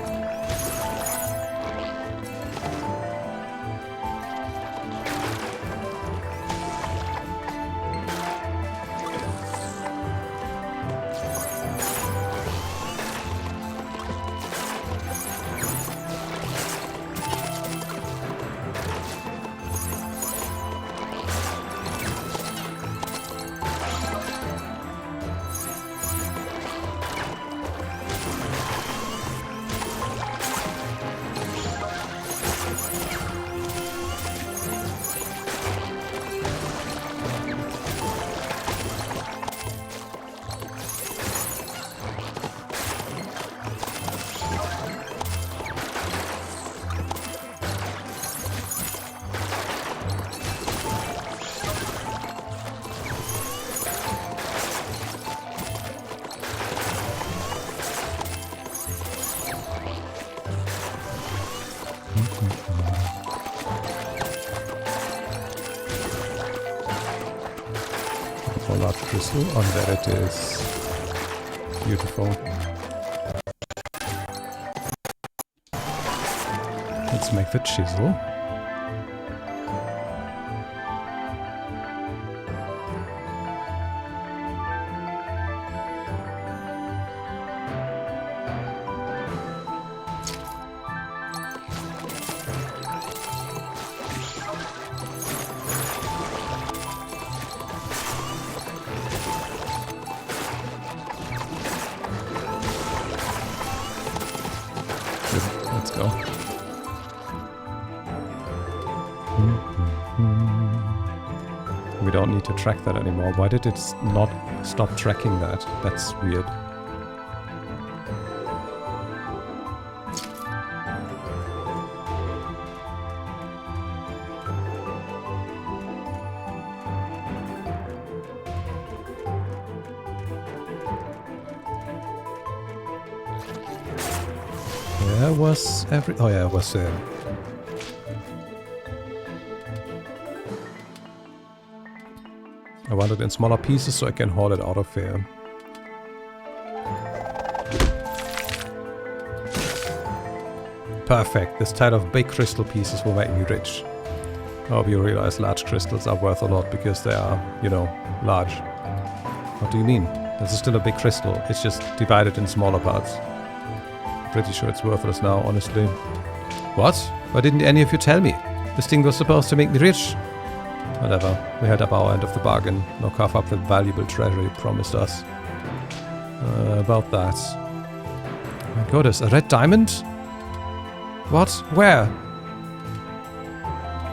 Large crystal. Oh, there it is. Beautiful. Let's make the chisel. Let's go. We don't need to track that anymore. Why did it not stop tracking that? That's weird. Where was oh yeah, it was I want it in smaller pieces so I can haul it out of here. Perfect. This type of big crystal pieces will make me rich. I hope you realize large crystals are worth a lot because they are, you know, large. What do you mean? This is still a big crystal. It's just divided in smaller parts. Pretty sure it's worthless now, honestly. What? Why didn't any of you tell me? This thing was supposed to make me rich. Whatever. We had up our end of the bargain. Now cough up the valuable treasure you promised us. About that. Oh my goodness, a red diamond? What? Where?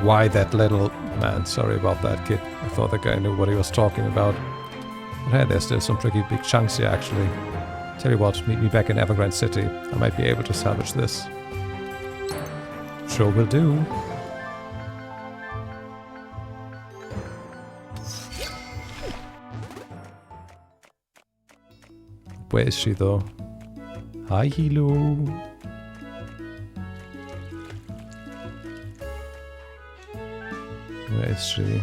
Why that little... Man, sorry about that, kid. I thought that guy knew what he was talking about. But hey, there's still some pretty big chunks here, actually. Tell you what, meet me back in Evergrande City. I might be able to salvage this. Sure will do. Where is she, though? Hi, Hilo. Where is she?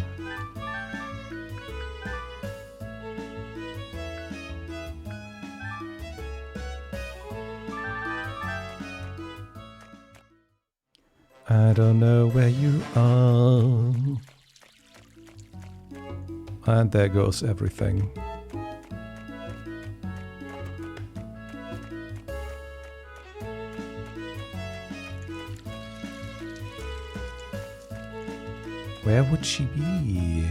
I don't know where you are. And there goes everything. Where would she be?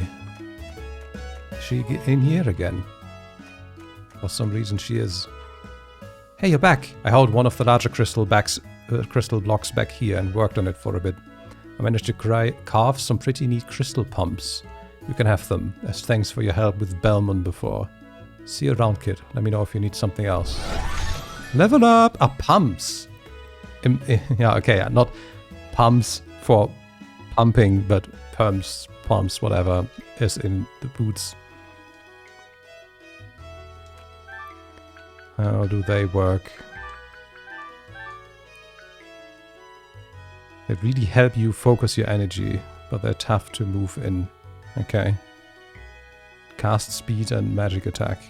Is she in here again? For some reason she is. Hey, you're back! I held one of the larger crystal blocks back here and worked on it for a bit. I managed to carve some pretty neat crystal pumps. You can have them, as thanks for your help with Belmont before. See you around, kid. Let me know if you need something else. Level up! Ah, pumps! Yeah, okay, not pumps for pumping, but pumps, whatever, is in the boots. How do they work? They really help you focus your energy, but they're tough to move in. Okay. Cast speed and magic attack.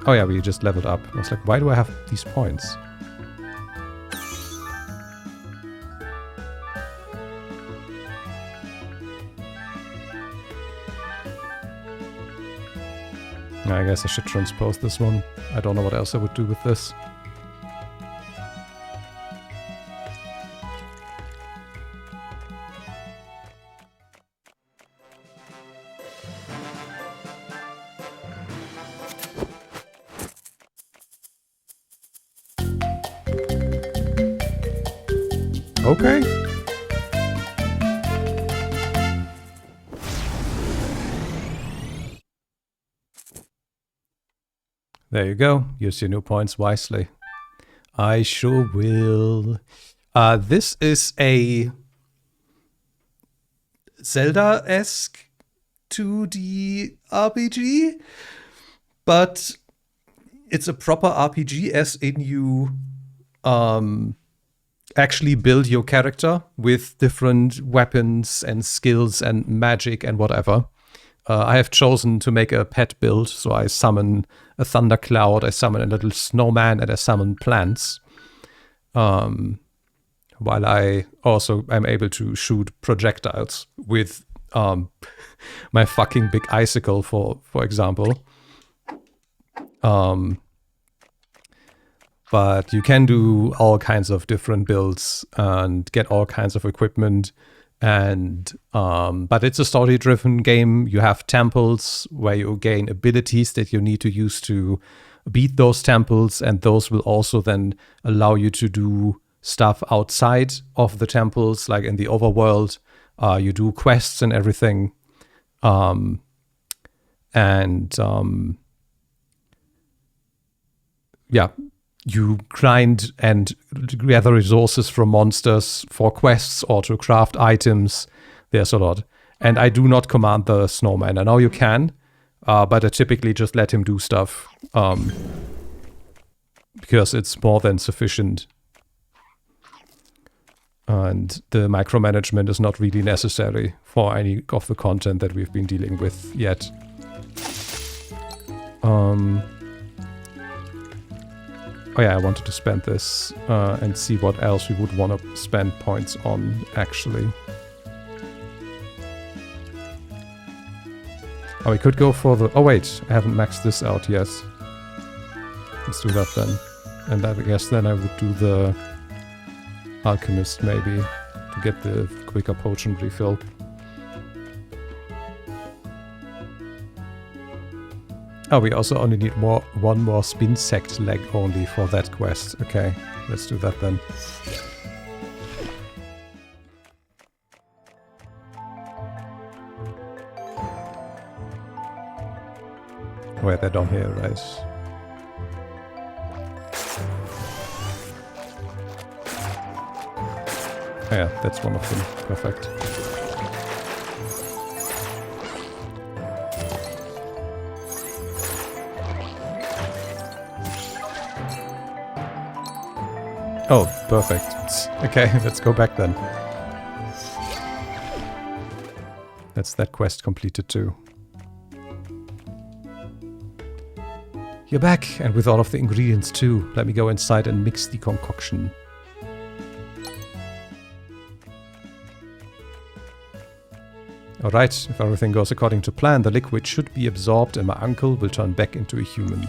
Oh yeah, we just leveled up. I was like, why do I have these points? I guess I should transpose this one. I don't know what else I would do with this. Okay. There you go. Use your new points wisely. I sure will. This is a Zelda-esque 2D RPG, but it's a proper RPG as in you actually build your character with different weapons and skills and magic and whatever. I have chosen to make a pet build, so I summon a thundercloud, I summon a little snowman, and I summon plants. While I also am able to shoot projectiles with my fucking big icicle, for example. But you can do all kinds of different builds and get all kinds of equipment. And but it's a story-driven game. You have temples where you gain abilities that you need to use to beat those temples, and those will also then allow you to do stuff outside of the temples, like in the overworld. You do quests and everything. Yeah. You grind and gather resources from monsters for quests or to craft items. There's a lot. And I do not command the snowman. I know you can, but I typically just let him do stuff. Because it's more than sufficient. And the micromanagement is not really necessary for any of the content that we've been dealing with yet. Oh yeah, I wanted to spend this and see what else we would want to spend points on, actually. Oh, we could go for the... Oh wait, I haven't maxed this out yet. Let's do that then. And I guess then I would do the Alchemist maybe to get the quicker potion refill. Oh, we also only need one more spin sect leg only for that quest. Okay, let's do that then. Wait, they're down here, right? Oh yeah, that's one of them. Perfect. Oh, perfect. Okay, let's go back then. That's that quest completed too. You're back, and with all of the ingredients too. Let me go inside and mix the concoction. Alright, if everything goes according to plan, the liquid should be absorbed and my uncle will turn back into a human.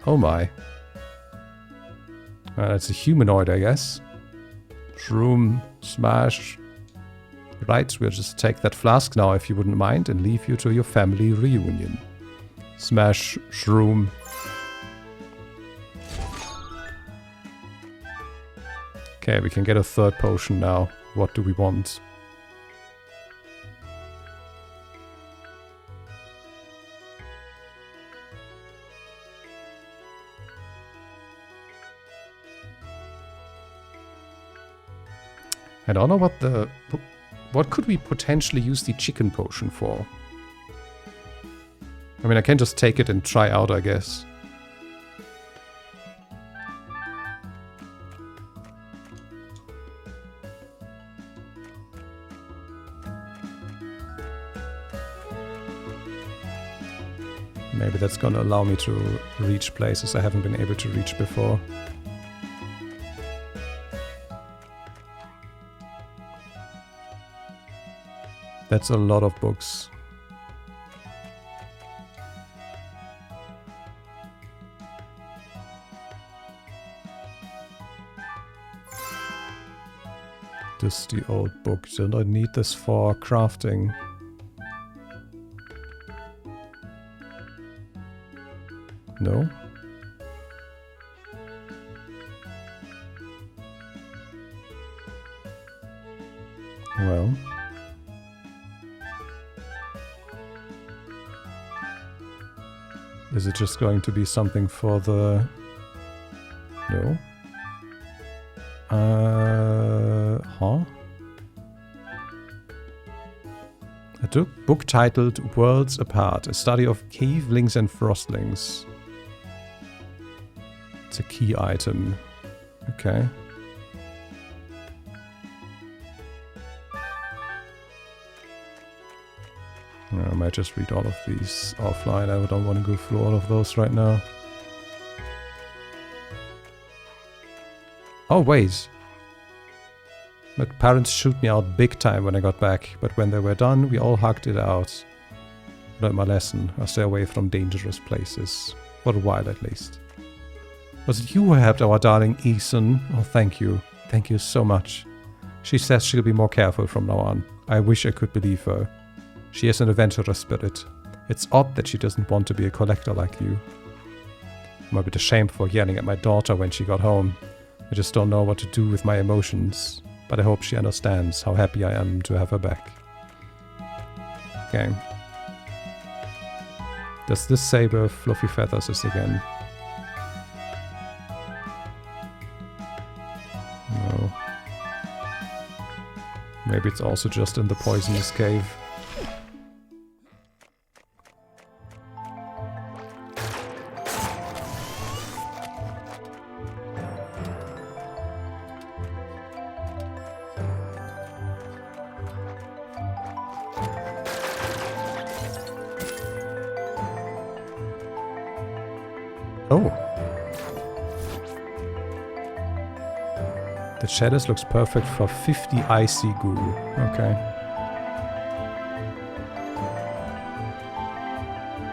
Oh my. That's a humanoid, I guess. Shroom, smash. Right, we'll just take that flask now, if you wouldn't mind, and leave you to your family reunion. Smash, shroom. Okay, we can get a third potion now. What do we want? I don't know what could we potentially use the chicken potion for? I mean, I can just take it and try out, I guess. Maybe that's gonna allow me to reach places I haven't been able to reach before. That's a lot of books. Dusty old book. Don't I need this for crafting? No? Well. Is it just going to be something for the... No? Huh? A book titled Worlds Apart, a study of cavelings and frostlings. It's a key item. Okay. I might just read all of these offline. I don't want to go through all of those right now. Oh, wait. My parents shoot me out big time when I got back, but when they were done, we all hugged it out. Learned my lesson. I stay away from dangerous places. For a while, at least. Was it you who helped our darling Ethan? Oh, thank you. Thank you so much. She says she'll be more careful from now on. I wish I could believe her. She has an adventurous spirit. It's odd that she doesn't want to be a collector like you. I'm a bit ashamed for yelling at my daughter when she got home. I just don't know what to do with my emotions. But I hope she understands how happy I am to have her back. Okay. Does this say where Fluffy Feathers is again? Maybe it's also just in the poisonous cave. Oh. The shadows looks perfect for 50 icy goo. Okay.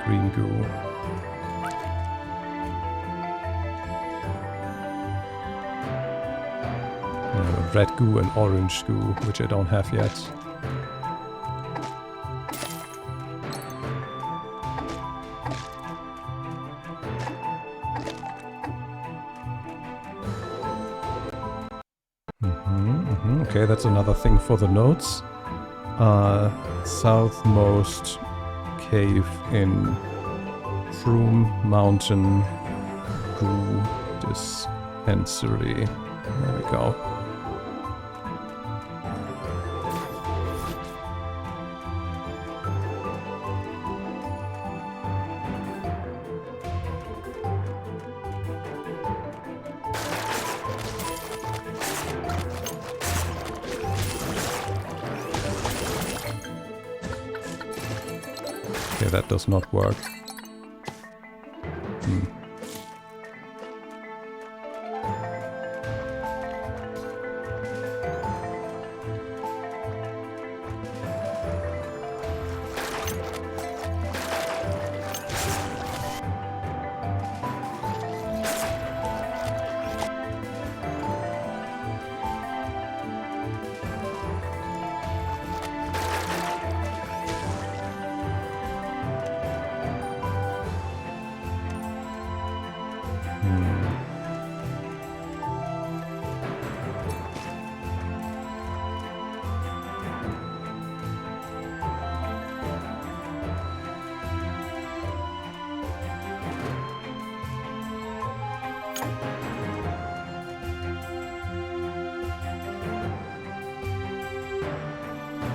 Green goo. Red goo and orange goo, which I don't have yet. Okay, that's another thing for the notes. Southmost cave in Froome Mountain Goo Dispensary. There we go. Okay, that does not work.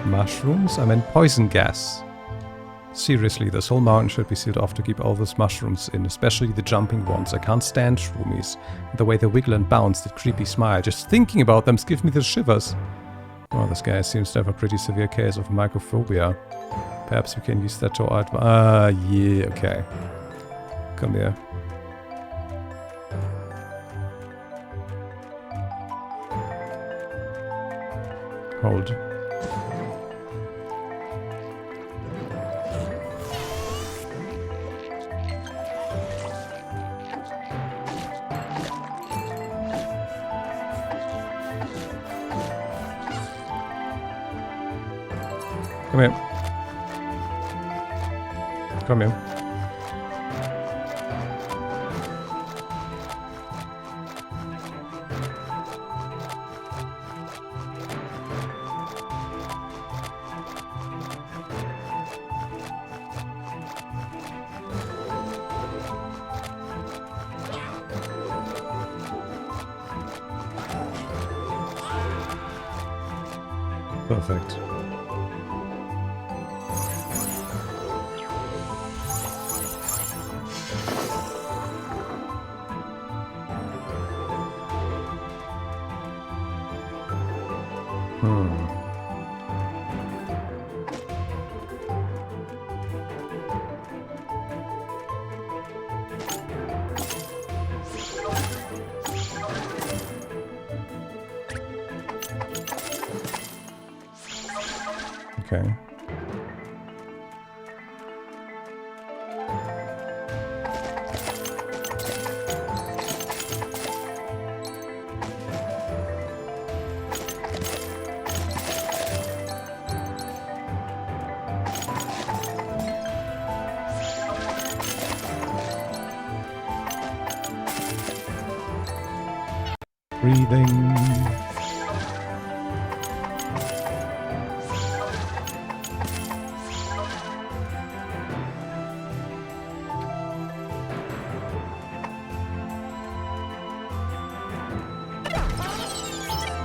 Mushrooms? I meant poison gas. Seriously, this whole mountain should be sealed off to keep all those mushrooms in, especially the jumping ones. I can't stand shroomies. The way they wiggle and bounce, that creepy smile. Just thinking about them gives me the shivers. Oh, this guy seems to have a pretty severe case of mycophobia. Perhaps we can use that to our yeah, okay. Come here. Hold. Come here. Come here. Perfect. Okay. Breathing.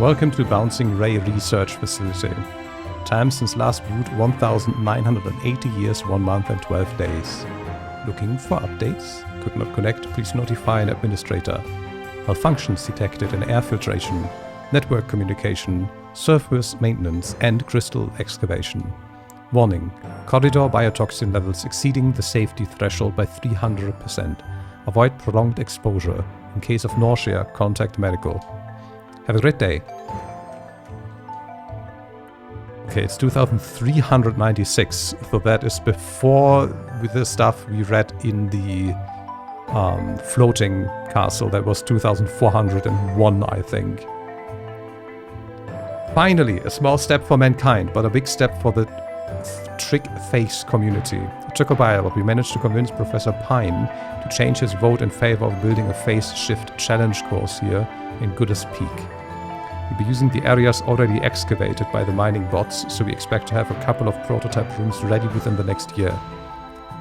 Welcome to Bouncing Ray Research Facility. Time since last boot 1980 years, 1 month and 12 days. Looking for updates? Could not connect, please notify an administrator. Malfunctions detected in air filtration, network communication, surface maintenance and crystal excavation. Warning, corridor biotoxin levels exceeding the safety threshold by 300%. Avoid prolonged exposure. In case of nausea, contact medical. Have a great day. Okay, it's 2396, so that is before with the stuff we read in the floating castle. That was 2401, I think. Finally, a small step for mankind, but a big step for the trick face community. It took a while, but we managed to convince Professor Pine to change his vote in favor of building a face shift challenge course here in Goodest Peak. We'll be using the areas already excavated by the mining bots, so we expect to have a couple of prototype rooms ready within the next year.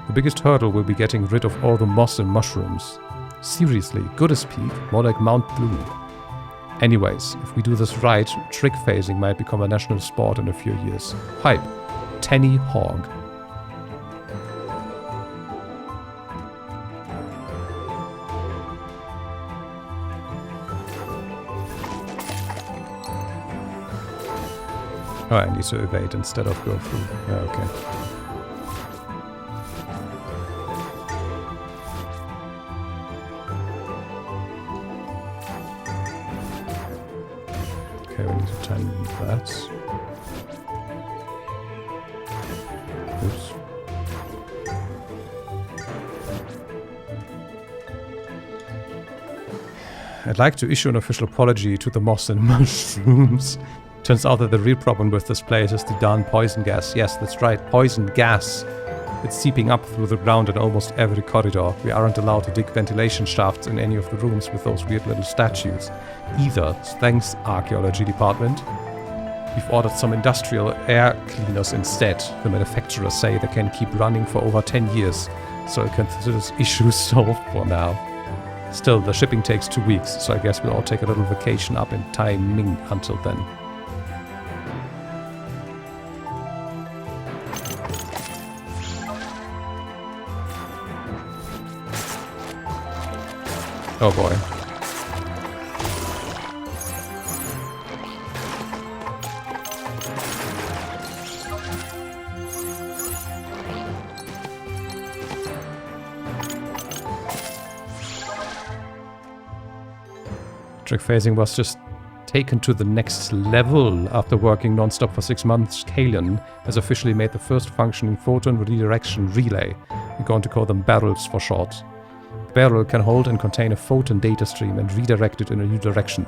The biggest hurdle will be getting rid of all the moss and mushrooms. Seriously, Goodest Peak, more like Mount Blue. Anyways, if we do this right, trick phasing might become a national sport in a few years. Hype. Tenny Hog. Oh, I need to evade instead of go through. Yeah, okay. Okay, we need to time that. Oops. I'd like to issue an official apology to the moss and mushrooms. Turns out that the real problem with this place is the darn poison gas. Yes, that's right, poison gas. It's seeping up through the ground in almost every corridor. We aren't allowed to dig ventilation shafts in any of the rooms with those weird little statues. Either. Thanks, Archaeology Department. We've ordered some industrial air cleaners instead. The manufacturers say they can keep running for over 10 years, so I consider this issue solved for now. Still, the shipping takes 2 weeks, so I guess we'll all take a little vacation up in Taiming until then. Oh boy. Trick phasing was just taken to the next level after working non-stop for 6 months. Kalian has officially made the first functioning photon redirection relay. We're going to call them barrels for short. The barrel can hold and contain a photon data stream and redirect it in a new direction.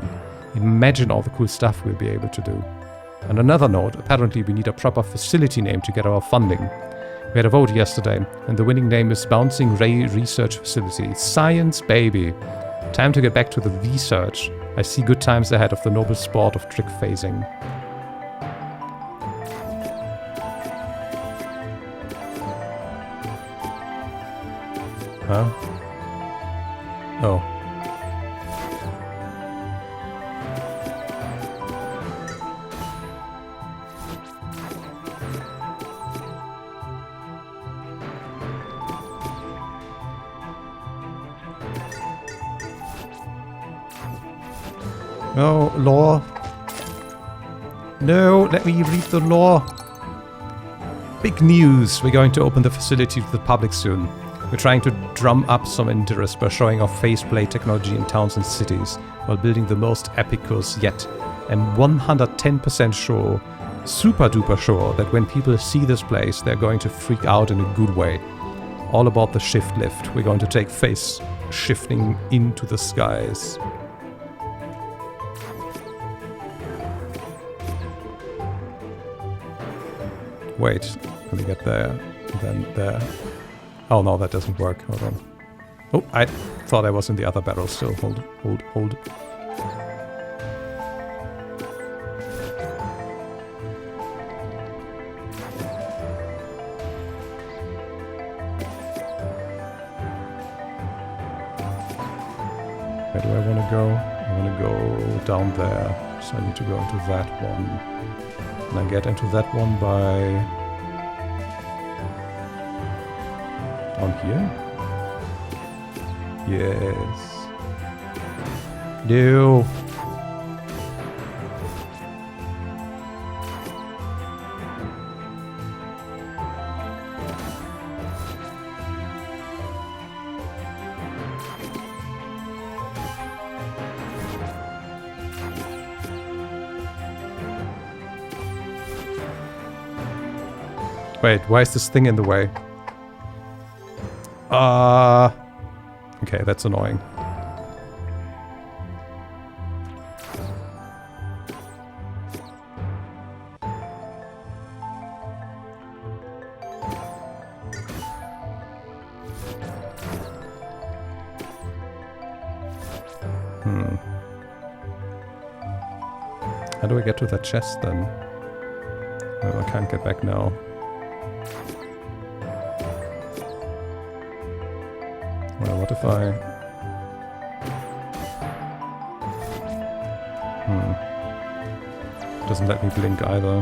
Imagine all the cool stuff we'll be able to do. On another note, apparently we need a proper facility name to get our funding. We had a vote yesterday, and the winning name is Bouncing Ray Research Facility. Science, baby! Time to get back to the research. I see good times ahead of the noble sport of trick phasing. Huh? Oh. No, law. No, let me read the law. Big news. We're going to open the facility to the public soon. We're trying to drum up some interest by showing off faceplate technology in towns and cities while building the most epic course yet. I'm 110% sure, super duper sure, that when people see this place, they're going to freak out in a good way. All about the shift lift. We're going to take face shifting into the skies. Wait, let me get there, then there. Oh no, that doesn't work. Hold on. Oh, I thought I was in the other barrel still. Hold. Where do I want to go? I want to go down there. So I need to go into that one. And I get into that one by... down here? Yes. No. Wait, why is this thing in the way? Okay, that's annoying. How do I get to that chest then? Oh, I can't get back now. Well, what if I... Doesn't let me blink either.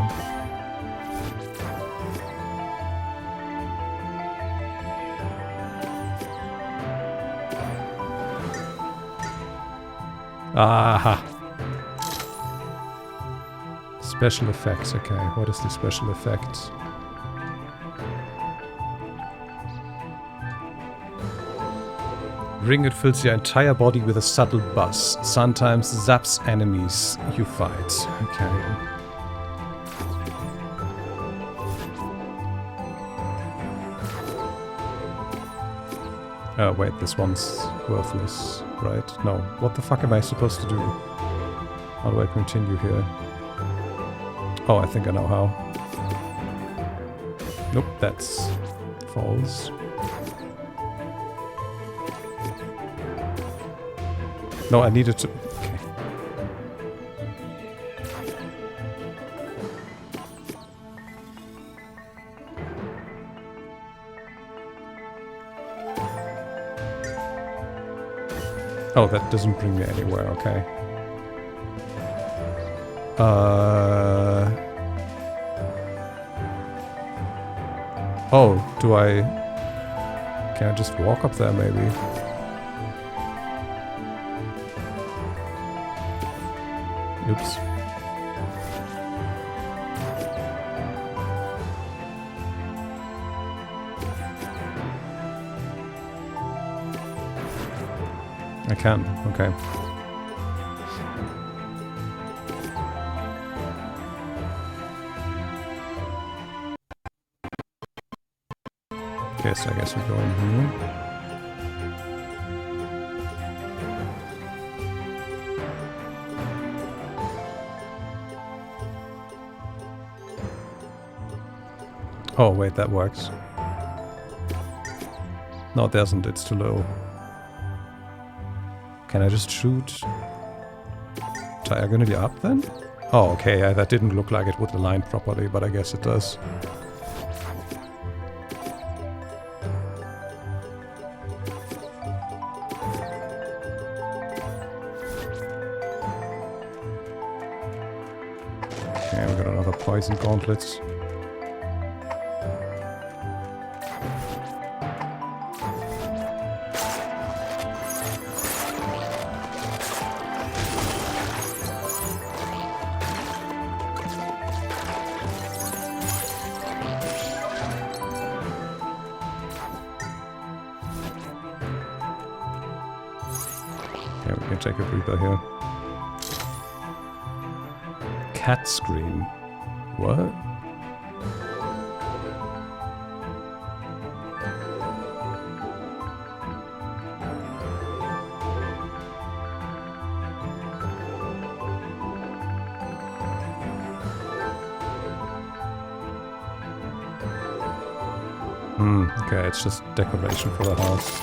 Aha! Special effects, okay. What is the special effects? Ring, it fills your entire body with a subtle buzz. Sometimes zaps enemies you fight. Okay. Oh wait, this one's worthless, right? No. What the fuck am I supposed to do? How do I continue here? Oh, I think I know how. Nope, that's false. No, I needed to... Okay. Oh, that doesn't bring me anywhere, okay. Oh, do I... Can I just walk up there, maybe? Oops. I can, okay. Yes, I guess we go in here. Oh, wait, that works. No, it doesn't. It's too low. Can I just shoot diagonally up then? Oh, okay. Yeah, that didn't look like it would align properly, but I guess it does. Okay, we got another poison gauntlets. Yeah, we can take a breather here. Cat scream. What? Okay, it's just decoration for the house.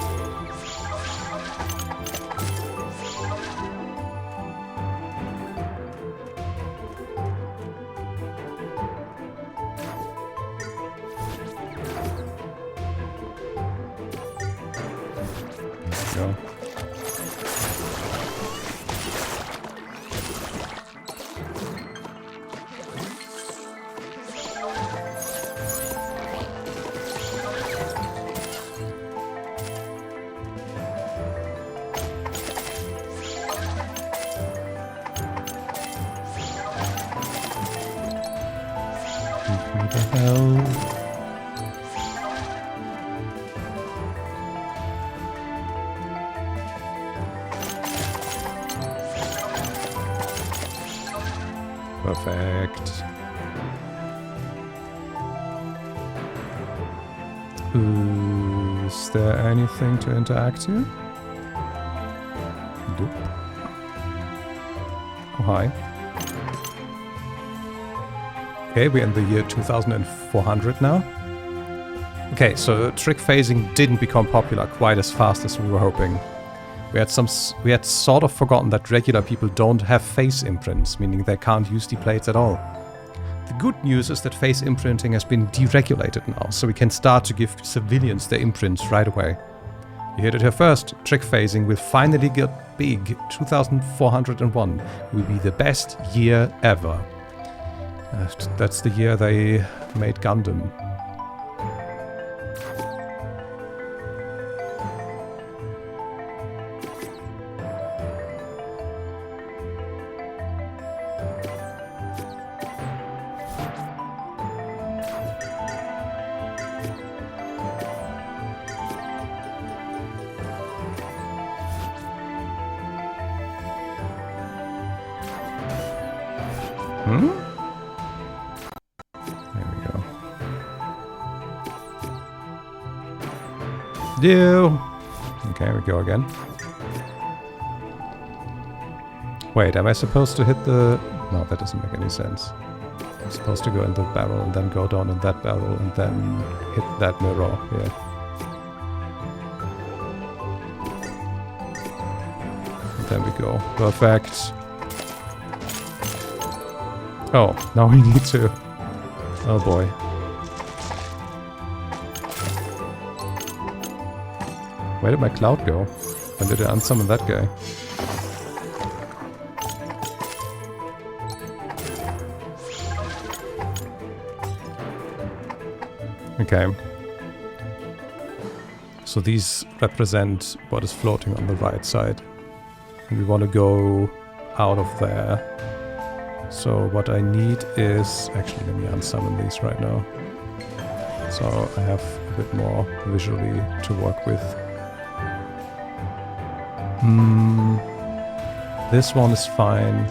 the hell? Perfect. Is there anything to interact here? Nope. Oh, hi. Okay, we're in the year 2400 now. Okay, so trick phasing didn't become popular quite as fast as we were hoping. We had sort of forgotten that regular people don't have face imprints, meaning they can't use the plates at all. The good news is that face imprinting has been deregulated now, so we can start to give civilians their imprints right away. You heard it here first. Trick phasing will finally get big. 2401 will be the best year ever. That's the year they made Gundam. Okay, we go again. Wait, am I supposed to hit the... No, that doesn't make any sense. I'm supposed to go in the barrel and then go down in that barrel and then hit that mirror. Yeah. And there we go. Perfect. Oh, now we need to... Oh boy. Where did my cloud go? When did I unsummon that guy? Okay. So these represent what is floating on the right side. And we want to go out of there. So what I need is... Actually, let me unsummon these right now. So I have a bit more visually to work with. This one is fine,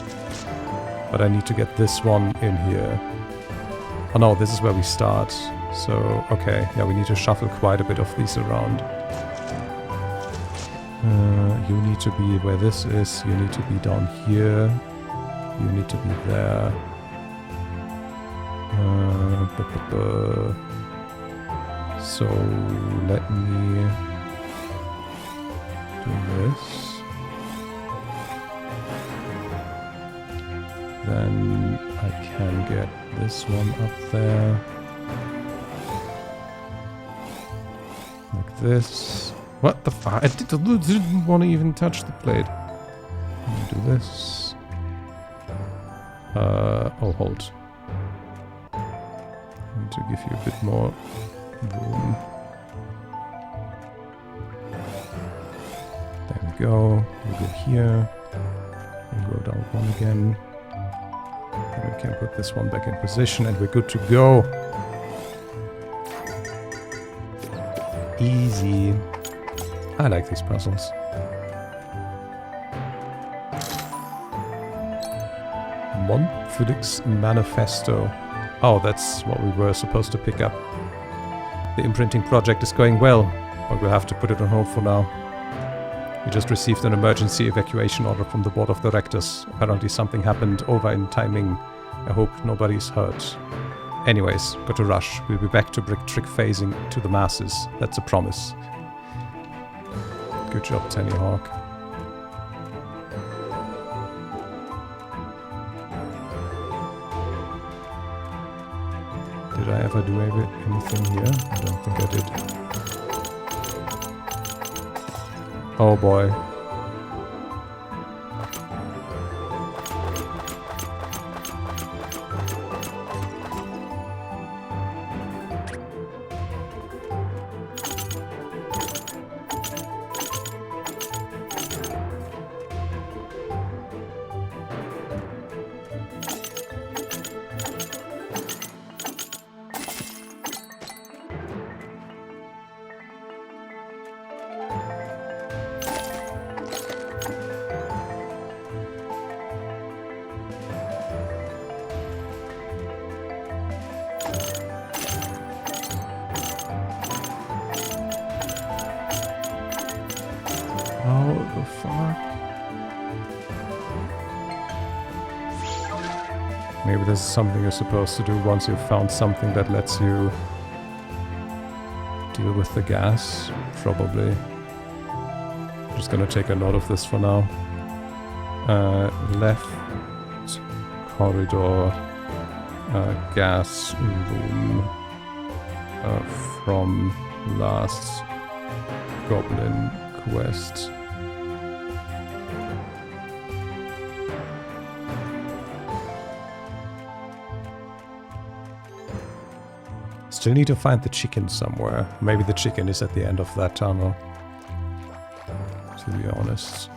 but I need to get this one in here. Oh no, this is where we start. So, okay, yeah, we need to shuffle quite a bit of these around. You need to be where this is, you need to be down here, you need to be there. So, let me do this. Then I can get this one up there. Like this. What the fuck? I didn't want to even touch the plate. Do this. Oh, hold. I need to give you a bit more room. There we go. We'll go here. We'll go down one again. And we can put this one back in position and we're good to go. Easy. I like these puzzles. Felix Manifesto. Oh, that's what we were supposed to pick up. The imprinting project is going well, but we'll have to put it on hold for now. We just received an emergency evacuation order from the board of directors. Apparently something happened over in timing. I hope nobody's hurt. Anyways, got to rush. We'll be back to trick phasing to the masses. That's a promise. Good job, Tenny Hawk. Did I ever do anything here? I don't think I did. Oh boy. How the fuck? Maybe this is something you're supposed to do once you've found something that lets you deal with the gas. Probably. I'm just gonna take a note of this for now. Left corridor, gas room from last goblin quest. Still need to find the chicken somewhere. Maybe the chicken is at the end of that tunnel, to be honest.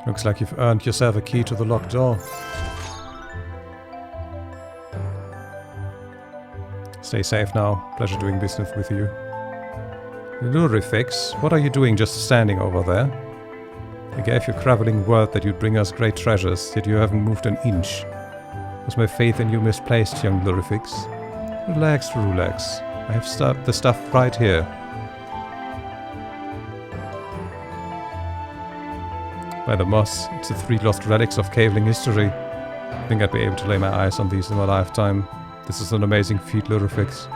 Looks like you've earned yourself a key to the locked door. Stay safe now. Pleasure doing business with you. Lurifix, what are you doing just standing over there? I gave your traveling word that you'd bring us great treasures, yet you haven't moved an inch. Was my faith in you misplaced, young Lurifix? Relax, relax. I have the stuff right here. By the moss, it's the 3 lost relics of caveling history. I think I'd be able to lay my eyes on these in my lifetime. This is an amazing feat, Lurifix.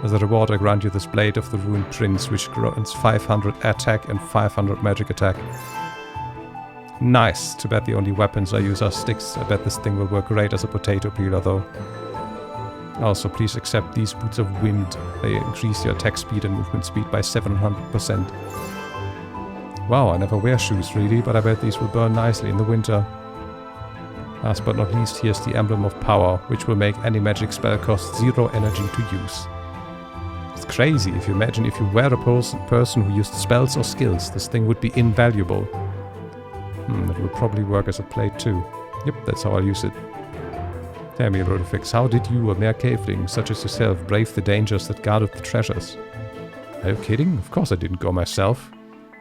As a reward, I grant you this blade of the ruined prince, which grants 500 attack and 500 magic attack. Nice. Too bad the only weapons I use are sticks. I bet this thing will work great as a potato peeler, though. Also, please accept these boots of wind. They increase your attack speed and movement speed by 700%. Wow, I never wear shoes, really, but I bet these will burn nicely in the winter. Last but not least, here's the Emblem of Power, which will make any magic spell cost 0 energy to use. It's crazy. If you imagine if you were a person who used spells or skills, this thing would be invaluable. That will probably work as a plate too. Yep, that's how I'll use it. Tell me, Lurifix, how did you, a mere caveling such as yourself, brave the dangers that guarded the treasures? Are you kidding? Of course I didn't go myself.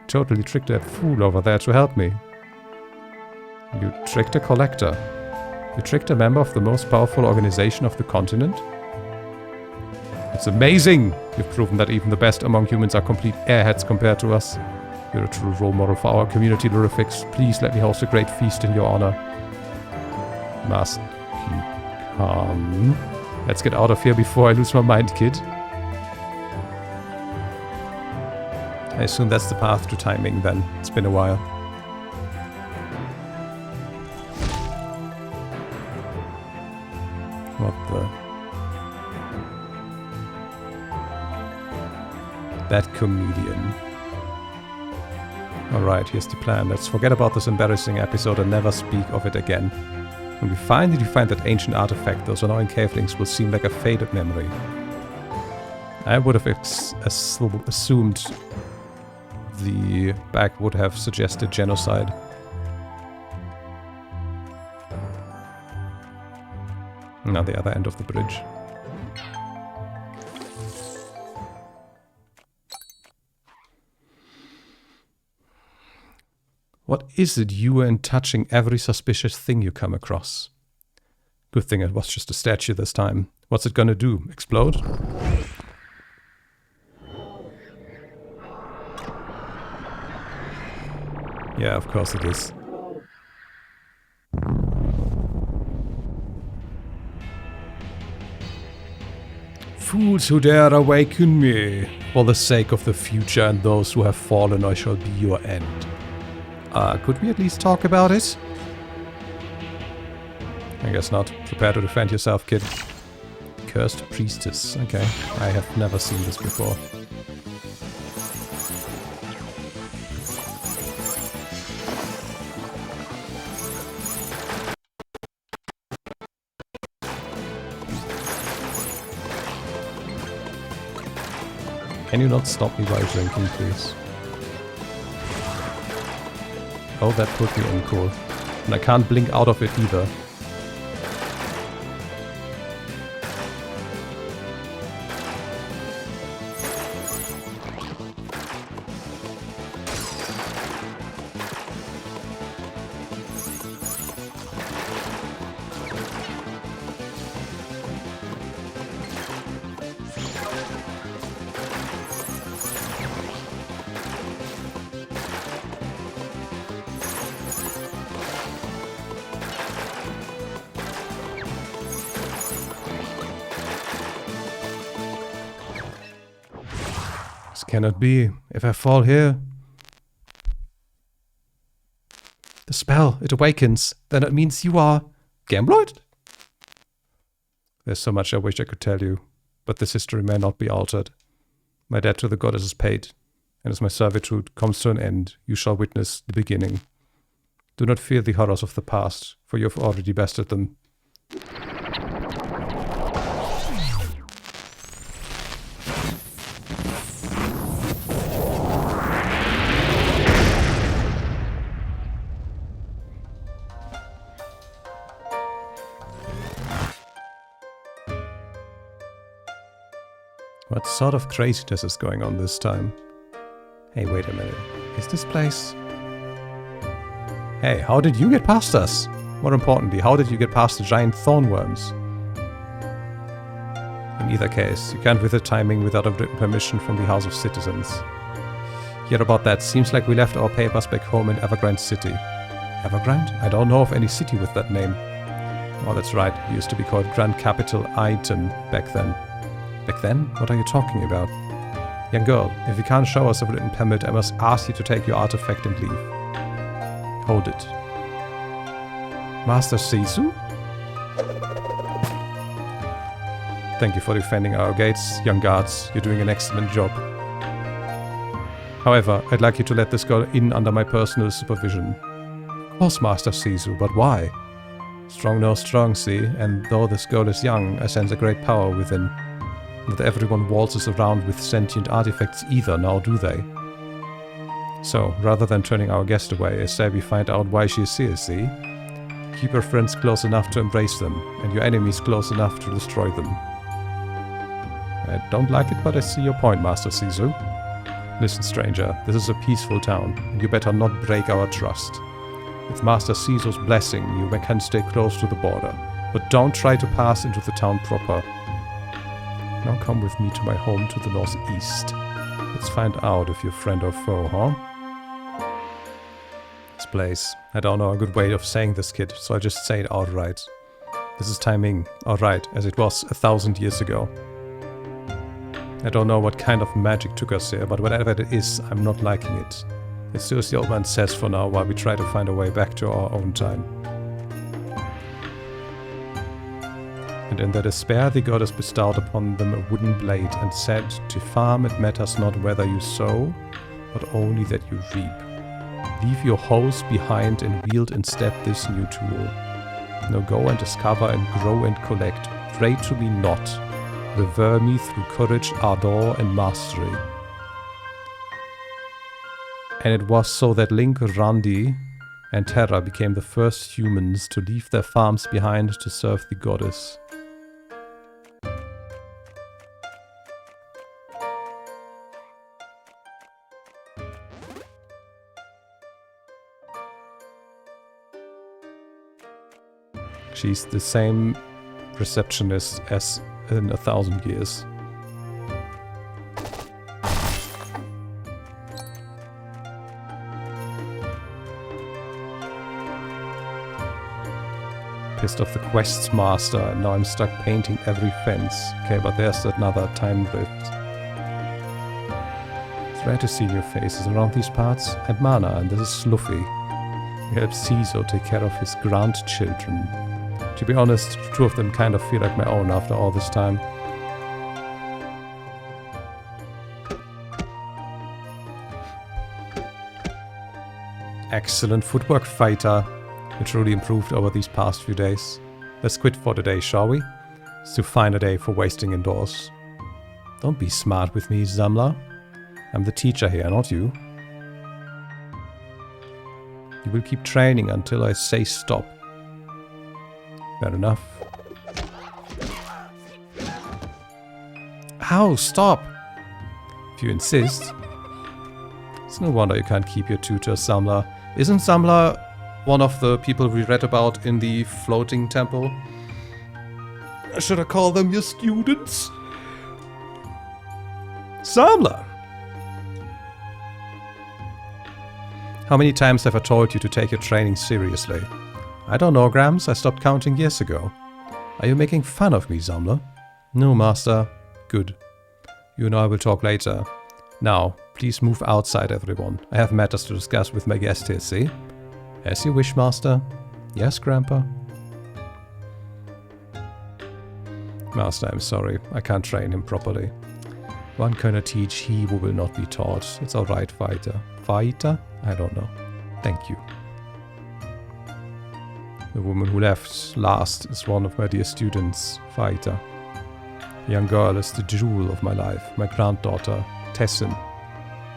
Totally tricked that fool over there to help me. You tricked a collector. You tricked a member of the most powerful organization of the continent? It's amazing! You've proven that even the best among humans are complete airheads compared to us. You're a true role model for our community, Lurifix. Please let me host a great feast in your honor. Must keep calm. Let's get out of here before I lose my mind, kid. I assume that's the path to timing then. It's been a while. What the... That comedian. Alright, here's the plan. Let's forget about this embarrassing episode and never speak of it again. When we finally find that ancient artifact, those annoying cavelings will seem like a faded memory. I would have assumed the bag would have suggested genocide. Now the other end of the bridge. What is it you were in touching every suspicious thing you come across? Good thing it was just a statue this time. What's it gonna do? Explode? Yeah, of course it is. Fools who dare awaken me! For the sake of the future and those who have fallen, I shall be your end. Could we at least talk about it? I guess not. Prepare to defend yourself, kid. Cursed priestess. Okay, I have never seen this before. Can you not stop me while drinking, please? Oh, that put me in cool. And I can't blink out of it either. This cannot be. If I fall here... The spell, it awakens. Then it means you are... Gambloid? There's so much I wish I could tell you, but this history may not be altered. My debt to the goddess is paid, and as my servitude comes to an end, you shall witness the beginning. Do not fear the horrors of the past, for you have already bested them. What sort of craziness is going on this time? Hey, wait a minute. Is this place... Hey, how did you get past us? More importantly, how did you get past the giant thornworms? In either case, you can't visit timing without a written permission from the House of Citizens. Hear about that. Seems like we left our papers back home in Evergrande City. Evergrande? I don't know of any city with that name. Oh, that's right. It used to be called Grand Capital Item back then. Back then? What are you talking about? Young girl, if you can't show us a written permit, I must ask you to take your artifact and leave. Hold it. Master Sisu? Thank you for defending our gates, young guards. You're doing an excellent job. However, I'd like you to let this girl in under my personal supervision. Of course, Master Sisu, but why? Strong knows strong, see, and though this girl is young, I sense a great power within. Not everyone waltzes around with sentient artifacts either, now do they? So, rather than turning our guest away, I say we find out why she is here, see? Keep your friends close enough to embrace them, and your enemies close enough to destroy them. I don't like it, but I see your point, Master Sisu. Listen, stranger, this is a peaceful town, and you better not break our trust. With Master Sisu's blessing, you can stay close to the border, but don't try to pass into the town proper. Now come with me to my home to the northeast. Let's find out if you're friend or foe, huh? This place. I don't know a good way of saying this, kid, so I'll just say it outright. This is Taiming, alright, as it was 1,000 years ago. I don't know what kind of magic took us here, but whatever it is, I'm not liking it. Let's do as the old man says for now, while we try to find a way back to our own time. And in their despair, the goddess bestowed upon them a wooden blade and said, "To farm it matters not whether you sow, but only that you reap. Leave your hoes behind and wield instead this new tool. Now go and discover and grow and collect. Pray to me not. Revere me through courage, ardor, and mastery." And it was so that Link, Randy, and Terra became the first humans to leave their farms behind to serve the goddess. She's the same receptionist as in 1,000 years. Pissed off the quests master, and now I'm stuck painting every fence. Okay, but there's another time rift. It's rare to see new faces around these parts. I'm Mana, and this is Sluffy. He helps Sisu take care of his grandchildren. To be honest, two of them kind of feel like my own after all this time. Excellent footwork, fighter. You truly improved over these past few days. Let's quit for today, shall we? It's too fine a day for wasting indoors. Don't be smart with me, Zamla. I'm the teacher here, not you. You will keep training until I say stop. Fair enough. Ow, stop! If you insist. It's no wonder you can't keep your tutor, Zamla. Isn't Zamla one of the people we read about in the floating temple? Should I call them your students? Zamla! How many times have I told you to take your training seriously? I don't know, Grams. I stopped counting years ago. Are you making fun of me, Zamla? No, master. Good. You and I will talk later. Now, please move outside, everyone. I have matters to discuss with my guest here, see? As you wish, Master. Yes, Grandpa? Master, I'm sorry. I can't train him properly. One cannot teach he who will not be taught. It's alright, Fighter. Fighter? I don't know. Thank you. The woman who left last is one of my dear students, Fighter. The young girl is the jewel of my life, my granddaughter, Tessin.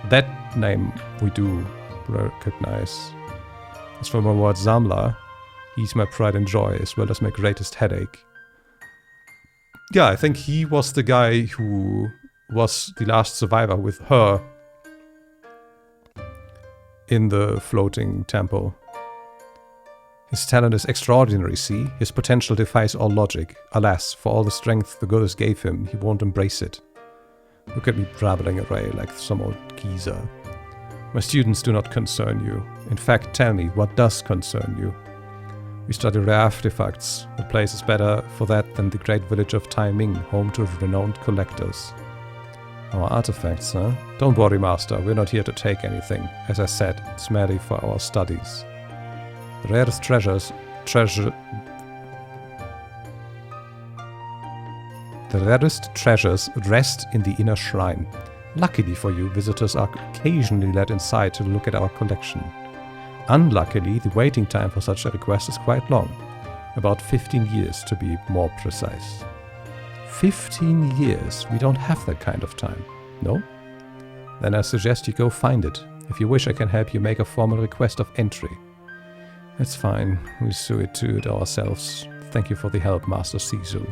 That name we do recognize. As for my word Zamla, he's my pride and joy, as well as my greatest headache. Yeah, I think he was the guy who was the last survivor with her in the floating temple. His talent is extraordinary, see? His potential defies all logic. Alas, for all the strength the goddess gave him, he won't embrace it. Look at me brabbling away like some old geezer. My students do not concern you. In fact, tell me, what does concern you? We study rare artifacts. The place is better for that than the great village of Taiming, home to renowned collectors. Our artifacts, huh? Don't worry, Master, we're not here to take anything. As I said, it's merely for our studies. The rarest treasures rest in the inner shrine. Luckily for you, visitors are occasionally let inside to look at our collection. Unluckily, the waiting time for such a request is quite long. About 15 years, to be more precise. 15 years? We don't have that kind of time. No? Then I suggest you go find it. If you wish, I can help you make a formal request of entry. It's fine. We'll see to it ourselves. Thank you for the help, Master Sisu.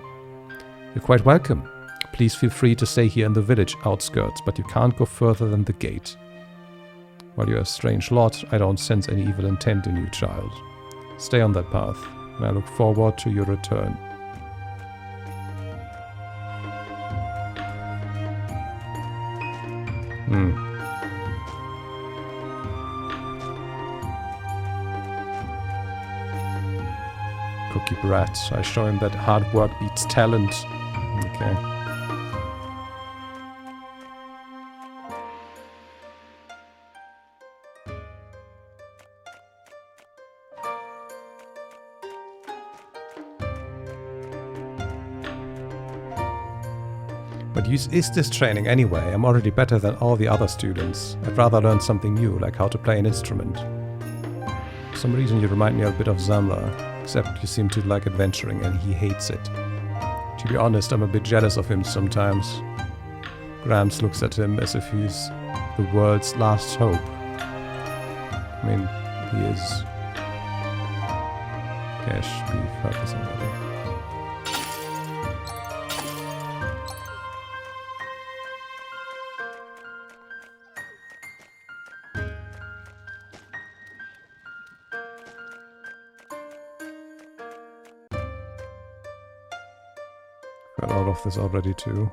You're quite welcome. Please feel free to stay here in the village outskirts, but you can't go further than the gate. While you're a strange lot, I don't sense any evil intent in you, child. Stay on that path, and I look forward to your return. Cookie brat. I show him that hard work beats talent. Okay. What use is this training anyway? I'm already better than all the other students. I'd rather learn something new, like how to play an instrument. For some reason you remind me a bit of Zamla, except you seem to like adventuring and he hates it. To be honest, I'm a bit jealous of him sometimes. Gramps looks at him as if he's the world's last hope. I mean, he is. Cash, we've heard this already. Got all of this already too.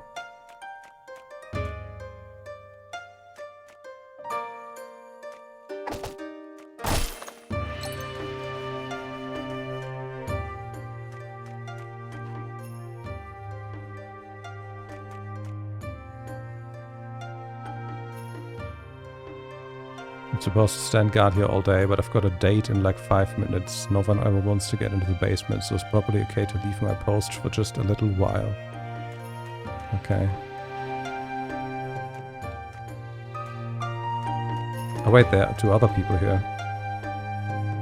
I'm supposed to stand guard here all day, but I've got a date in like 5 minutes. No one ever wants to get into the basement, so it's probably okay to leave my post for just a little while. Okay. Oh wait, there are 2 other people here.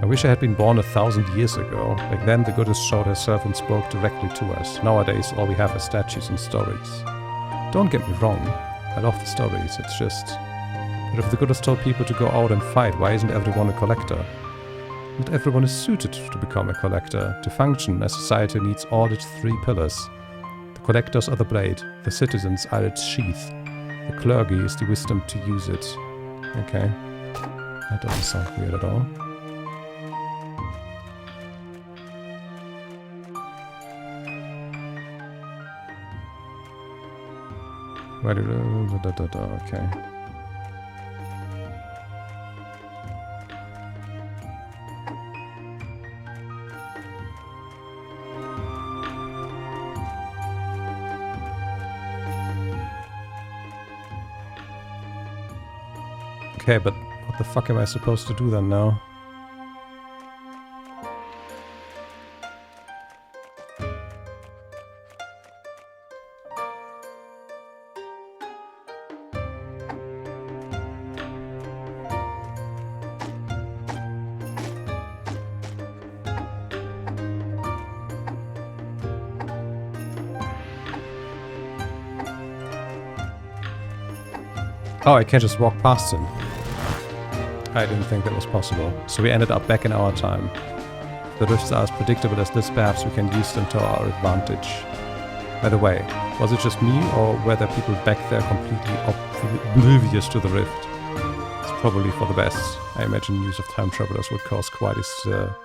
I wish I had been born 1,000 years ago. Back then the goddess showed herself and spoke directly to us. Nowadays all we have is statues and stories. Don't get me wrong, I love the stories, it's just... But if the goddess told people to go out and fight, why isn't everyone a collector? Not everyone is suited to become a collector. To function, a society needs all its 3 pillars. The collectors are the blade, the citizens are its sheath. The clergy is the wisdom to use it. Okay. That doesn't sound weird at all. Okay. Okay, but what the fuck am I supposed to do then now? Oh, I can't just walk past him. I didn't think that was possible. So we ended up back in our time. If the rifts are as predictable as this, perhaps we can use them to our advantage. By the way, was it just me, or were there people back there completely oblivious to the rift? It's probably for the best. I imagine use of time travelers would cause quite a stir.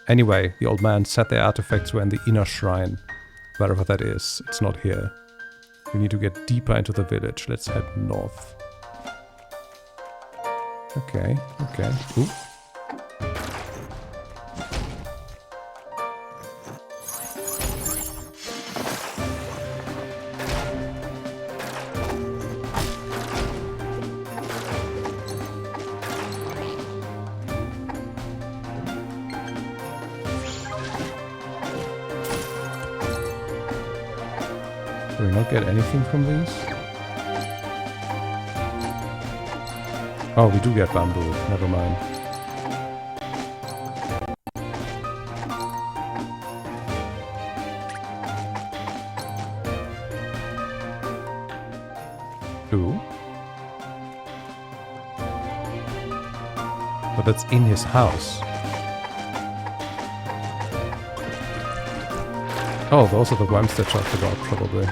Anyway, the old man said their artifacts were in the inner shrine. Wherever that is, it's not here. We need to get deeper into the village. Let's head north. Okay, okay. Ooh. Do we not get anything from these? Oh, we do get bamboo. Never mind. Ooh. But that's in his house. Oh, those are the worms that I forgot, probably.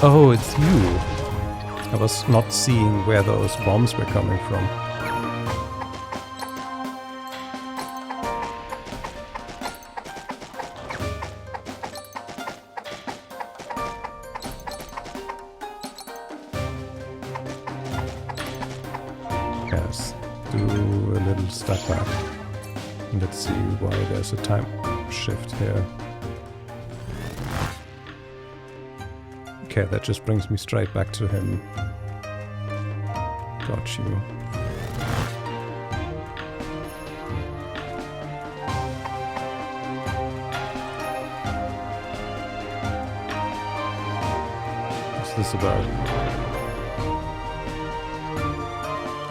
Oh, it's you. I was not seeing where those bombs were coming from. Yes, do a little step back. Let's see why there's a time shift here. Okay, that just brings me straight back to him. Got you. What's this about?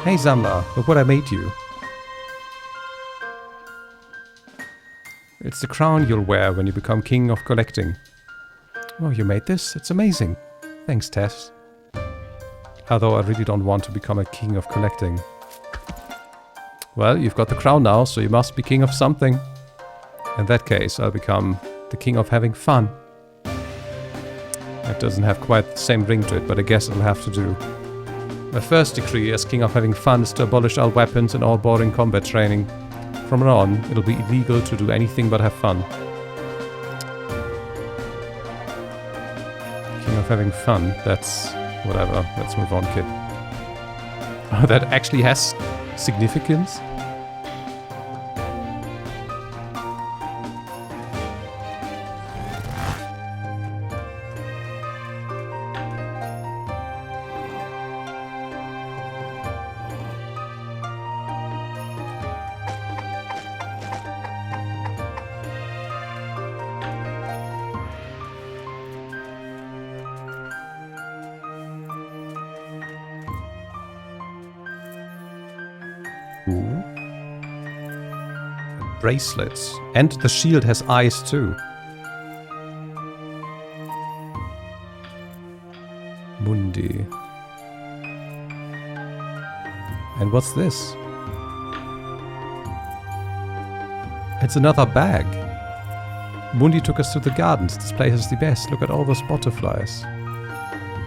Hey Zamba, look what I made you. It's the crown you'll wear when you become king of collecting. Oh, you made this? It's amazing. Thanks, Tess. Although I really don't want to become a king of collecting. Well, you've got the crown now, so you must be king of something. In that case, I'll become the king of having fun. That doesn't have quite the same ring to it, but I guess it'll have to do. My first decree as king of having fun is to abolish all weapons and all boring combat training. From now on, it'll be illegal to do anything but have fun. Of having fun, that's whatever. Let's move on, kid. Oh, that actually has significance? Ooh. Bracelets. And the shield has eyes too. Mundi. And what's this? It's another bag. Mundi took us to the gardens. This place is the best. Look at all those butterflies.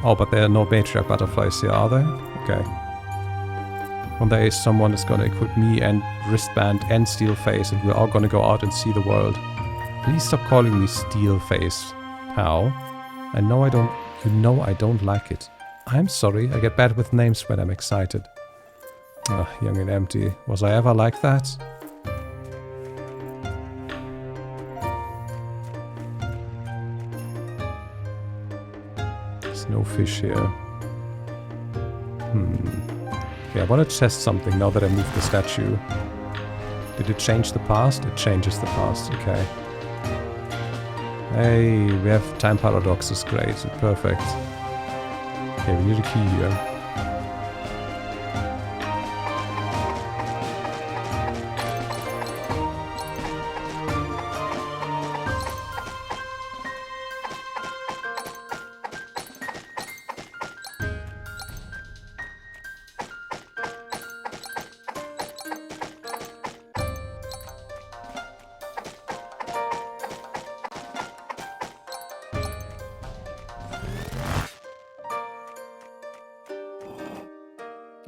Oh, but there are no matriarch butterflies here, are there? Okay. One day someone is gonna equip me and wristband and steel face, and we're all gonna go out and see the world. Please stop calling me steel face, pal. I know I don't... You know I don't like it. I'm sorry, I get bad with names when I'm excited. Ah, young and empty. Was I ever like that? There's no fish here. Okay, I want to test something now that I moved the statue. Did it change the past? It changes the past, okay. Hey, we have time paradoxes, great, perfect. Okay, we need a key here.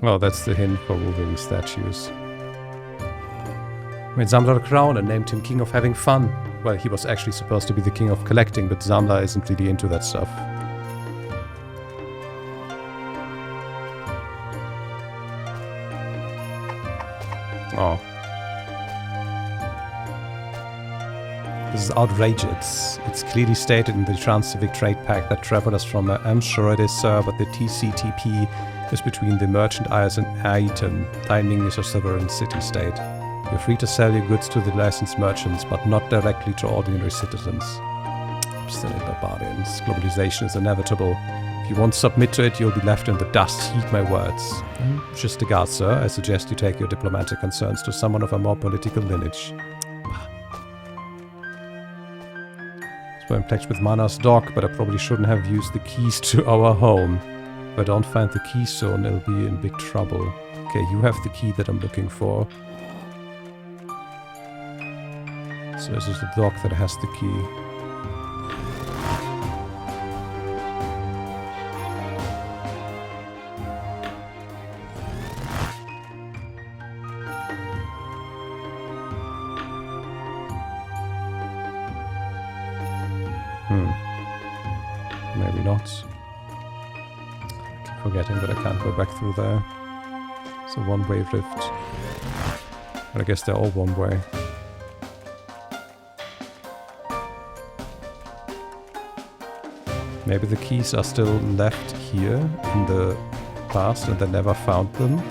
Oh, that's the hint for moving statues. Made Zamla a crown and named him King of Having Fun. Well, he was actually supposed to be the King of Collecting, but Zamla isn't really into that stuff. Oh. This is outrageous. It's clearly stated in the Trans-Civic Trade Pact that travelers from... I'm sure it is, sir, but the TCTP is between the Merchant Isles and Aiton. Taining is a sovereign city-state. You're free to sell your goods to the licensed merchants, but not directly to ordinary citizens. Obstinate barbarians. Globalization is inevitable. If you won't submit to it, you'll be left in the dust. Heed my words. Just a guard, sir. I suggest you take your diplomatic concerns to someone of a more political lineage. I'm pledged with Mana's dog, but I probably shouldn't have used the keys to our home. If I don't find the key soon, I'll be in big trouble. Okay, you have the key that I'm looking for. So this is the dog that has the key. Maybe not. I keep forgetting that I can't go back through there. It's a one-way rift. But I guess they're all one-way. Maybe the keys are still left here in the past and they never found them.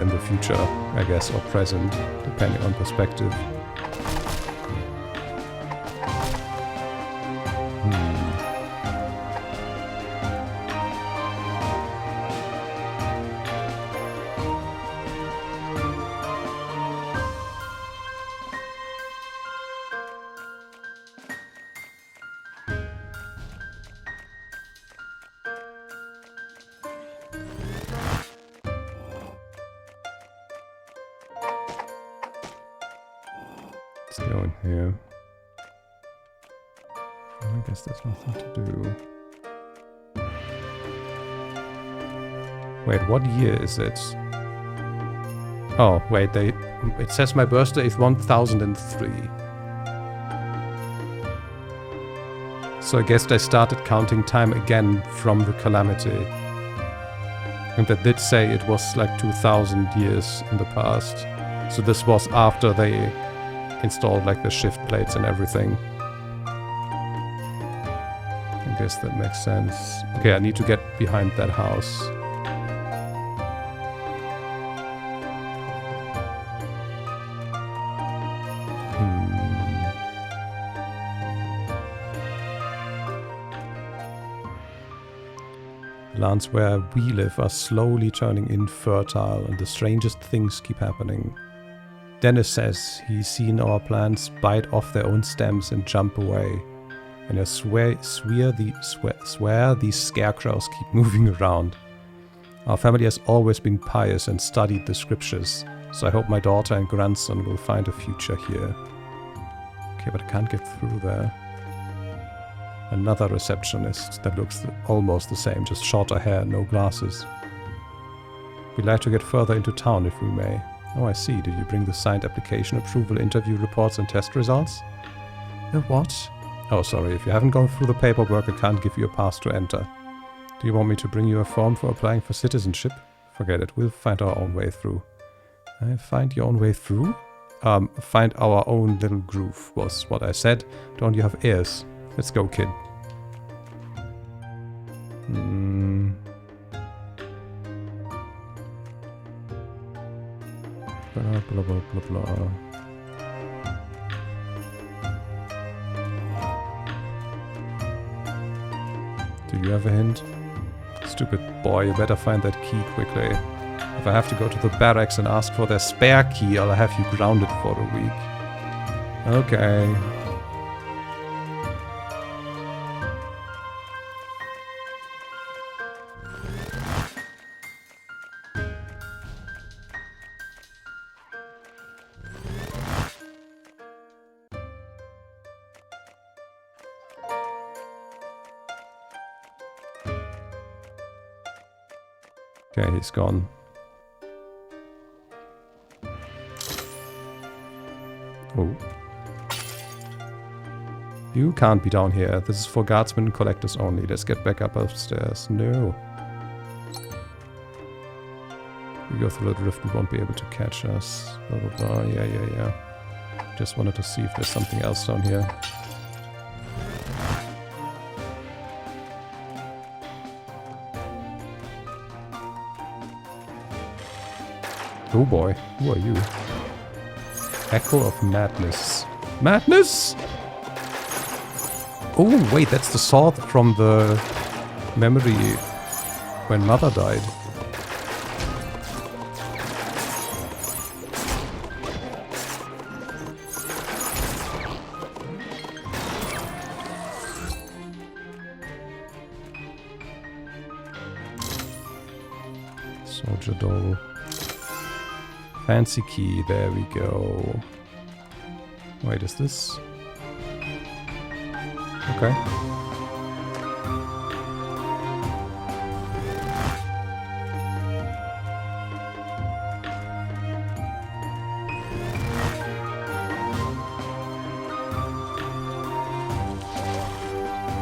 In the future, I guess, or present, depending on perspective. Let's go in here. I guess there's nothing to do. Wait, what year is it? Oh, wait, it says my birthday is 1003. So I guess they started counting time again from the calamity. And they did say it was like 2000 years in the past. So this was after they installed like the shift plates and everything. I guess that makes sense. Okay, I need to get behind that house. Lands where we live are slowly turning infertile and the strangest things keep happening. Dennis says he's seen our plants bite off their own stems and jump away. And I swear these scarecrows keep moving around. Our family has always been pious and studied the scriptures, so I hope my daughter and grandson will find a future here. Okay, but I can't get through there. Another receptionist that looks almost the same, just shorter hair, no glasses. We'd like to get further into town if we may. Oh, I see. Did you bring the signed application, approval, interview reports and test results? The what? Oh, sorry. If you haven't gone through the paperwork, I can't give you a pass to enter. Do you want me to bring you a form for applying for citizenship? Forget it. We'll find our own way through. Find your own way through? Find our own little groove was what I said. Don't you have ears? Let's go, kid. Blah, blah, blah, blah, blah. Do you have a hint? Stupid boy, you better find that key quickly. If I have to go to the barracks and ask for their spare key, I'll have you grounded for a week. Okay. Okay, he's gone. Oh. You can't be down here. This is for guardsmen and collectors only. Let's get back up upstairs. No. We go through the rift, we won't be able to catch us. Blah, blah, blah. Yeah. Just wanted to see if there's something else down here. Oh boy, who are you? Echo of Madness. Madness? Oh wait, that's the sword from the memory when Mother died. Soldier doll. Fancy key, there we go. Wait, is this? Okay.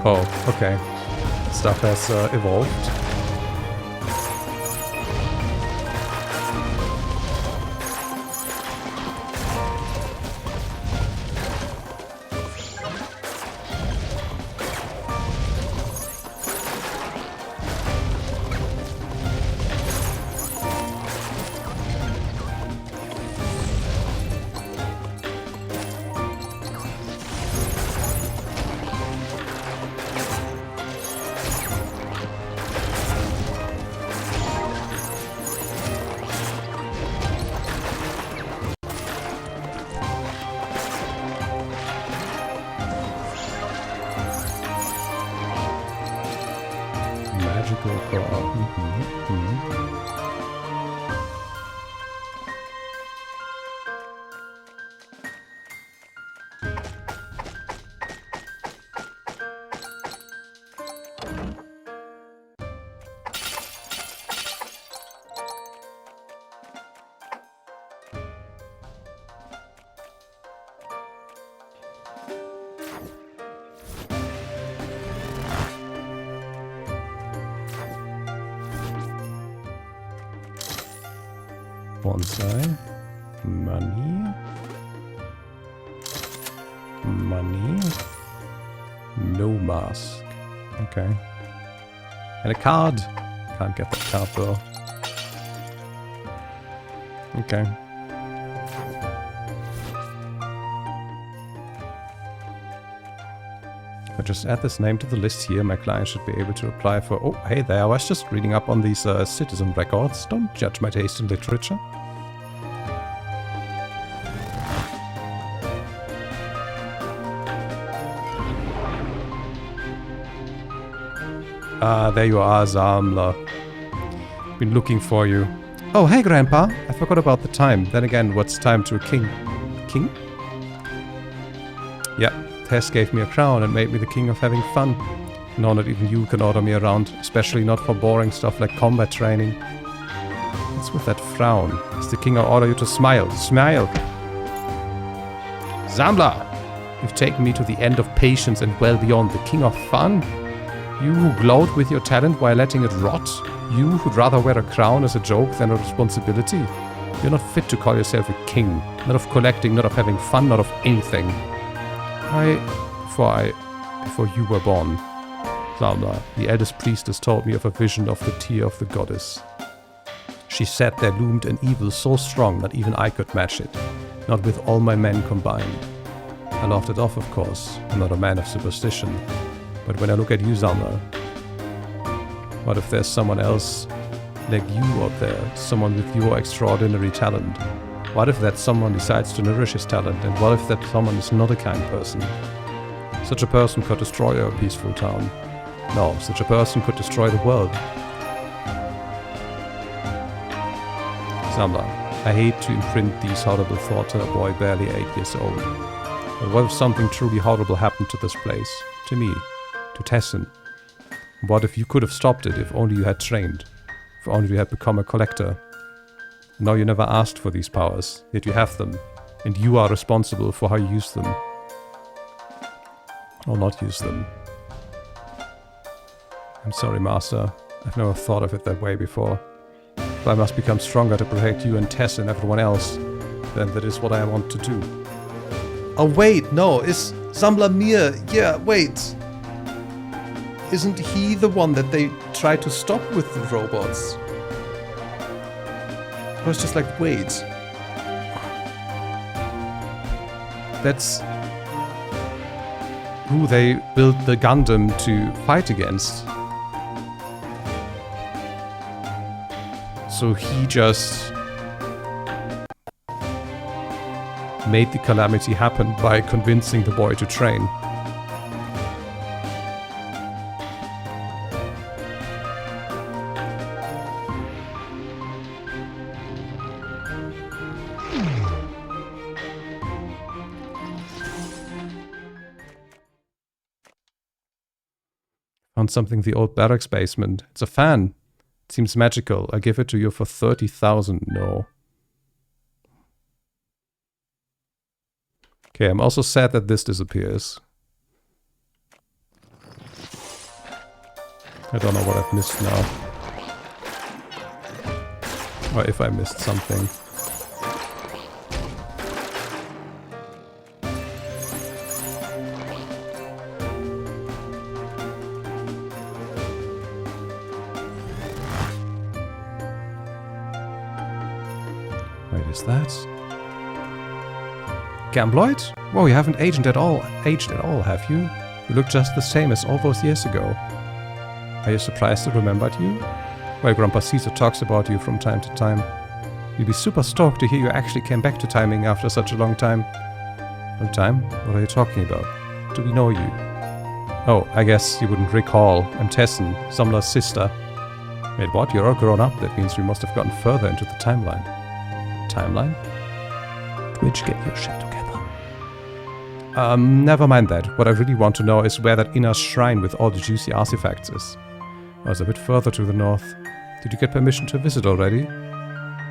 Oh, okay. Stuff has evolved. Magical core. Bonsai. Money. No mask. Okay. And a card. Can't get that card though. Okay. If I just add this name to the list here, my client should be able to apply for... Oh, hey there, I was just reading up on these citizen records. Don't judge my taste in literature. Ah, there you are, Zamla. Been looking for you. Oh, hey, Grandpa. I forgot about the time. Then again, what's time to a king? King? Yeah, Tess gave me a crown and made me the king of having fun. No, not even you can order me around, especially not for boring stuff like combat training. What's with that frown? Is the king order you to smile? Smile! Zambla! You've taken me to the end of patience and well beyond the king of fun? You who gloat with your talent while letting it rot? You who'd rather wear a crown as a joke than a responsibility? You're not fit to call yourself a king. Not of collecting, not of having fun, not of anything. Before you were born, Zambla, the eldest priestess told me of a vision of the tear of the goddess. She said there loomed an evil so strong that even I could match it, not with all my men combined. I laughed it off, of course. I'm not a man of superstition. But when I look at you, Zambla, what if there's someone else like you out there, someone with your extraordinary talent? What if that someone decides to nourish his talent, and what if that someone is not a kind person? Such a person could destroy a peaceful town. No, such a person could destroy the world. Zambla, I hate to imprint these horrible thoughts on a boy barely 8 years old. But what if something truly horrible happened to this place? To me? To Tessin? What if you could have stopped it if only you had trained? If only you had become a collector? No, you never asked for these powers, yet you have them. And you are responsible for how you use them. Or not use them. I'm sorry, Master. I've never thought of it that way before. But I must become stronger to protect you and Tess and everyone else. Then that is what I want to do. Oh wait, no, is Zambla Mir, yeah, wait. Isn't he the one that they tried to stop with the robots? I was just like, wait. That's who they built the Gundam to fight against. So he just made the calamity happen by convincing the boy to train. Found something in the old barracks basement. It's a fan. It seems magical. I give it to you for 30,000. No. Okay, I'm also sad that this disappears. I don't know what I've missed now. Or if I missed something. Wait, is that? Gambloid? Whoa, you haven't aged at all, have you? You look just the same as all those years ago. Are you surprised I remembered you? Well, Grandpa Caesar talks about you from time to time. You'd be super stoked to hear you actually came back to timing after such a long time. Long time? What are you talking about? Do we know you? Oh, I guess you wouldn't recall. I'm Tessin, Zambla's sister. Wait, what? You're all grown up? That means we must have gotten further into the timeline. Timeline? Twitch, get your shit together. Never mind that. What I really want to know is where that inner shrine with all the juicy artifacts is. Oh, it's a bit further to the north. Did you get permission to visit already?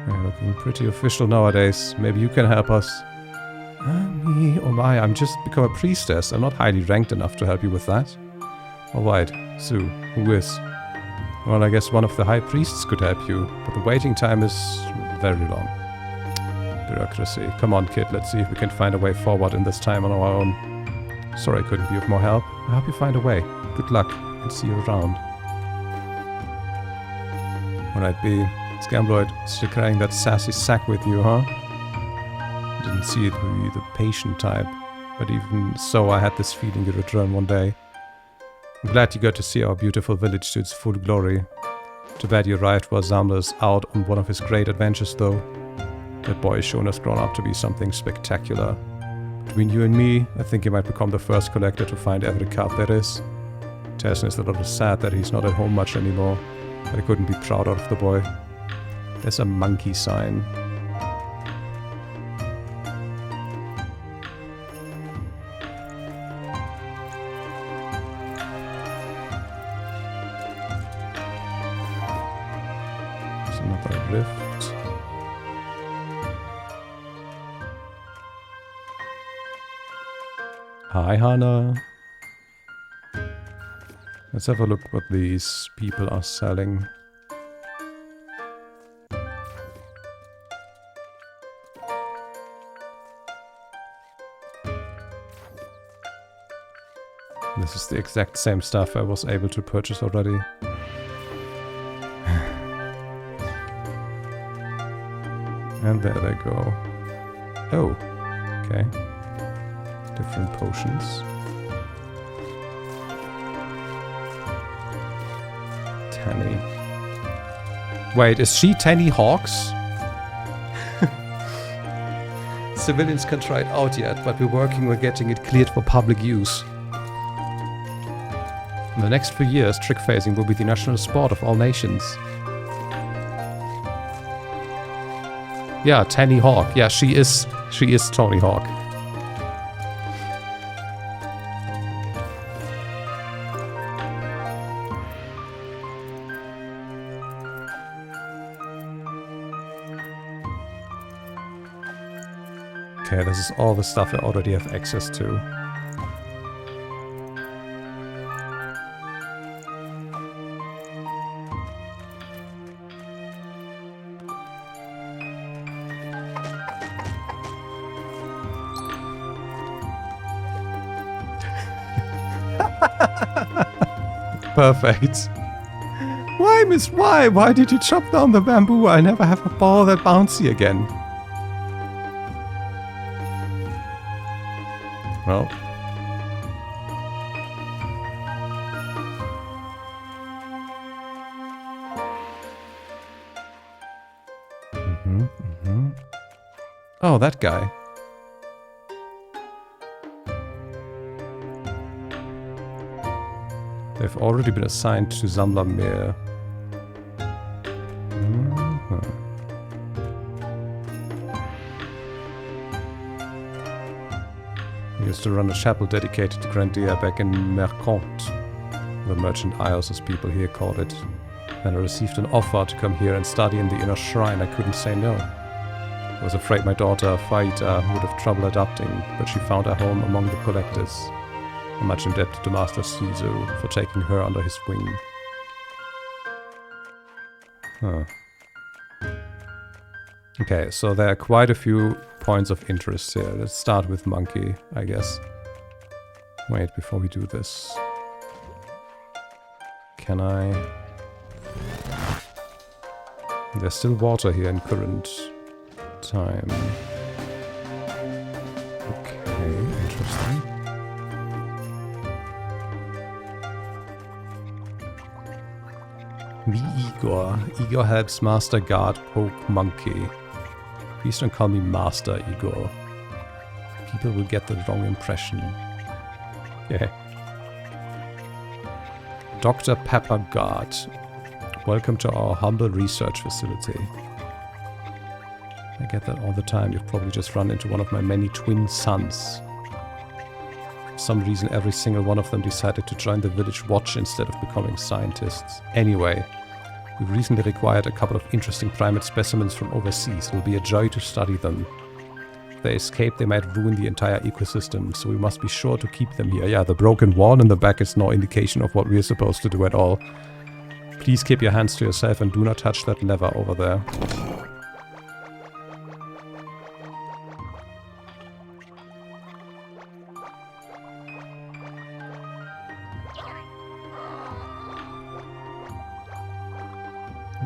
You're looking pretty official nowadays. Maybe you can help us. Me? Oh my, I'm just become a priestess. I'm not highly ranked enough to help you with that. Alright, Sue, who is? Well, I guess one of the high priests could help you, but the waiting time is very long. Bureaucracy. Come on, kid, let's see if we can find a way forward in this time on our own. Sorry I couldn't be of more help. I hope you find a way. Good luck, and see you around. Alright, B. Scambloid, still carrying that sassy sack with you, huh? Didn't see it with you, the patient type. But even so, I had this feeling you'd return one day. I'm glad you got to see our beautiful village to its full glory. Too bad you arrived while Zambla's out on one of his great adventures, though. That boy has shown us grown up to be something spectacular. Between you and me, I think he might become the first collector to find every card there is. Tessin is a little sad that he's not at home much anymore. But I couldn't be prouder of the boy. There's a monkey sign. There's another rift. Hi, Hannah. Let's have a look what these people are selling. This is the exact same stuff I was able to purchase already. And there they go. Oh, okay. Different potions. Tanny. Wait, is she Tanny Hawks? Civilians can't try it out yet, but we're working on getting it cleared for public use. In the next few years, trick phasing will be the national sport of all nations. Yeah, Tanny Hawk. Yeah, she is Tony Hawk. Okay, this is all the stuff I already have access to. Perfect. Why, Miss? Why? Why did you chop down the bamboo? I never have a ball that bouncy again. Well. Oh, that guy. They've already been assigned to Zamlamir. We used to run a chapel dedicated to Grindea back in Mercante, the Merchant Isles as people here called it. Then I received an offer to come here and study in the inner shrine. I couldn't say no. I was afraid my daughter, Faita, would have trouble adapting, but she found a home among the collectors. I'm much indebted to Master Sisu for taking her under his wing. Huh. Okay, so there are quite a few points of interest here. Let's start with Monkey, I guess. Wait, before we do this. Can I... There's still water here in current time. Okay, interesting. Me Igor. Igor helps Master Guard poke Monkey. Please don't call me Master Igor. People will get the wrong impression. Yeah. Dr. Pepper Guard. Welcome to our humble research facility. I get that all the time. You've probably just run into one of my many twin sons. For some reason, every single one of them decided to join the village watch instead of becoming scientists. Anyway, we recently acquired a couple of interesting primate specimens from overseas. It will be a joy to study them. If they escape, they might ruin the entire ecosystem, so we must be sure to keep them here. Yeah, the broken wall in the back is no indication of what we're supposed to do at all. Please keep your hands to yourself and do not touch that lever over there.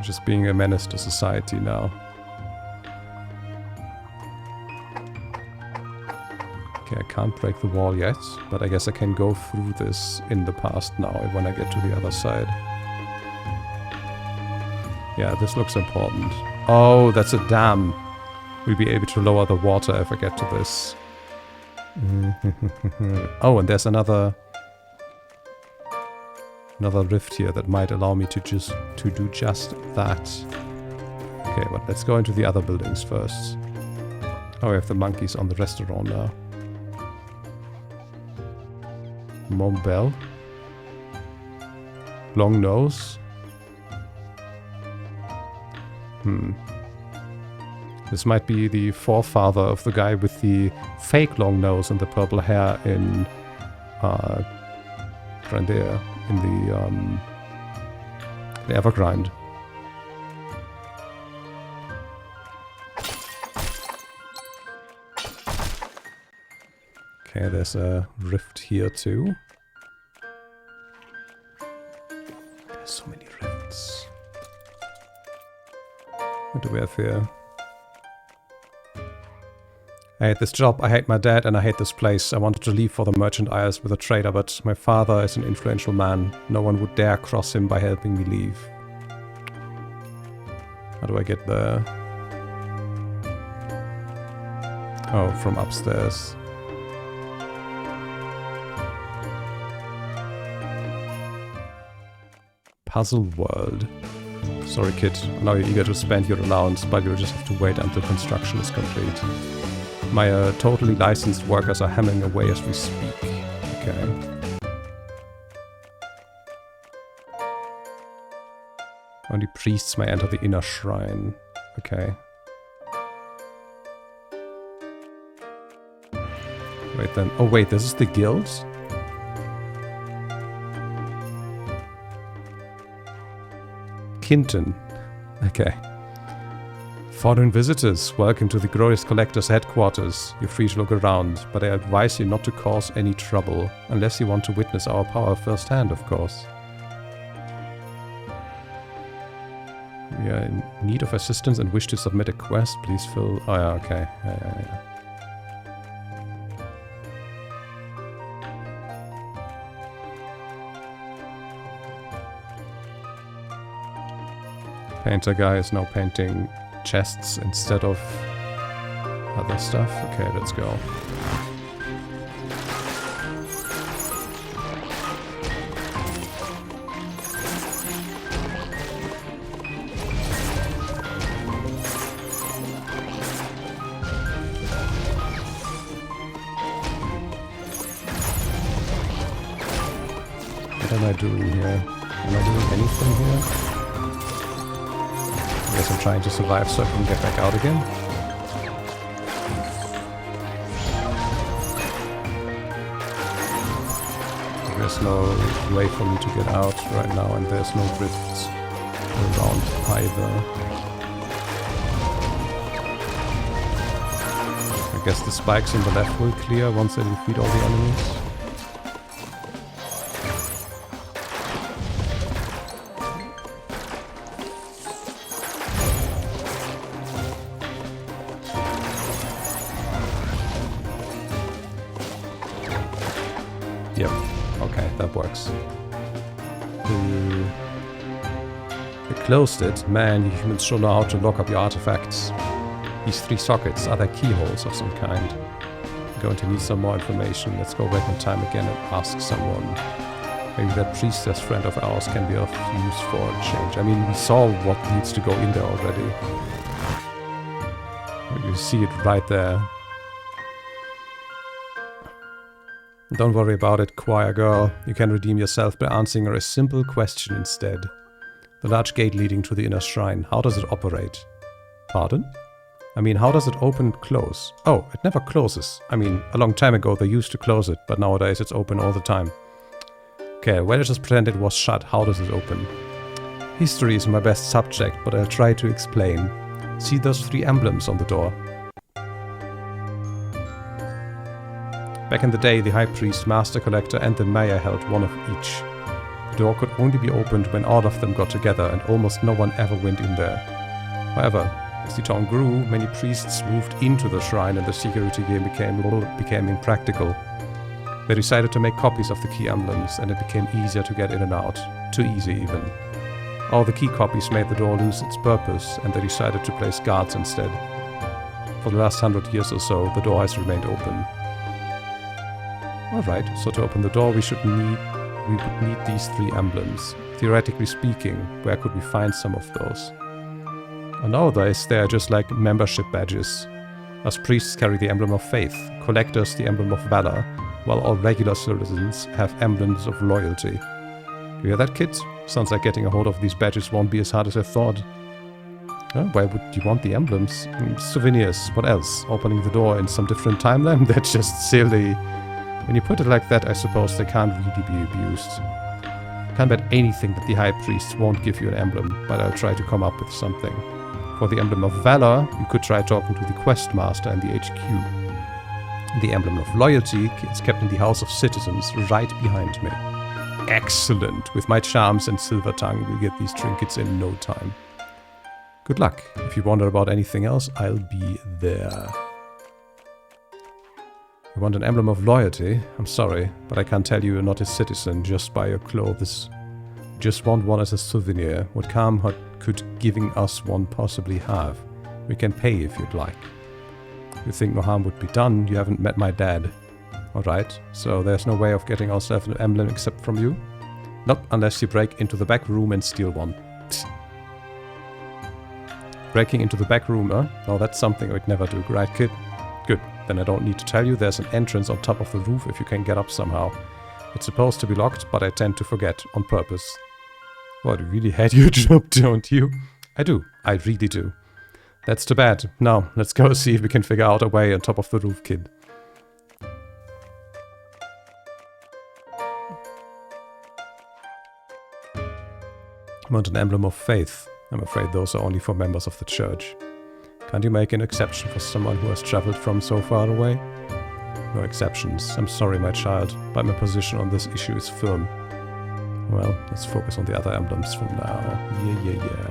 Just being a menace to society now. Okay, I can't break the wall yet, but I guess I can go through this in the past now when I get to the other side. Yeah, this looks important. Oh, that's a dam. We'll be able to lower the water if I get to this. Oh, and there's another... another rift here that might allow me to do just that. Okay, but let's go into the other buildings first. Oh, we have the monkeys on the restaurant now. Mom Bell. Long nose. This might be the forefather of the guy with the fake long nose and the purple hair in Grindea, in the Evergrind. Okay, there's a rift here too. There's so many rifts. What do we have here? I hate this job, I hate my dad, and I hate this place. I wanted to leave for the merchant isles with a trader, but my father is an influential man. No one would dare cross him by helping me leave. How do I get there? Oh, from upstairs. Puzzle World. Sorry kid, I know you're eager to spend your allowance, but you'll just have to wait until construction is complete. My totally licensed workers are hammering away as we speak. Okay. Only priests may enter the inner shrine. Okay. Wait then. Oh wait, this is the guild? Kinton. Okay. Foreign visitors, welcome to the Glorious Collector's headquarters. You're free to look around, but I advise you not to cause any trouble, unless you want to witness our power firsthand, of course. We are in need of assistance and wish to submit a quest. Please fill... Oh yeah, okay. Yeah. Painter guy is now painting chests instead of other stuff. Okay, let's go. What am I doing here? Am I doing anything here? I guess I'm trying to survive so I can get back out again. There's no way for me to get out right now, and there's no rifts around either. I guess the spikes on the left will clear once I defeat all the enemies. Yep, okay, that works. They closed it. Man, you humans sure know how to lock up your artifacts. These 3 sockets, are they keyholes of some kind? I'm going to need some more information. Let's go back in time again and ask someone. Maybe that priestess friend of ours can be of use for a change. I mean, we saw what needs to go in there already. You see it right there. Don't worry about it, choir girl. You can redeem yourself by answering her a simple question instead. The large gate leading to the inner shrine, how does it operate? Pardon? I mean, how does it open and close? Oh, it never closes. I mean, a long time ago they used to close it, but nowadays it's open all the time. Okay, well, let's just pretend it was shut. How does it open? History is my best subject, but I'll try to explain. See those 3 emblems on the door? Back in the day, the High Priest, Master Collector and the Mayor held one of each. The door could only be opened when all of them got together, and almost no one ever went in there. However, as the town grew, many priests moved into the shrine and the security game became impractical. They decided to make copies of the key emblems, and it became easier to get in and out. Too easy, even. All the key copies made the door lose its purpose, and they decided to place guards instead. For the last 100 years or so, the door has remained open. Alright, so to open the door we should need we would need these 3 emblems. Theoretically speaking, where could we find some of those? Oh no, they're just like membership badges. Us priests carry the emblem of faith, collectors the emblem of valor, while all regular citizens have emblems of loyalty. You hear that, kids? Sounds like getting a hold of these badges won't be as hard as I thought. Why would you want the emblems? Souvenirs, what else? Opening the door in some different timeline? That's just silly. When you put it like that, I suppose they can't really be abused. Can't bet anything that the High Priest won't give you an emblem, but I'll try to come up with something. For the emblem of valor, you could try talking to the quest master and the HQ. The emblem of loyalty is kept in the House of Citizens, right behind me. Excellent! With my charms and silver tongue, we'll get these trinkets in no time. Good luck. If you wonder about anything else, I'll be there. You want an emblem of loyalty? I'm sorry, but I can't tell you're not a citizen just by your clothes. You just want one as a souvenir. What harm could giving us one possibly have? We can pay if you'd like. You think no harm would be done? You haven't met my dad. Alright, so there's no way of getting ourselves an emblem except from you? Not unless you break into the back room and steal one. Breaking into the back room, huh? Oh, that's something I'd never do, right, kid? Good, then I don't need to tell you there's an entrance on top of the roof if you can get up somehow. It's supposed to be locked, but I tend to forget, on purpose. Well, you really had your job, don't you? I do, I really do. That's too bad. Now, let's go see if we can figure out a way on top of the roof, kid. I want an emblem of faith. I'm afraid those are only for members of the church. Can't you make an exception for someone who has traveled from so far away? No exceptions. I'm sorry, my child, but my position on this issue is firm. Well, let's focus on the other emblems from now. Yeah.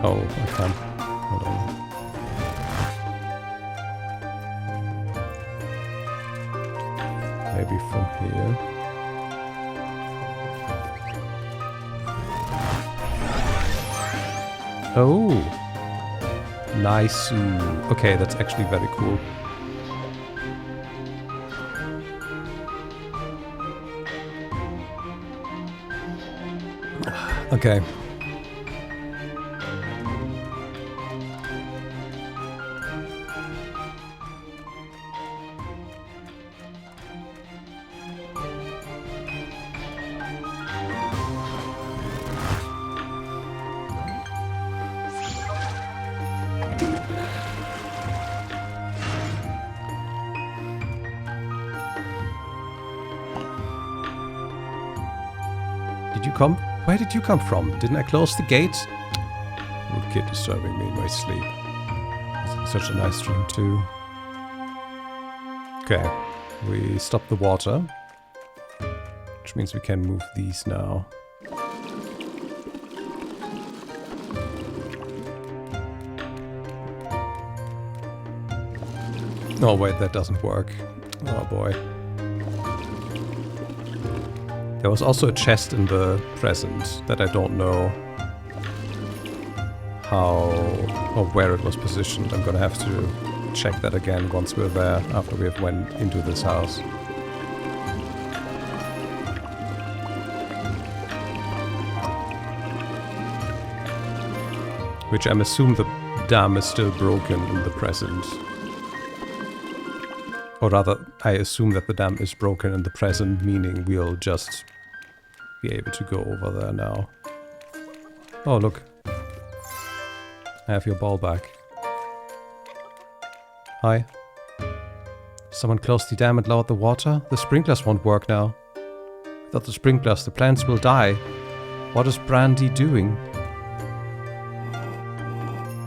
Oh, I can't. Hold on. Maybe from here. Oh! Nice. Okay, that's actually very cool. Okay. Come? Where did you come from? Didn't I close the gate? Rude kid disturbing me in my sleep. It's such a nice dream too. Okay, we stop the water, which means we can move these now. Oh wait, that doesn't work. Oh boy. There was also a chest in the present that I don't know how or where it was positioned. I'm gonna have to check that again once we're there, after we have went into this house. Which I'm assuming the dam is still broken in the present. Or rather, I assume that the dam is broken in the present, meaning we'll just be able to go over there now. Oh, look. I have your ball back. Hi. Someone closed the dam and lowered the water? The sprinklers won't work now. Without the sprinklers, the plants will die. What is Brandy doing?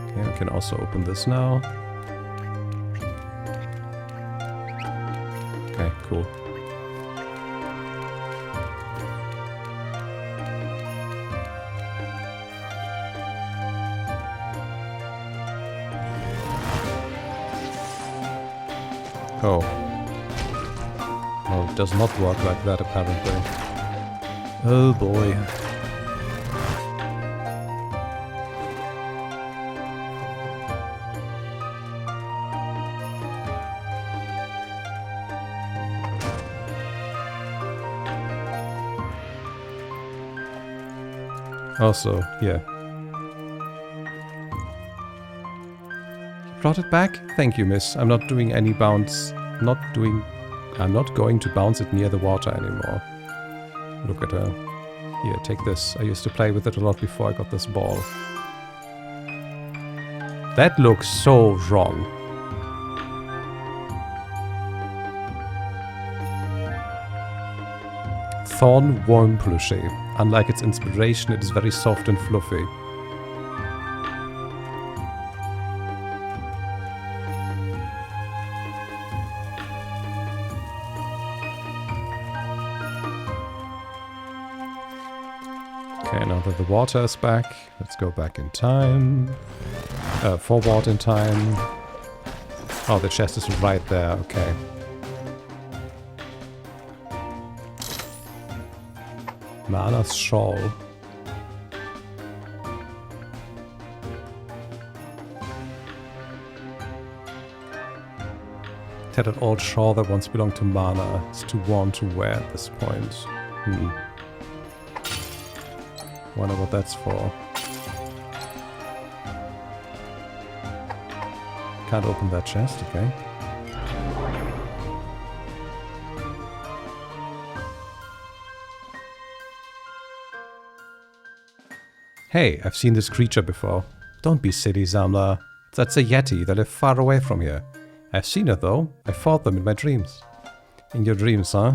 Okay, I can also open this now. Okay, cool. Oh. Oh, it does not work like that, apparently. Oh boy. Also, here. You brought it back? Thank you, miss. I'm not doing any bounce. I'm not going to bounce it near the water anymore. Look at her. Here, take this. I used to play with it a lot before I got this ball. That looks so wrong. Thorn worm plushie. Unlike its inspiration, it is very soft and fluffy. Okay, now that the water is back, let's go back in time. Forward in time. Oh, the chest is right there, okay. Mana's shawl. Tattered old shawl that once belonged to Mana. It's too worn to wear at this point. Wonder what that's for. Can't open that chest, okay. Hey, I've seen this creature before. Don't be silly, Zamla. That's a Yeti. They live far away from here. I've seen it though. I fought them in my dreams. In your dreams, huh?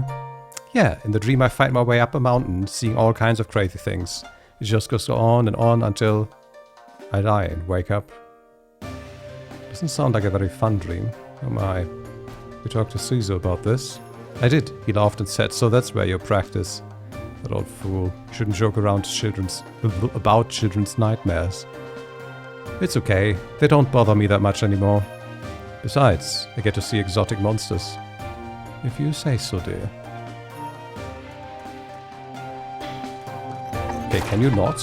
Yeah, in the dream I fight my way up a mountain, seeing all kinds of crazy things. It just goes on and on until I die and wake up. Doesn't sound like a very fun dream. Oh my. We talked to Suzu about this. I did. He laughed and said, so that's where you practice. That old fool. You shouldn't joke around about children's nightmares. It's okay. They don't bother me that much anymore. Besides, I get to see exotic monsters. If you say so, dear. Okay, can you not?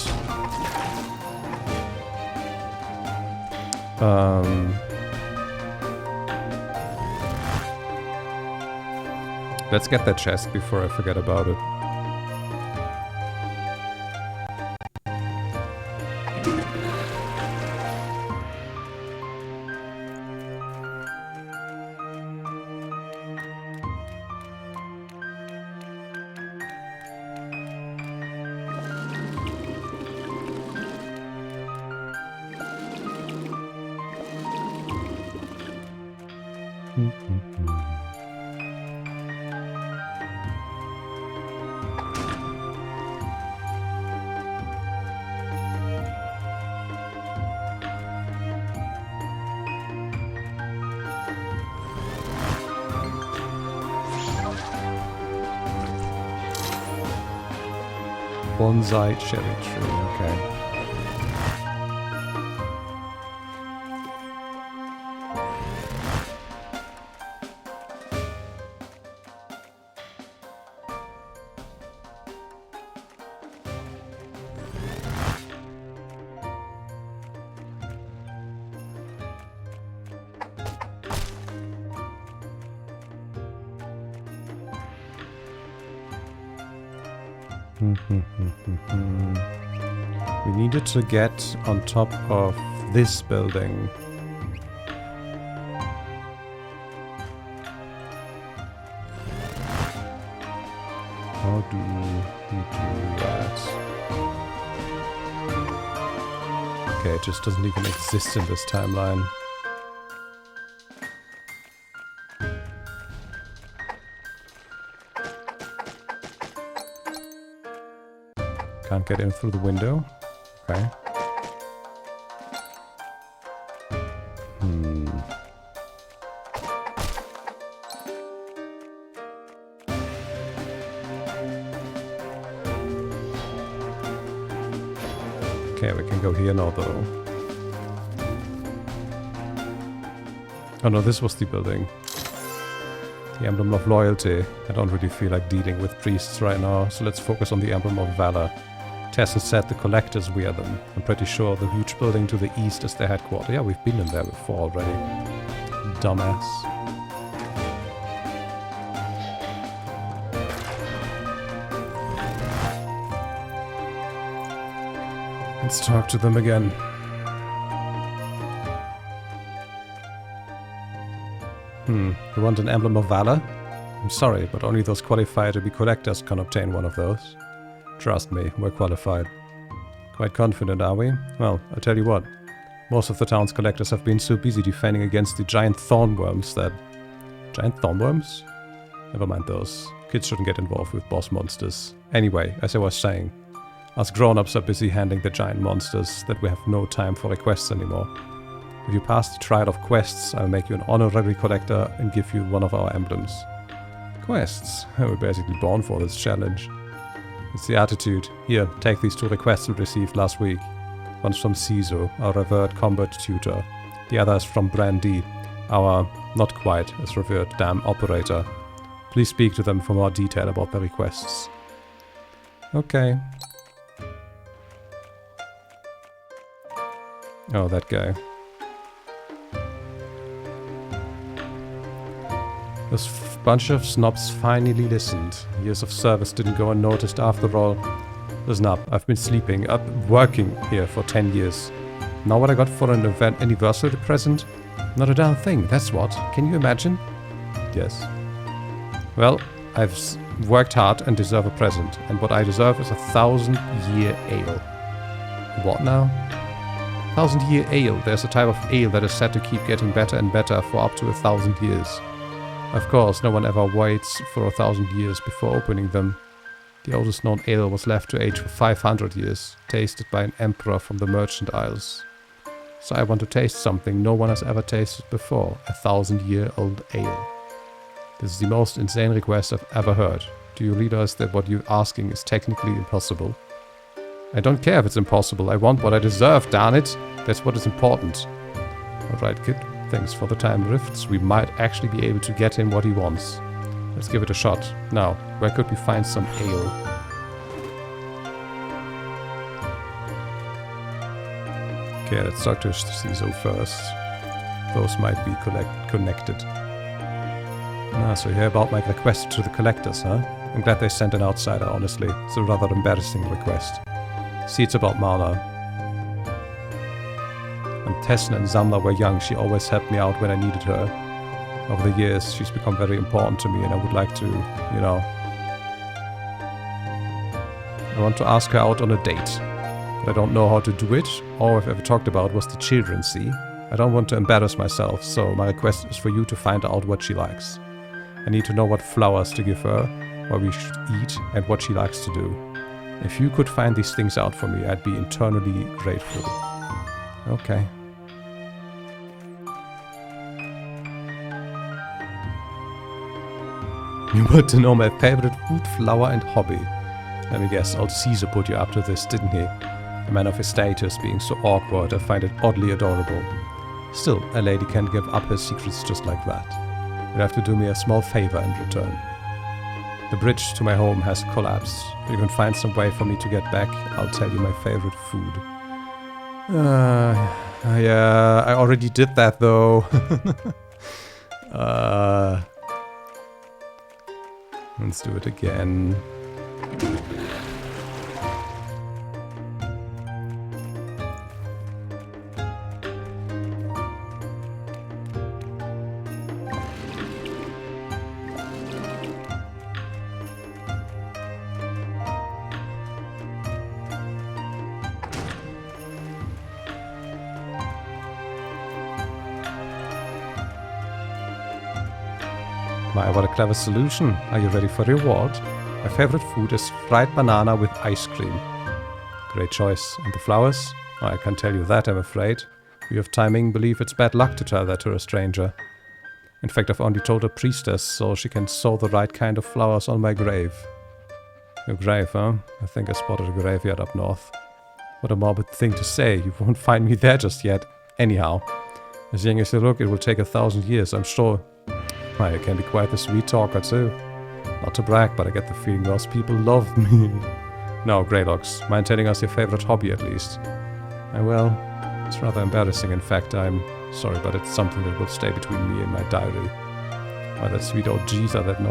Let's get that chest before I forget about it. Bonsai cherry tree, okay. We needed to get on top of this building. How do we do that? Okay, it just doesn't even exist in this timeline. Can't get in through the window. Okay. Okay, we can go here now though. Oh no, this was the building. The Emblem of Loyalty. I don't really feel like dealing with priests right now, so let's focus on the Emblem of Valor. Tesson said the collectors wear them. I'm pretty sure the huge building to the east is their headquarters. Yeah, we've been in there before already. Dumbass. Let's talk to them again. You want an Emblem of Valor? I'm sorry, but only those qualified to be collectors can obtain one of those. Trust me, we're qualified. Quite confident, are we? Well, I'll tell you what. Most of the town's collectors have been so busy defending against the giant thornworms that... Giant thornworms? Never mind those. Kids shouldn't get involved with boss monsters. Anyway, as I was saying, us grown-ups are busy handling the giant monsters that we have no time for requests anymore. If you pass the trial of quests, I'll make you an honorary collector and give you one of our emblems. Quests? We're basically born for this challenge. It's the attitude. Here, take these 2 requests we received last week. One's from Ciso, our revered combat tutor. The other is from Grindea, our, not quite as revered dam operator. Please speak to them for more detail about the requests. Okay. Oh, that guy. This bunch of snobs finally listened. Years of service didn't go unnoticed after all. Listen up, I've been sleeping, working here for 10 years. Know what I got for an anniversary present? Not a darn thing, that's what. Can you imagine? Yes. Well, I've worked hard and deserve a present. And what I deserve is a 1,000-year ale. What now? 1,000-year ale. There's a type of ale that is said to keep getting better and better for up to 1,000 years. Of course, no one ever waits for 1,000 years before opening them. The oldest known ale was left to age for 500 years, tasted by an emperor from the Merchant Isles. So I want to taste something no one has ever tasted before, a 1,000-year-old ale. This is the most insane request I've ever heard. Do you realize that what you're asking is technically impossible? I don't care if it's impossible, I want what I deserve, darn it! That's what is important. Alright, kid. Thanks for the time rifts. We might actually be able to get him what he wants. Let's give it a shot. Now, where could we find some ale? Okay, let's talk to Ciso first. Those might be connected. Ah, so you hear about my request to the collectors, huh? I'm glad they sent an outsider, honestly. It's a rather embarrassing request. See, it's about Marla. When Tesla and Zamla were young, she always helped me out when I needed her. Over the years, she's become very important to me and I would like to, you know... I want to ask her out on a date. But I don't know how to do it. All I've ever talked about was the children, see? I don't want to embarrass myself, so my request is for you to find out what she likes. I need to know what flowers to give her, what we should eat, and what she likes to do. If you could find these things out for me, I'd be eternally grateful. Okay. You want to know my favorite food, flower, and hobby. Let me guess, old Caesar put you up to this, didn't he? A man of his status being so awkward, I find it oddly adorable. Still, a lady can't give up her secrets just like that. You'll have to do me a small favor in return. The bridge to my home has collapsed. If you can find some way for me to get back, I'll tell you my favorite food. Yeah, I already did that though. Let's do it again. My, what a clever solution. Are you ready for reward? My favorite food is fried banana with ice cream. Great choice. And the flowers? Oh, I can't tell you that, I'm afraid. You have timing, believe it's bad luck to tell that to a stranger. In fact, I've only told a priestess so she can sow the right kind of flowers on my grave. Your grave, huh? I think I spotted a graveyard up north. What a morbid thing to say. You won't find me there just yet. Anyhow, as young as you look, it will take 1,000 years, I'm sure. I can be quite the sweet talker too. Not to brag, but I get the feeling most people love me. No, Greylocks, mind telling us your favorite hobby at least? Well, it's rather embarrassing. In fact, I'm sorry, but it's something that will stay between me and my diary. Oh, that sweet old geezer that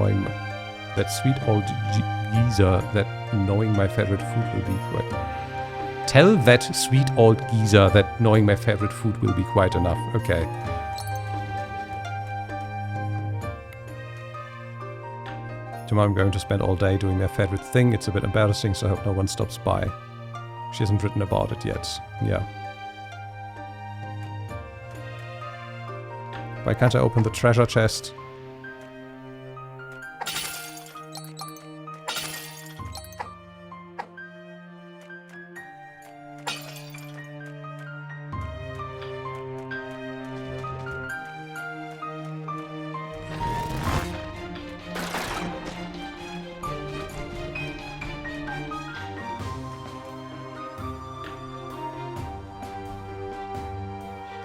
knowing my favorite food will be quite Tell that sweet old geezer that knowing my favorite food will be quite enough. Okay. Tomorrow I'm going to spend all day doing my favorite thing. It's a bit embarrassing, so I hope no one stops by. She hasn't written about it yet. Yeah. Why can't I open the treasure chest?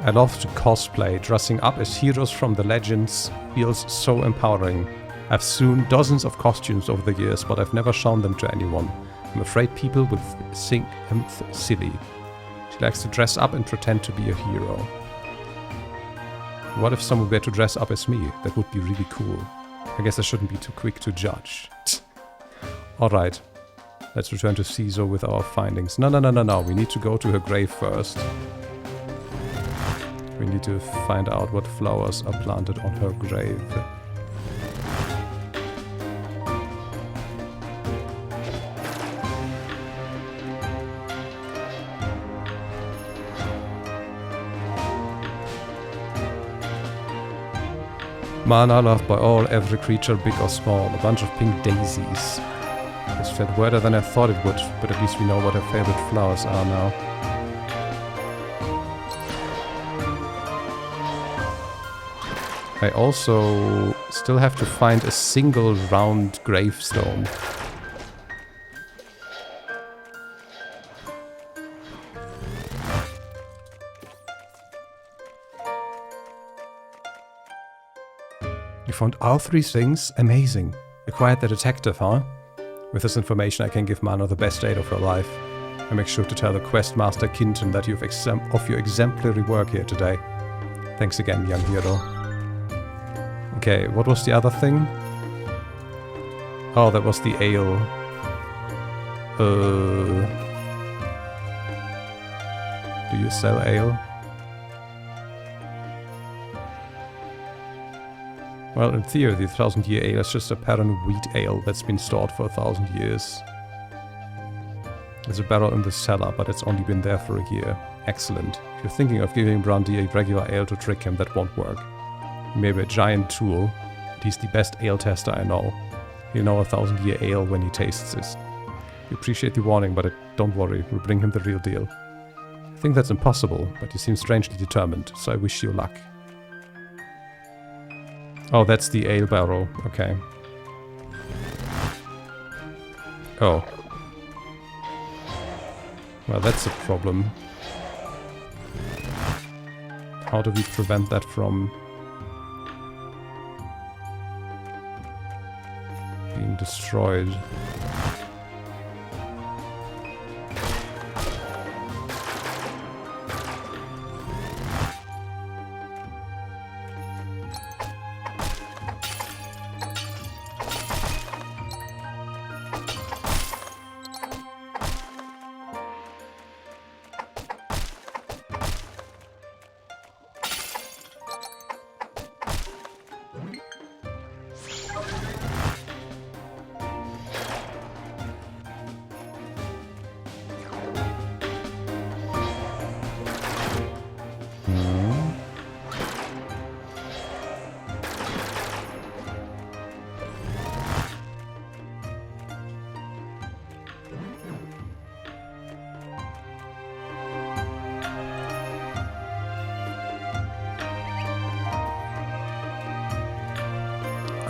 I love to cosplay. Dressing up as heroes from the legends feels so empowering. I've sewn dozens of costumes over the years, but I've never shown them to anyone. I'm afraid people will think I'm silly. She likes to dress up and pretend to be a hero. What if someone were to dress up as me? That would be really cool. I guess I shouldn't be too quick to judge. Alright. Let's return to Ciso with our findings. No. We need to go to her grave first. We need to find out what flowers are planted on her grave. Mana loved by all, every creature, big or small. A bunch of pink daisies. This felt wetter than I thought it would, but at least we know what her favorite flowers are now. I also still have to find a single round gravestone. You found all 3 things? Amazing. Acquired the detective, huh? With this information I can give Mana the best date of her life. I make sure to tell the quest master Kinton that you've of your exemplary work here today. Thanks again, young hero. Okay, what was the other thing? Oh, that was the ale. Do you sell ale? Well, in theory, the 1000-year ale is just a pattern wheat ale that's been stored for 1000 years. There's a barrel in the cellar, but it's only been there for a year. Excellent. If you're thinking of giving Grindea regular ale to trick him, that won't work. Maybe a giant tool, but he's the best ale tester I know. He'll know a 1000-year ale when he tastes it. We appreciate the warning, but don't worry, we'll bring him the real deal. I think that's impossible, but you seem strangely determined, so I wish you luck. Oh, that's the ale barrel, okay. Oh. Well, that's a problem. How do we prevent that from being destroyed?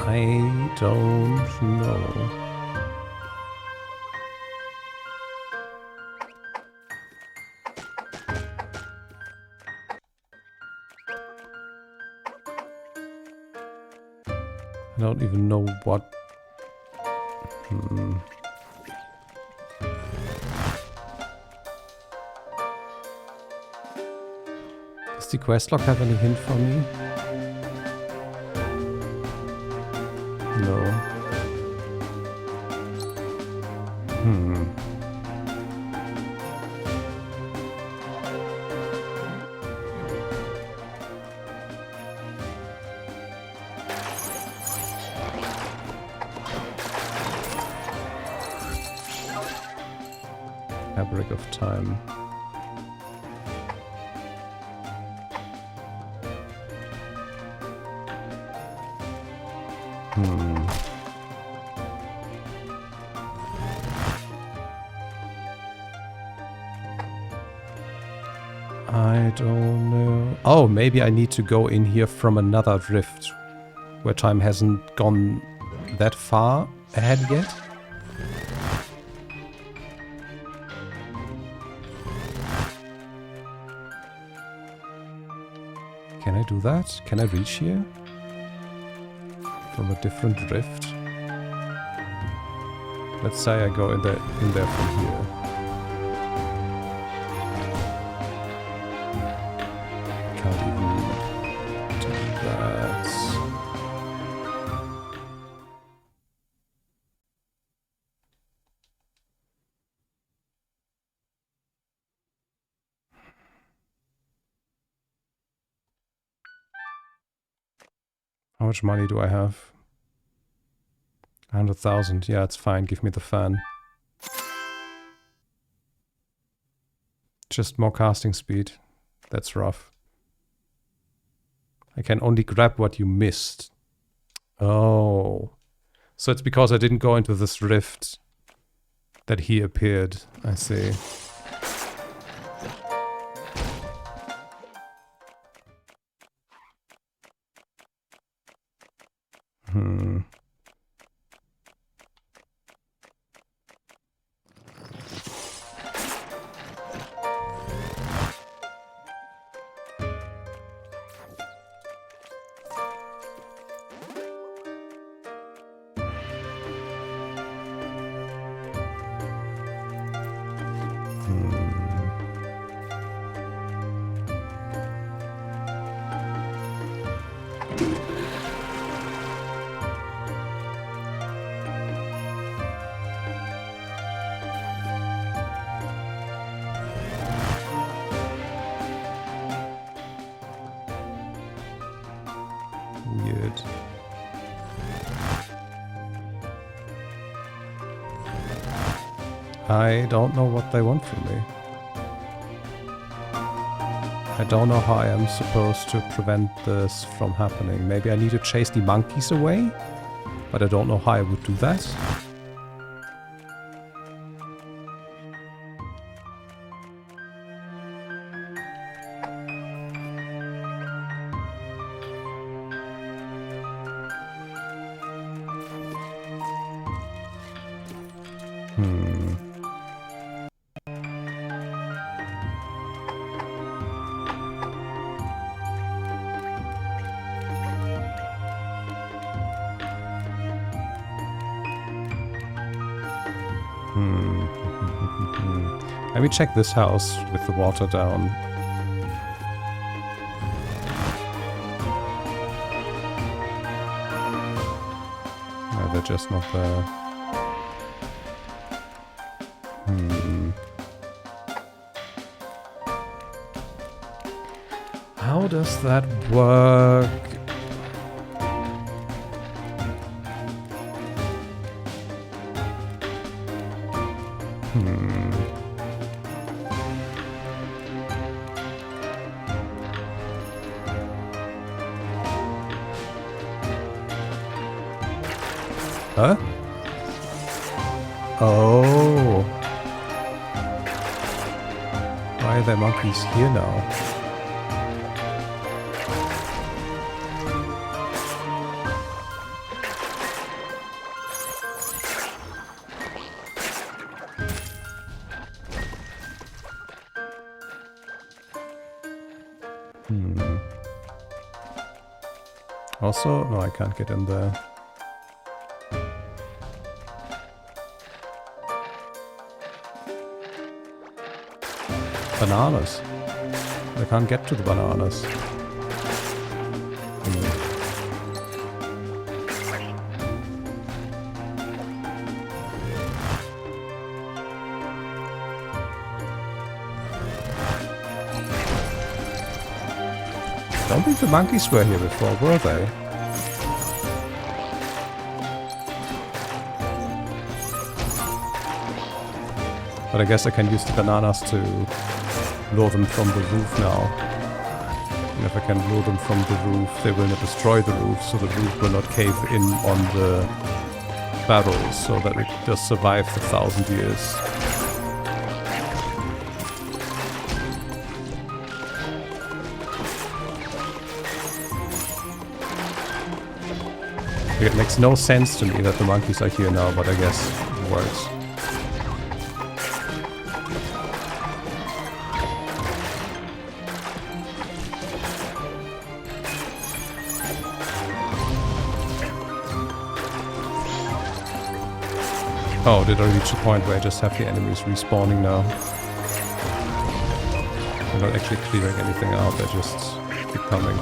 I don't know. I don't even know what... Does the quest log have any hint for me? No. Fabric of time. I don't know. Oh, maybe I need to go in here from another rift where time hasn't gone that far ahead yet. Can I do that? Can I reach here? From a different rift? Let's say I go in there from here. Can't even do that. How much money do I have? 100,000. Yeah, it's fine. Give me the fan. Just more casting speed. That's rough. I can only grab what you missed. Oh. So it's because I didn't go into this rift that he appeared. I see. Weird. I don't know what they want from me. I don't know how I am supposed to prevent this from happening. Maybe I need to chase the monkeys away? But I don't know how I would do that. Let me check this house with the water down. No, they're just not there. How does that work? Huh? Oh. Why are there monkeys here now? Also, no, I can't get in there. Bananas. I can't get to the bananas. I don't think the monkeys were here before, were they? But I guess I can use the bananas to lure them from the roof now. And if I can lure them from the roof, they will not destroy the roof, so the roof will not cave in on the barrels, so that it just survives the 1,000 years. It makes no sense to me that the monkeys are here now, but I guess it works. Oh, did I reach a point where I just have the enemies respawning now? I'm not actually clearing anything out, they just keep coming.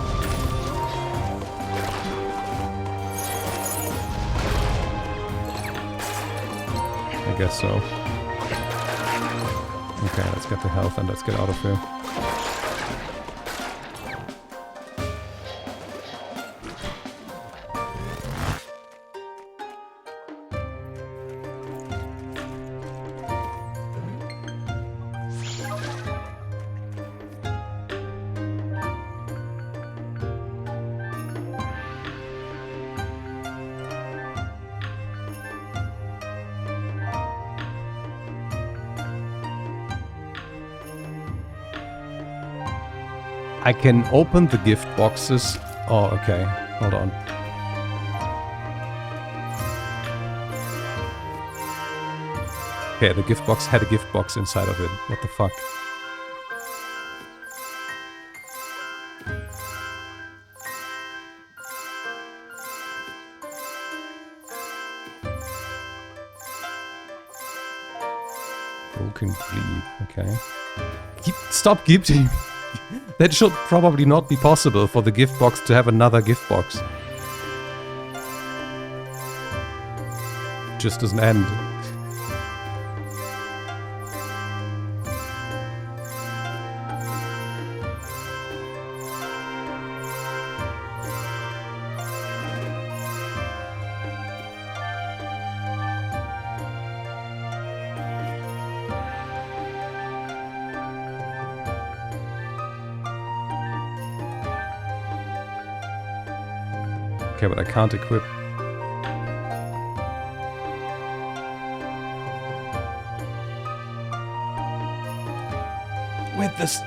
I guess so. Okay, let's get the health and let's get out of here. I can open the gift boxes. Oh, okay. Hold on. Okay, the gift box had a gift box inside of it. What the fuck? Broken cleave. Okay. Stop gifting! That should probably not be possible for the gift box to have another gift box. Just doesn't end. Okay, but I can't equip. Wait, this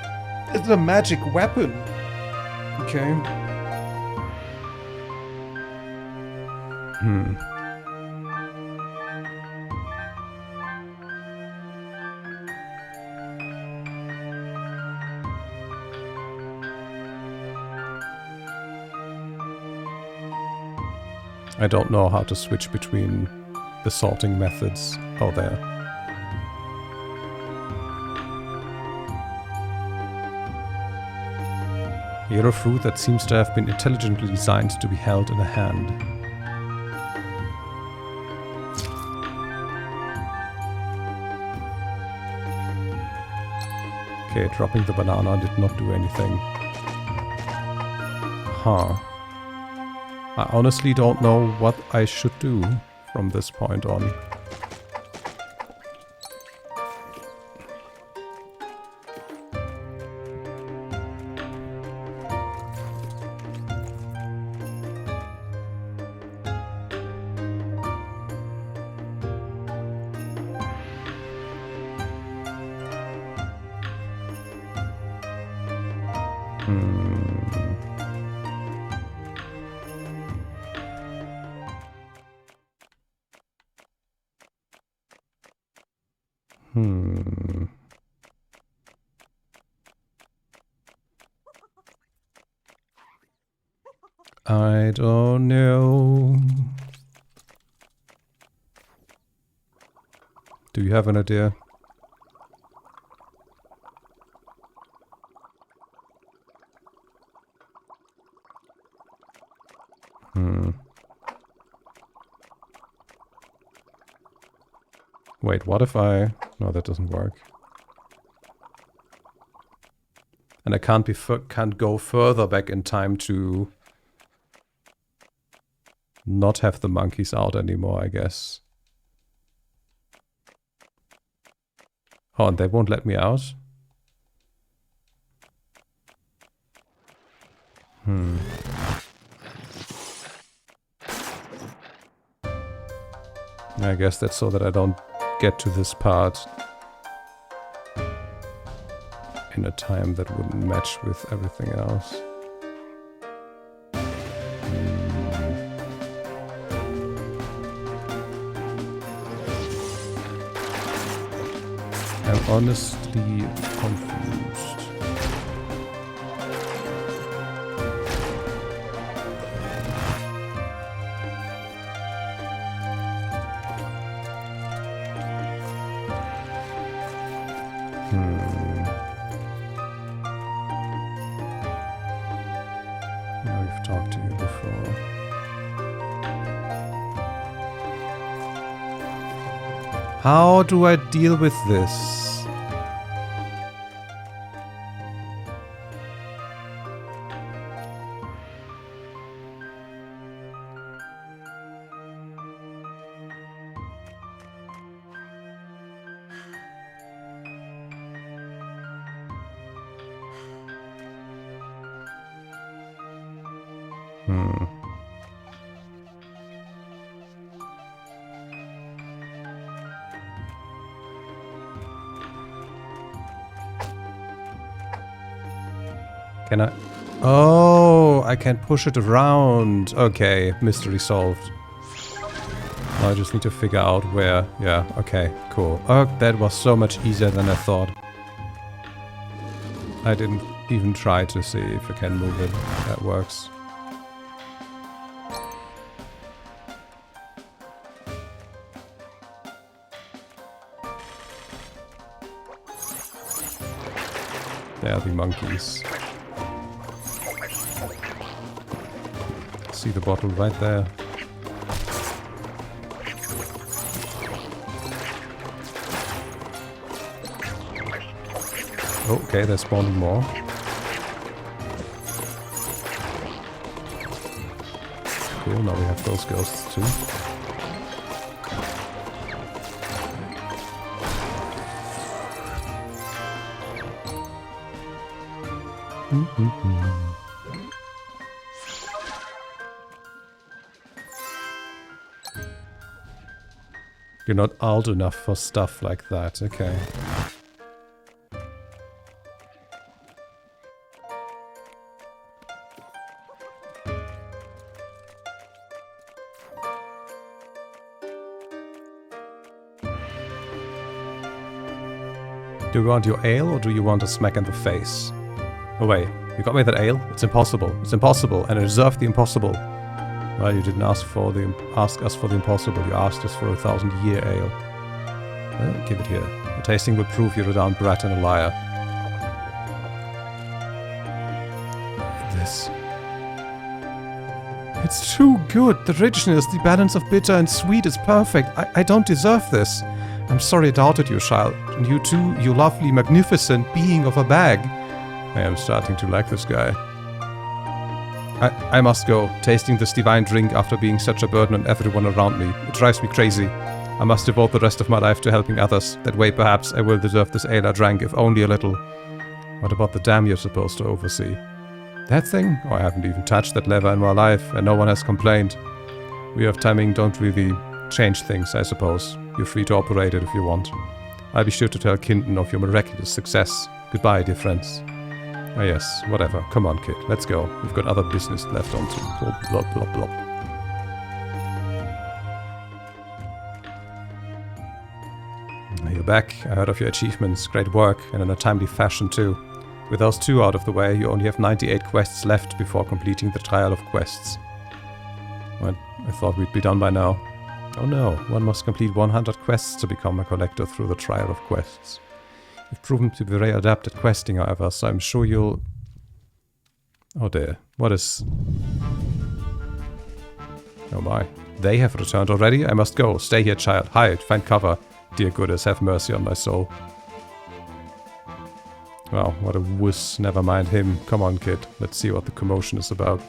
is a magic weapon. Okay. I don't know how to switch between the sorting methods. Oh, there. Here a fruit that seems to have been intelligently designed to be held in a hand. Okay, dropping the banana did not do anything. Huh. I honestly don't know what I should do from this point on. I don't know. Do you have an idea? Wait, what if I... No, that doesn't work. And I can't go further back in time to not have the monkeys out anymore, I guess. Oh, and they won't let me out? I guess that's so that I don't get to this part in a time that wouldn't match with everything else. I'm honestly confused. Now we've talked to you before. How do I deal with this? Can I? Oh, I can push it around. Okay, mystery solved. Now I just need to figure out where. Yeah, okay, cool. Oh, that was so much easier than I thought. I didn't even try to see if I can move it. That works. There are the monkeys. See the bottle right there. Oh, okay, they're spawning more. Cool, now we have those ghosts too. You're not old enough for stuff like that, okay. Do you want your ale or do you want a smack in the face? Oh wait, you got me that ale? It's impossible. It's impossible, and I deserve the impossible. Well, you didn't ask us for the impossible. You asked us for a 1,000-year ale. Well, give it here. The tasting will prove you're a down brat and a liar. This. It's too good. The richness, the balance of bitter and sweet is perfect. I don't deserve this. I'm sorry I doubted you, child. And you too, you lovely, magnificent being of a bag. I am starting to like this guy. I must go. Tasting this divine drink after being such a burden on everyone around me. It drives me crazy. I must devote the rest of my life to helping others. That way perhaps I will deserve this ale I drank, if only a little. What about the dam you're supposed to oversee? That thing? Oh, I haven't even touched that lever in my life, and no one has complained. We of timing don't really change things, I suppose. You're free to operate it if you want. I'll be sure to tell Kinton of your miraculous success. Goodbye, dear friends. Oh yes, whatever. Come on, kid. Let's go. We've got other business left on to. Blop, blop, blop, blop. You're back. I heard of your achievements. Great work, and in a timely fashion too. With those two out of the way, you only have 98 quests left before completing the Trial of Quests. Well, I thought we'd be done by now. Oh no, one must complete 100 quests to become a collector through the Trial of Quests. You've proven to be very adept at questing, however, so I'm sure you'll... Oh dear, what is... Oh my, they have returned already? I must go. Stay here, child. Hide, find cover. Dear goddess, have mercy on my soul. Wow, what a wuss. Never mind him. Come on, kid. Let's see what the commotion is about.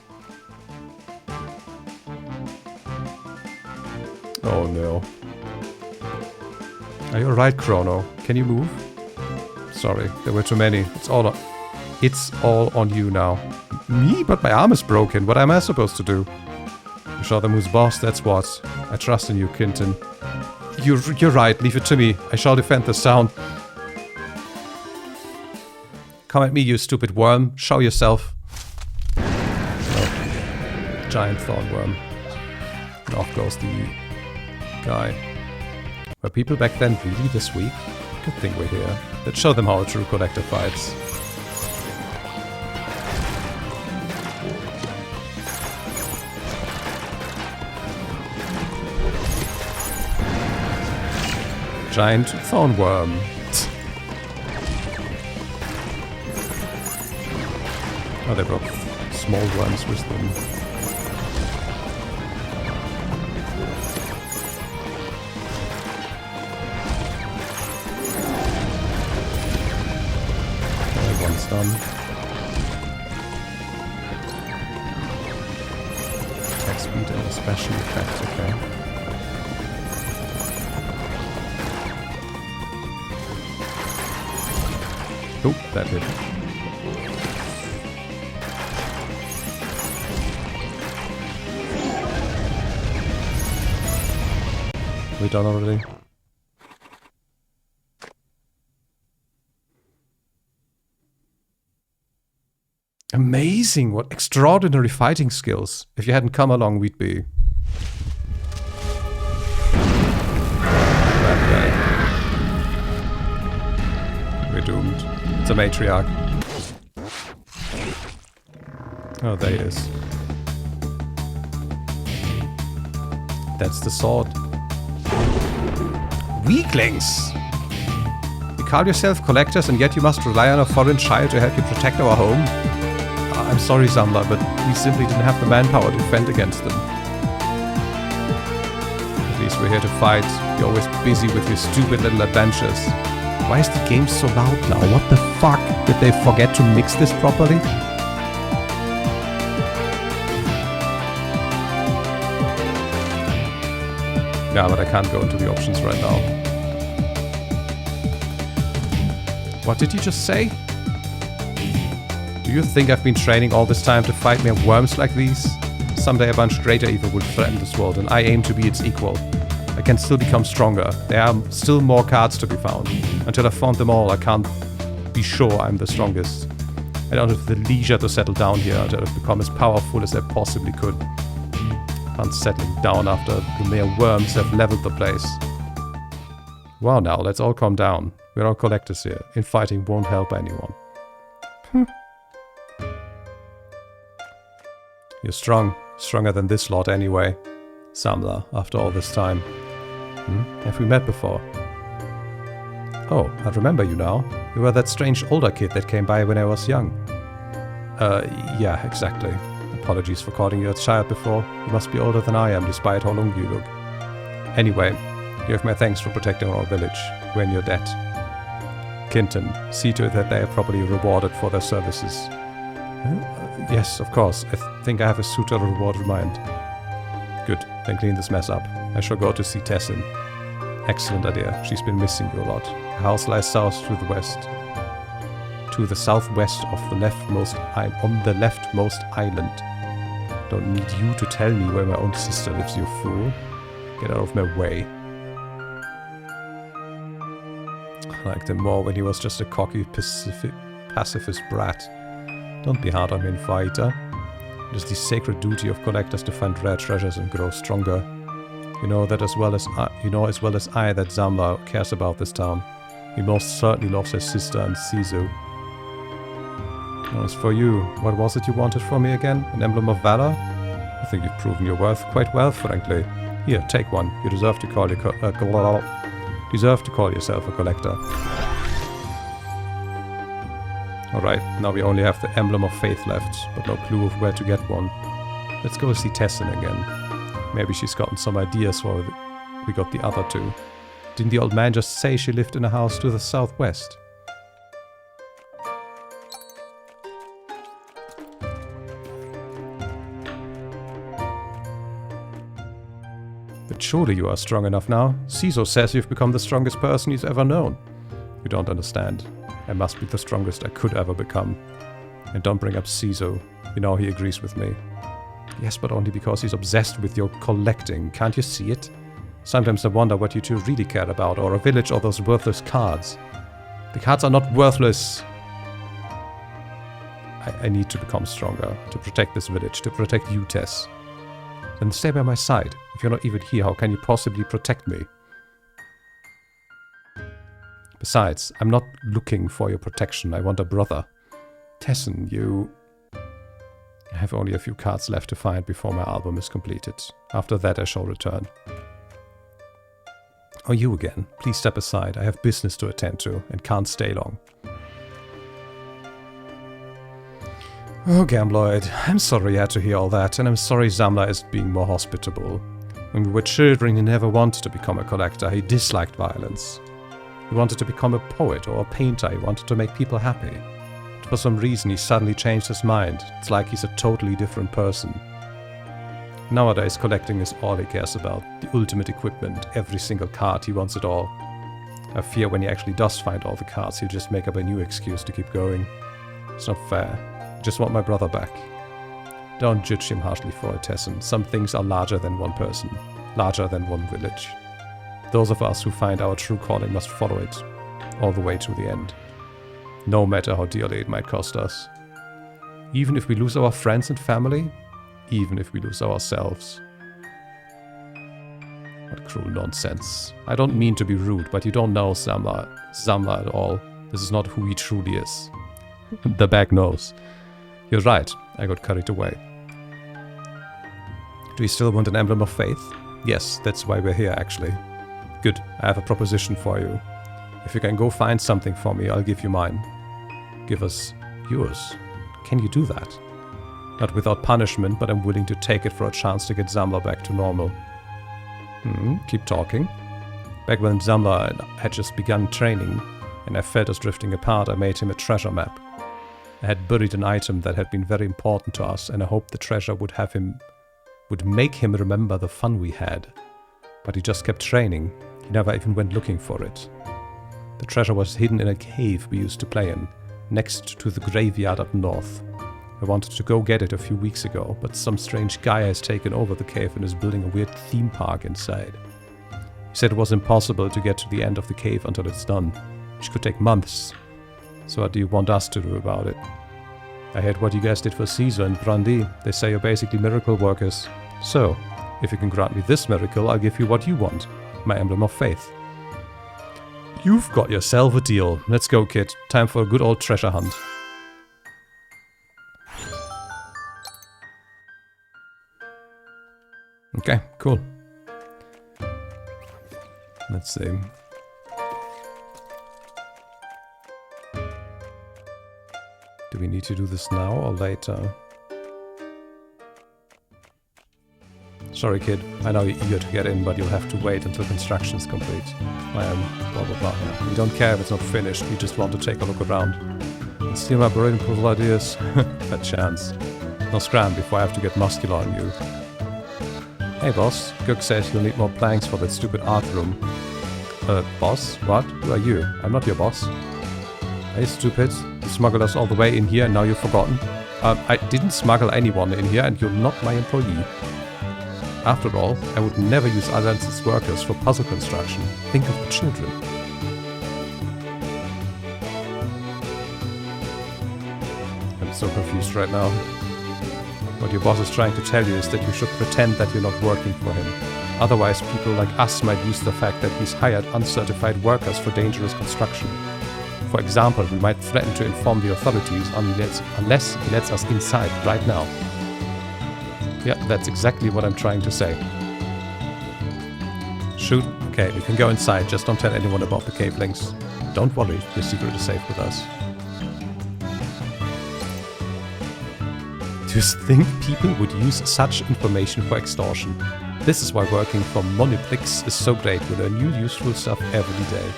Oh no. Are you alright, Chrono? Can you move? Sorry, there were too many. It's all on you now. Me? But my arm is broken. What am I supposed to do? You show them who's boss, that's what. I trust in you, Quinton. You're right, leave it to me. I shall defend the sound. Come at me, you stupid worm. Show yourself. Oh. Giant thorn worm. And off goes the guy. Were people back then really this weak? Good thing we're here. Let's show them how a true collector fights. Giant thorn worm. Oh, they brought small worms with them. Okay, one's done. Attack speed and a special effect, okay. Oh, that hit. We done already? Amazing! What extraordinary fighting skills! If you hadn't come along, we'd be... that guy. We're doomed. It's a matriarch. Oh, there he is. That's the sword. Weaklings! You call yourself collectors and yet you must rely on a foreign child to help you protect our home? I'm sorry, Zamla, but we simply didn't have the manpower to defend against them. At least we're here to fight. You're always busy with your stupid little adventures. Why is the game so loud now? What the fuck? Did they forget to mix this properly? Yeah, but I can't go into the options right now. What did you just say? Do you think I've been training all this time to fight mere worms like these? Someday a bunch greater evil will threaten this world, and I aim to be its equal. I can still become stronger. There are still more cards to be found. Until I've found them all, I can't be sure I'm the strongest. I don't have the leisure to settle down here until I've become as powerful as I possibly could. I'm settling down after the mere worms have leveled the place. Wow, now, let's all calm down. We're all collectors here. Infighting won't help anyone. You're strong. Stronger than this lot anyway. Samla, after all this time. Have we met before? Oh, I remember you now. You were that strange older kid that came by when I was young. Yeah, exactly. Apologies for calling you a child before. You must be older than I am, despite how young you look. Anyway, you have my thanks for protecting our village when you're dead. Quinton, see to it that they are properly rewarded for their services. Yes, of course. I think I have a suitable reward in mind. Good, then clean this mess up. I shall go to see Tessin. Excellent idea. She's been missing you a lot. Her house lies south to the west. To the southwest of the leftmost on the leftmost island. Don't need you to tell me where my own sister lives, you fool. Get out of my way. I liked him more when he was just a cocky pacifist brat. Don't be hard on me, fighter. It is the sacred duty of collectors to find rare treasures and grow stronger. You know that as well as I that Zamla cares about this town. He most certainly loves his sister and Sisu. As for you, what was it you wanted from me again? An emblem of valor? I think you've proven your worth quite well, frankly. Here, take one. You deserve to call yourself a collector. Alright, now we only have the emblem of faith left, but no clue of where to get one. Let's go see Tessin again. Maybe she's gotten some ideas while we got the other two. Didn't the old man just say she lived in a house to the southwest? But surely you are strong enough now. Ciso says you've become the strongest person he's ever known. You don't understand. I must be the strongest I could ever become. And don't bring up Ciso. You know he agrees with me. Yes, but only because he's obsessed with your collecting. Can't you see it? Sometimes I wonder what you two really care about, or a village or those worthless cards. The cards are not worthless. I need to become stronger, to protect this village, to protect you, Tess. Then stay by my side. If you're not even here, how can you possibly protect me? Besides, I'm not looking for your protection. I want a brother. Tessin, you... I have only a few cards left to find before my album is completed. After that, I shall return. Oh, you again. Please step aside. I have business to attend to and can't stay long. Oh, Gambloid, I'm sorry you had to hear all that, and I'm sorry Zamla is being more hospitable. When we were children, he never wanted to become a collector. He disliked violence. He wanted to become a poet or a painter. He wanted to make people happy. But for some reason, he suddenly changed his mind. It's like he's a totally different person. Nowadays, collecting is all he cares about. The ultimate equipment, every single card, he wants it all. I fear when he actually does find all the cards, he'll just make up a new excuse to keep going. It's not fair. I just want my brother back. Don't judge him harshly for it, Tessin. Some things are larger than one person, larger than one village. Those of us who find our true calling must follow it, all the way to the end. No matter how dearly it might cost us. Even if we lose our friends and family, even if we lose ourselves. What cruel nonsense. I don't mean to be rude, but you don't know Zamla at all. This is not who he truly is. The bag knows. You're right, I got carried away. Do you still want an emblem of faith? Yes, that's why we're here, actually. Good, I have a proposition for you. If you can go find something for me, I'll give you mine. Give us yours. Can you do that? Not without punishment, but I'm willing to take it for a chance to get Zamla back to normal. Keep talking. Back when Zamla had just begun training, and I felt us drifting apart, I made him a treasure map. I had buried an item that had been very important to us, and I hoped the treasure would make him remember the fun we had. But he just kept training. He never even went looking for it. The treasure was hidden in a cave we used to play in, next to the graveyard up north. I wanted to go get it a few weeks ago, but some strange guy has taken over the cave and is building a weird theme park inside. He said it was impossible to get to the end of the cave until it's done, which could take months. So what do you want us to do about it? I heard what you guys did for Caesar and Grindea. They say you're basically miracle workers. So, if you can grant me this miracle, I'll give you what you want. My emblem of faith. You've got yourself a deal. Let's go, kid. Time for a good old treasure hunt. Okay, cool. Let's see. Do we need to do this now or later? Sorry, kid. I know you're eager to get in, but you'll have to wait until construction is complete. I am blah blah blah. We don't care if it's not finished. We just want to take a look around. And steal my brain puzzle ideas. That chance. No scram before I have to get muscular on you. Hey boss, Guk says you'll need more planks for that stupid art room. Boss? What? Who are you? I'm not your boss. Hey stupid, you smuggled us all the way in here and now you've forgotten? I didn't smuggle anyone in here and you're not my employee. After all, I would never use Alliance's workers for puzzle construction. Think of the children. I'm so confused right now. What your boss is trying to tell you is that you should pretend that you're not working for him. Otherwise, people like us might use the fact that he's hired uncertified workers for dangerous construction. For example, we might threaten to inform the authorities unless he lets us inside right now. Yeah, that's exactly what I'm trying to say. Shoot. Okay, we can go inside, just don't tell anyone about the cave links. Don't worry, your secret is safe with us. Do you think people would use such information for extortion? This is why working for Monoplix is so great. We learn new useful stuff every day.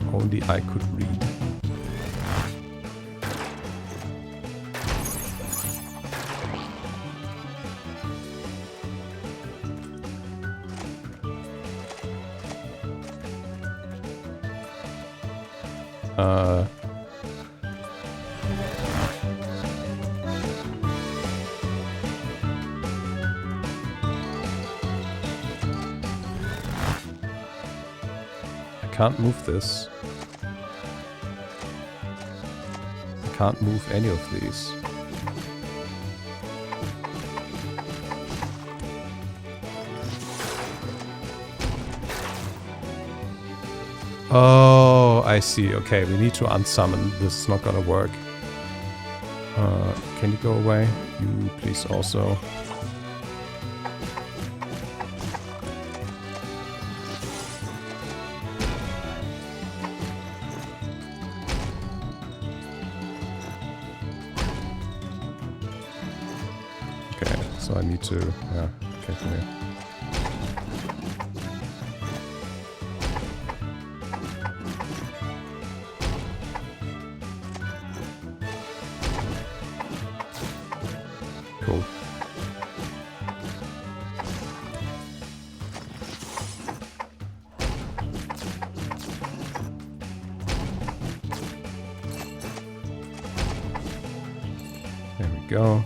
If only I could read. I can't move this. I can't move any of these. Oh, I see. Okay, we need to unsummon. This is not gonna work. Can you go away? You please also. Okay, so I need to... Yeah, okay, come here. Cool. There we go.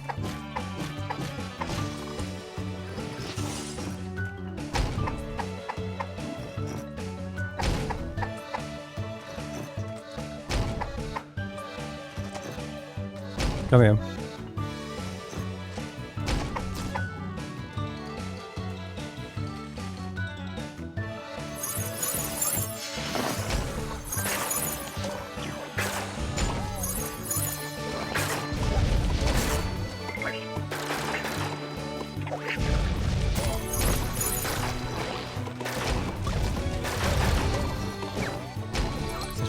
Come here.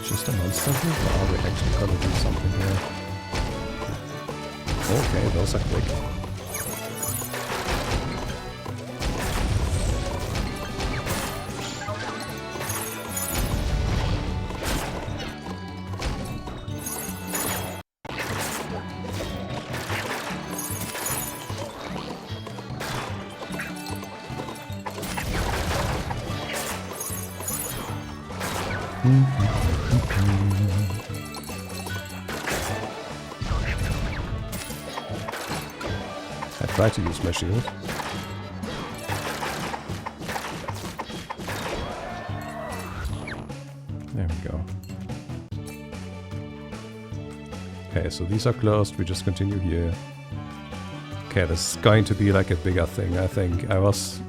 Just a monster here, or are we actually gonna do something here? Okay, those are quick. I tried to use my shield. There we go. Okay, so these are closed. We just continue here. Okay, this is going to be like a bigger thing, I think. I was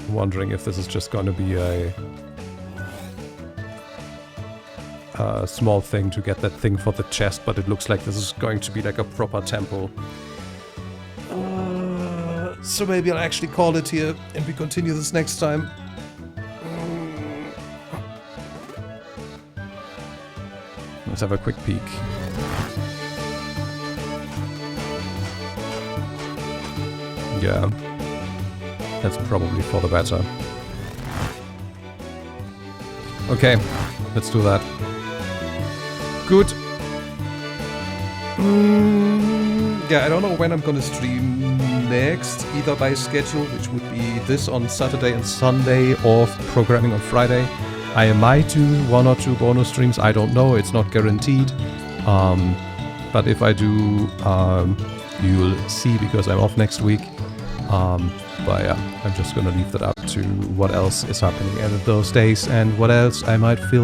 wondering if this is just going to be a small thing to get that thing for the chest, but it looks like this is going to be like a proper temple. So maybe I'll actually call it here and we continue this next time. Let's have a quick peek. Yeah, that's probably for the better. Okay, let's do that. Good. Yeah, I don't know when I'm gonna stream next, either by schedule, which would be this on Saturday and Sunday, or programming on Friday. I might do 1 or 2 bonus streams, I don't know, it's not guaranteed. But if I do, you'll see, because I'm off next week. But yeah, I'm just gonna leave that up to what else is happening in those days and what else I might feel like